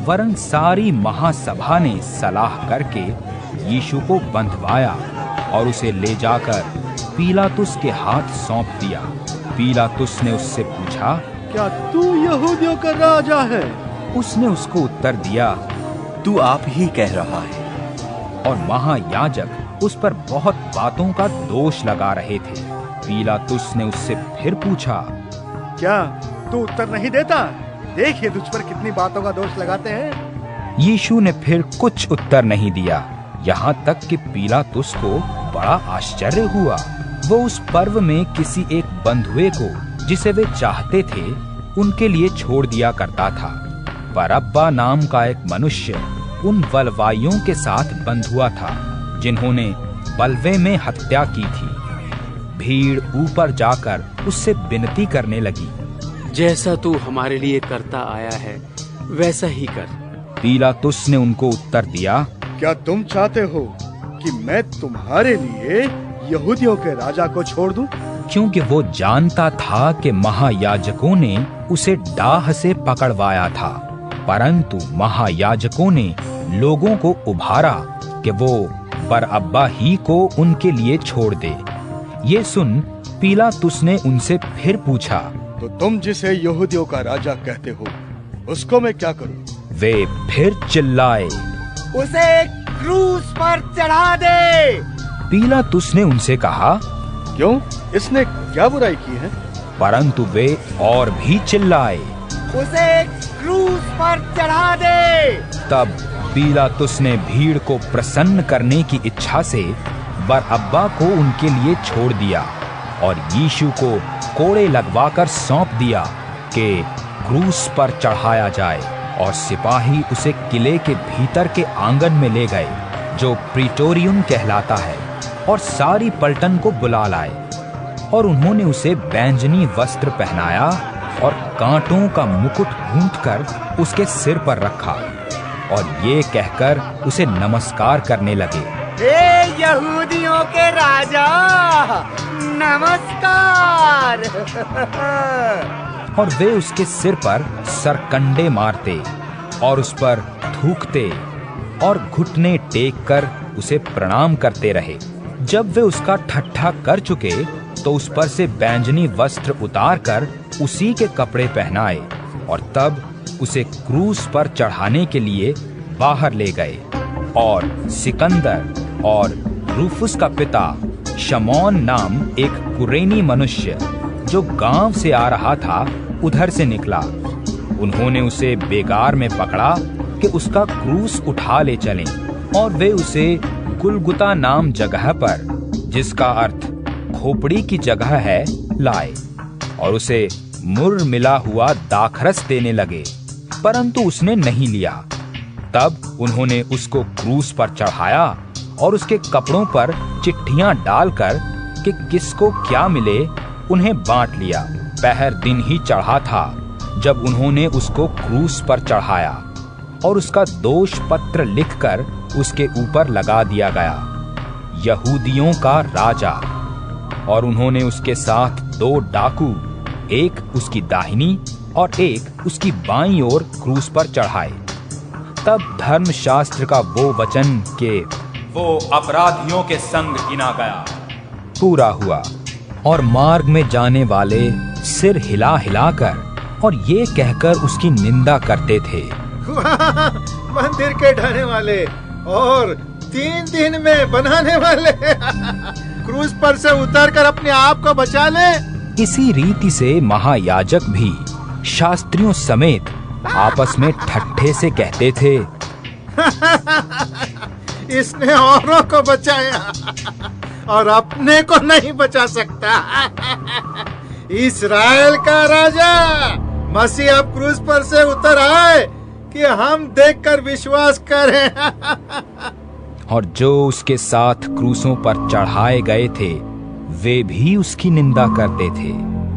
वरन सारी महासभा ने सलाह करके यीशु को बंधवाया और उसे ले जाकर पीलातुस के हाथ सौंप दिया। पीलातुस ने उससे पूछा, क्या तू यहूदियों का राजा है? उसने उसको उत्तर दिया, तू आप ही कह रहा है। और महायाजक उस पर बहुत बातों का दोष लगा रहे थे। पीलातुस ने उससे फिर पूछा, क्या तू उत्तर नहीं देता? देखिए तुझ पर कितनी बातों का दोष लगाते हैं। यीशु ने फिर कुछ उत्तर नहीं दिया, यहाँ तक कि पीलातुस को बड़ा आश्चर्य हुआ। वो उस पर्व में किसी एक बंधुए को, जिसे वे चाहते थे, उनके लिए छोड़ दिया करता था। बरअब्बा नाम का एक मनुष्य उन बलवाइयों के साथ बंधुआ था जिन्होंने बलवे में हत्या की थी। भीड़ ऊपर जाकर उससे विनती करने लगी, जैसा तू हमारे लिए करता आया है वैसा ही कर। पीलातुस ने उनको उत्तर दिया, क्या तुम चाहते हो कि मैं तुम्हारे लिए यहूदियों के राजा को छोड़ दूं? क्योंकि वो जानता था कि महायाजकों ने उसे डाह से पकड़वाया था, परंतु महायाजकों ने लोगों को उभारा कि वो बरअब्बा ही को उनके लिए छोड़ दे। ये सुन पीलातुस ने उनसे फिर पूछा, तो तुम जिसे यहूदियों का राजा कहते हो, उसको मैं क्या करूं? वे फिर चिल्लाए, उसे क्रूस पर चढ़ा दे। पीलातुस ने उनसे कहा, क्यों? इसने क्या बुराई की है? परंतु वे और भी चिल्लाए, उसे क्रूस पर चढ़ा दे। तब पीलातुस ने भीड़ को प्रसन्न करने की इच्छा से बरअब्बा को उनके लिए छोड़ दिया और यीशु को कोड़े लगवाकर सौंप दिया कि क्रूस पर चढ़ाया जाए। और सिपाही उसे किले के भीतर के आंगन में ले गए, जो प्रीटोरियम कहलाता है, और सारी पलटन को बुला लाए। और उन्होंने उसे बैंजनी वस्त्र पहनाया और कांटों का मुकुट गूंथकर उसके सिर पर रखा और ये कहकर उसे नमस्कार करने लगे, हे यहूदियों के राजा, नमस्कार। और वे उसके सिर पर सरकंडे मारते और उस पर थूकते और घुटने टेक कर उसे प्रणाम करते रहे। जब वे उसका ठट्ठा कर चुके तो उस पर से बैंजनी वस्त्र उतारकर उसी के कपड़े पहनाए और तब उसे क्रूस पर चढ़ाने के लिए बाहर ले गए। और सिकंदर और रूफुस का पिता शमौन नाम एक कुरेनी मनुष्य जो गांव से आ रहा था, उधर से निकला। उन्होंने उसे बेगार में पकड़ा कि उसका क्रूस उठा ले चलें, और वे उसे गुलगुता नाम जगह पर, जिसका अर्थ खोपड़ी की जगह है, लाए और उसे मुर्र मिला हुआ दाखरस देने लगे, परंतु उसने नहीं लिया। तब उन्होंने उसको क्रूस पर चढ़ाया और उसके कपड़ों पर चिट्ठियां डालकर कि किसको क्या मिले उन्हें बांट लिया। पहर दिन ही चढ़ा था जब उन्होंने उसको क्रूस पर चढ़ाया और उसका दोष पत्र लिखकर उसके ऊपर लगा दिया गया, यहूदियों का राजा। और उन्होंने उसके साथ 2 डाकू, एक उसकी दाहिनी और एक उसकी बाईं ओर क्रूस पर चढ़ाए। तब धर्मशास्त्र का वो वचन के वो अपराधियों के संग गिना गया पूरा हुआ। और मार्ग में जाने वाले सिर हिला हिलाकर और ये कहकर उसकी निंदा करते थे, मंदिर के ढाने वाले और 3 दिन में बनाने वाले, क्रूस पर से उतरकर अपने आप को बचा ले। इसी रीति से महायाजक भी शास्त्रियों समेत आपस में ठट्ठे से कहते थे, इसने औरों को बचाया और अपने को नहीं बचा सकता। इस्राएल का राजा मसीह अब क्रूस पर से उतर आए कि हम देखकर विश्वास करें। और जो उसके साथ क्रूसों पर चढ़ाए गए थे वे भी उसकी निंदा करते थे।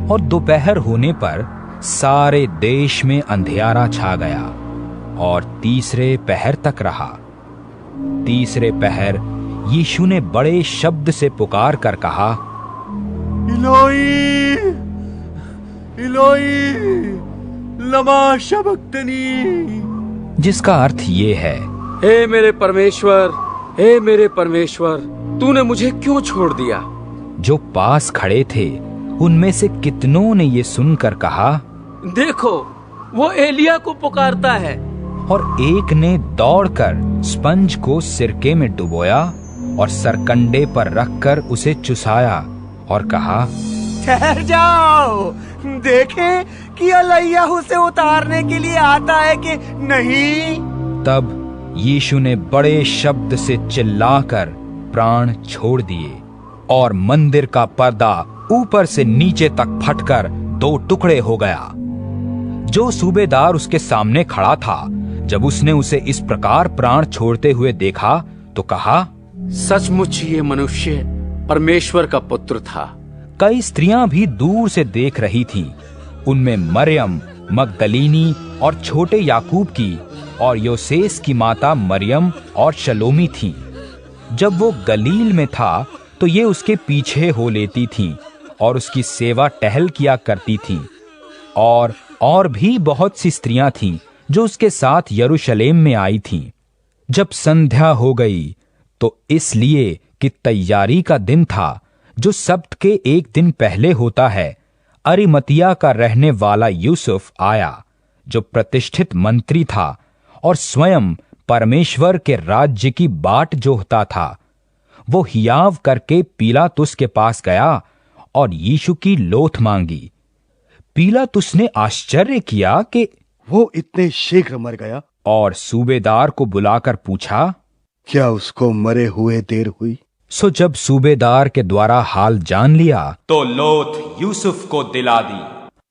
और दोपहर होने पर सारे देश में अंधियारा छा गया और तीसरे पहर तक रहा। तीसरे पहर यीशु ने बड़े शब्द से पुकार कर कहा, इलोई इलोई लमा शबक्तनी, जिसका अर्थ ये है, हे मेरे परमेश्वर, हे मेरे परमेश्वर, तूने मुझे क्यों छोड़ दिया? जो पास खड़े थे उनमें से कितनों ने ये सुनकर कहा, देखो वो एलिया को पुकारता है। और एक ने दौड़कर स्पंज को सिरके में डुबोया और सरकंडे पर रखकर उसे चुसाया और कहा, ठहर जाओ, देखें कि एलिय्याह उसे उतारने के लिए आता है कि नहीं। तब यीशु ने बड़े शब्द से चिल्लाकर प्राण छोड़ दिए और मंदिर का पर्दा ऊपर से नीचे तक फटकर 2 टुकड़े हो गया। जो सूबेदार उसके सामने खड़ा था, जब उसने उसे इस प्रकार प्राण छोड़ते हुए देखा तो कहा, सचमुच ये मनुष्य परमेश्वर का पुत्र था। कई स्त्रियां भी दूर से देख रही थीं। उनमें मरियम मगदलीनी और छोटे याकूब की और योसेस की माता मरियम और शलोमी थीं। जब वो गलील में था तो ये उसके पीछे हो लेती थीं और उसकी सेवा टहल किया करती थीं। और भी बहुत सी स्त्रियां थीं जो उसके साथ यरूशलेम में आई थीं। जब संध्या हो गई तो इसलिए कि तैयारी का दिन था, जो सब्त के एक दिन पहले होता है, अरिमतिया का रहने वाला यूसुफ आया, जो प्रतिष्ठित मंत्री था और स्वयं परमेश्वर के राज्य की बाट जोहता था। वो हियाव करके पीलातुस के पास गया और यीशु की लोथ मांगी। पीलातुस ने आश्चर्य किया कि वो इतने शीघ्र मर गया, और सूबेदार को बुलाकर पूछा, क्या उसको मरे हुए देर हुई? सो जब सूबेदार के द्वारा हाल जान लिया तो लोथ यूसुफ को दिला दी।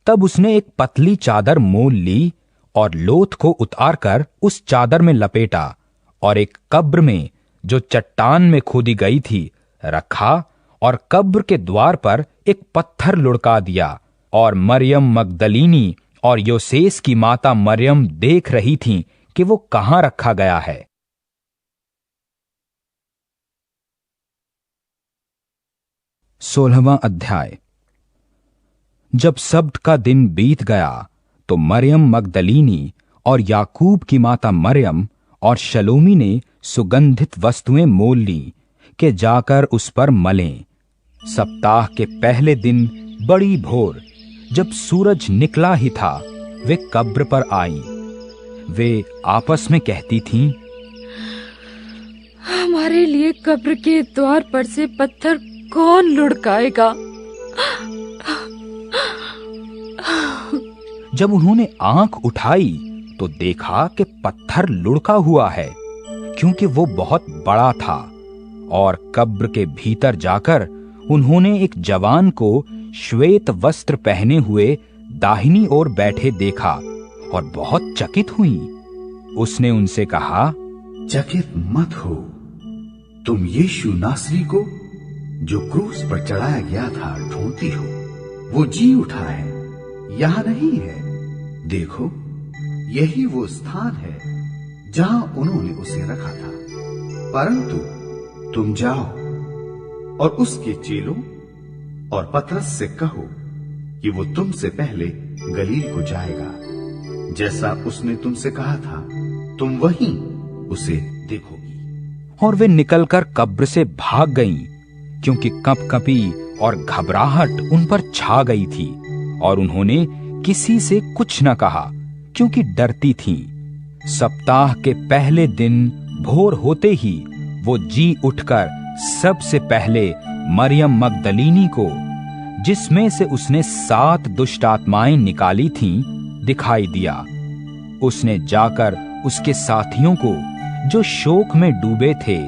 तब उसने एक पतली चादर मोल ली और लोथ को उतारकर उस चादर में लपेटा और एक कब्र में, जो चट्टान में खोदी गई थी, रखा और कब्र के द्वार पर एक पत्थर लुढ़का दिया। और मरियम मगदलीनी और योसेस की माता मरियम देख रही थीं कि वो कहां रखा गया है। 16वां अध्याय। जब सब्त का दिन बीत गया तो मरियम मगदलीनी और याकूब की माता मरियम और शलोमी ने सुगंधित वस्तुएं मोल ली कि जाकर उस पर मलें। सप्ताह के पहले दिन बड़ी भोर, जब सूरज निकला ही था, वे कब्र पर आईं। वे आपस में कहती थीं, हमारे लिए कब्र के द्वार पर से पत्थर कौन लुढ़काएगा? जब उन्होंने आंख उठाई तो देखा कि पत्थर लुढ़का हुआ है, क्योंकि वो बहुत बड़ा था। और कब्र के भीतर जाकर उन्होंने एक जवान को श्वेत वस्त्र पहने हुए दाहिनी ओर बैठे देखा और बहुत चकित हुई। उसने उनसे कहा, चकित मत हो, तुम यीशु नासरी को जो क्रूस पर चढ़ाया गया था ढूंढती हो। वो जी उठा है, यहां नहीं है। देखो, यही वो स्थान है जहां उन्होंने उसे रखा था। परंतु तुम जाओ और उसके चेलों और पतरस से कहो कि वो तुमसे पहले गलील को जाएगा। जैसा उसने तुमसे कहा था, तुम वहीं उसे देखोगी। और वे निकलकर कब्र से भाग गईं, क्योंकि कंपकंपी और घबराहट उन पर छा गई थी। और उन्होंने किसी से कुछ न कहा, क्योंकि डरती थीं। सप्ताह के पहले दिन भोर होते ही वो जी उठकर सबसे पहले मरियम मगदलीनी को, जिसमें से उसने 7 दुष्ट आत्माएं निकाली थीं, दिखाई दिया। उसने जाकर उसके साथियों को, जो शोक में डूबे थे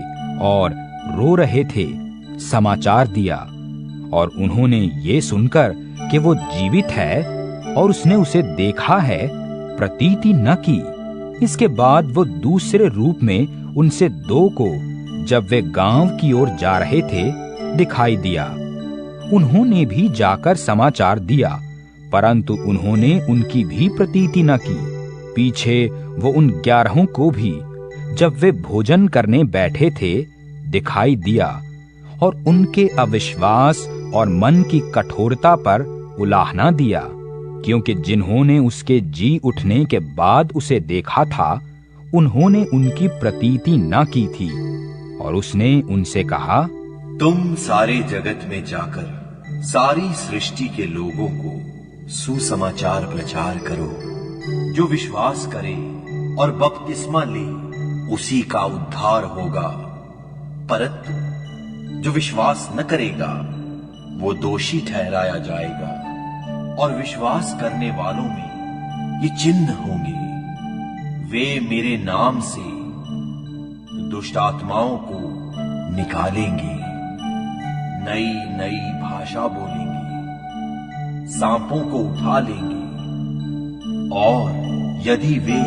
और रो रहे थे, समाचार दिया। और उन्होंने ये सुनकर कि वो जीवित है और उसने उसे देखा है, प्रतीति न की। इसके बाद वो दूसरे रूप में उनसे 2 को, जब वे गांव की ओर जा रहे थे, दिखाई दिया। उन्होंने भी जाकर समाचार दिया, परंतु उन्होंने उनकी भी प्रतीति न की। पीछे वो उन 11 को भी, जब वे भोजन करने बैठे थे, दिखाई दिया। और उनके अविश्वास और मन की कठोरता पर उलाहना दिया, क्योंकि जिन्होंने उसके जी उठने के बाद उसे देखा था, उन्होंने उनकी प्रतीति न की थी। और उसने उनसे कहा, तुम सारे जगत में जाकर सारी सृष्टि के लोगों को सुसमाचार प्रचार करो। जो विश्वास करे और बपतिस्मा ले उसी का उद्धार होगा, परंतु जो विश्वास न करेगा वो दोषी ठहराया जाएगा। और विश्वास करने वालों में ये चिन्ह होंगे, वे मेरे नाम से दुष्ट आत्माओं को निकालेंगे, नई नई भाषा बोलेंगे, सांपों को उठा लेंगे, और यदि वे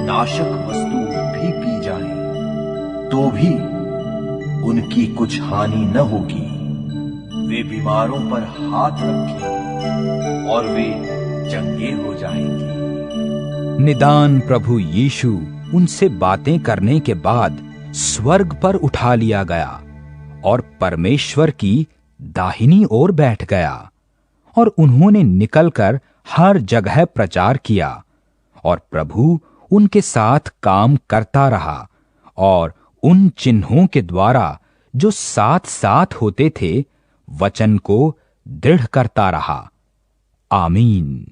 नाशक वस्तु भी पी जाएं, तो भी उनकी कुछ हानि न होगी। वे बीमारों पर हाथ रखेंगे और वे चंगे हो जाएंगे। निदान प्रभु यीशु उनसे बातें करने के बाद स्वर्ग पर उठा लिया गया और परमेश्वर की दाहिनी ओर बैठ गया। और उन्होंने निकलकर हर जगह प्रचार किया, और प्रभु उनके साथ काम करता रहा और उन चिन्हों के द्वारा जो साथ साथ होते थे वचन को दृढ़ करता रहा। आमीन।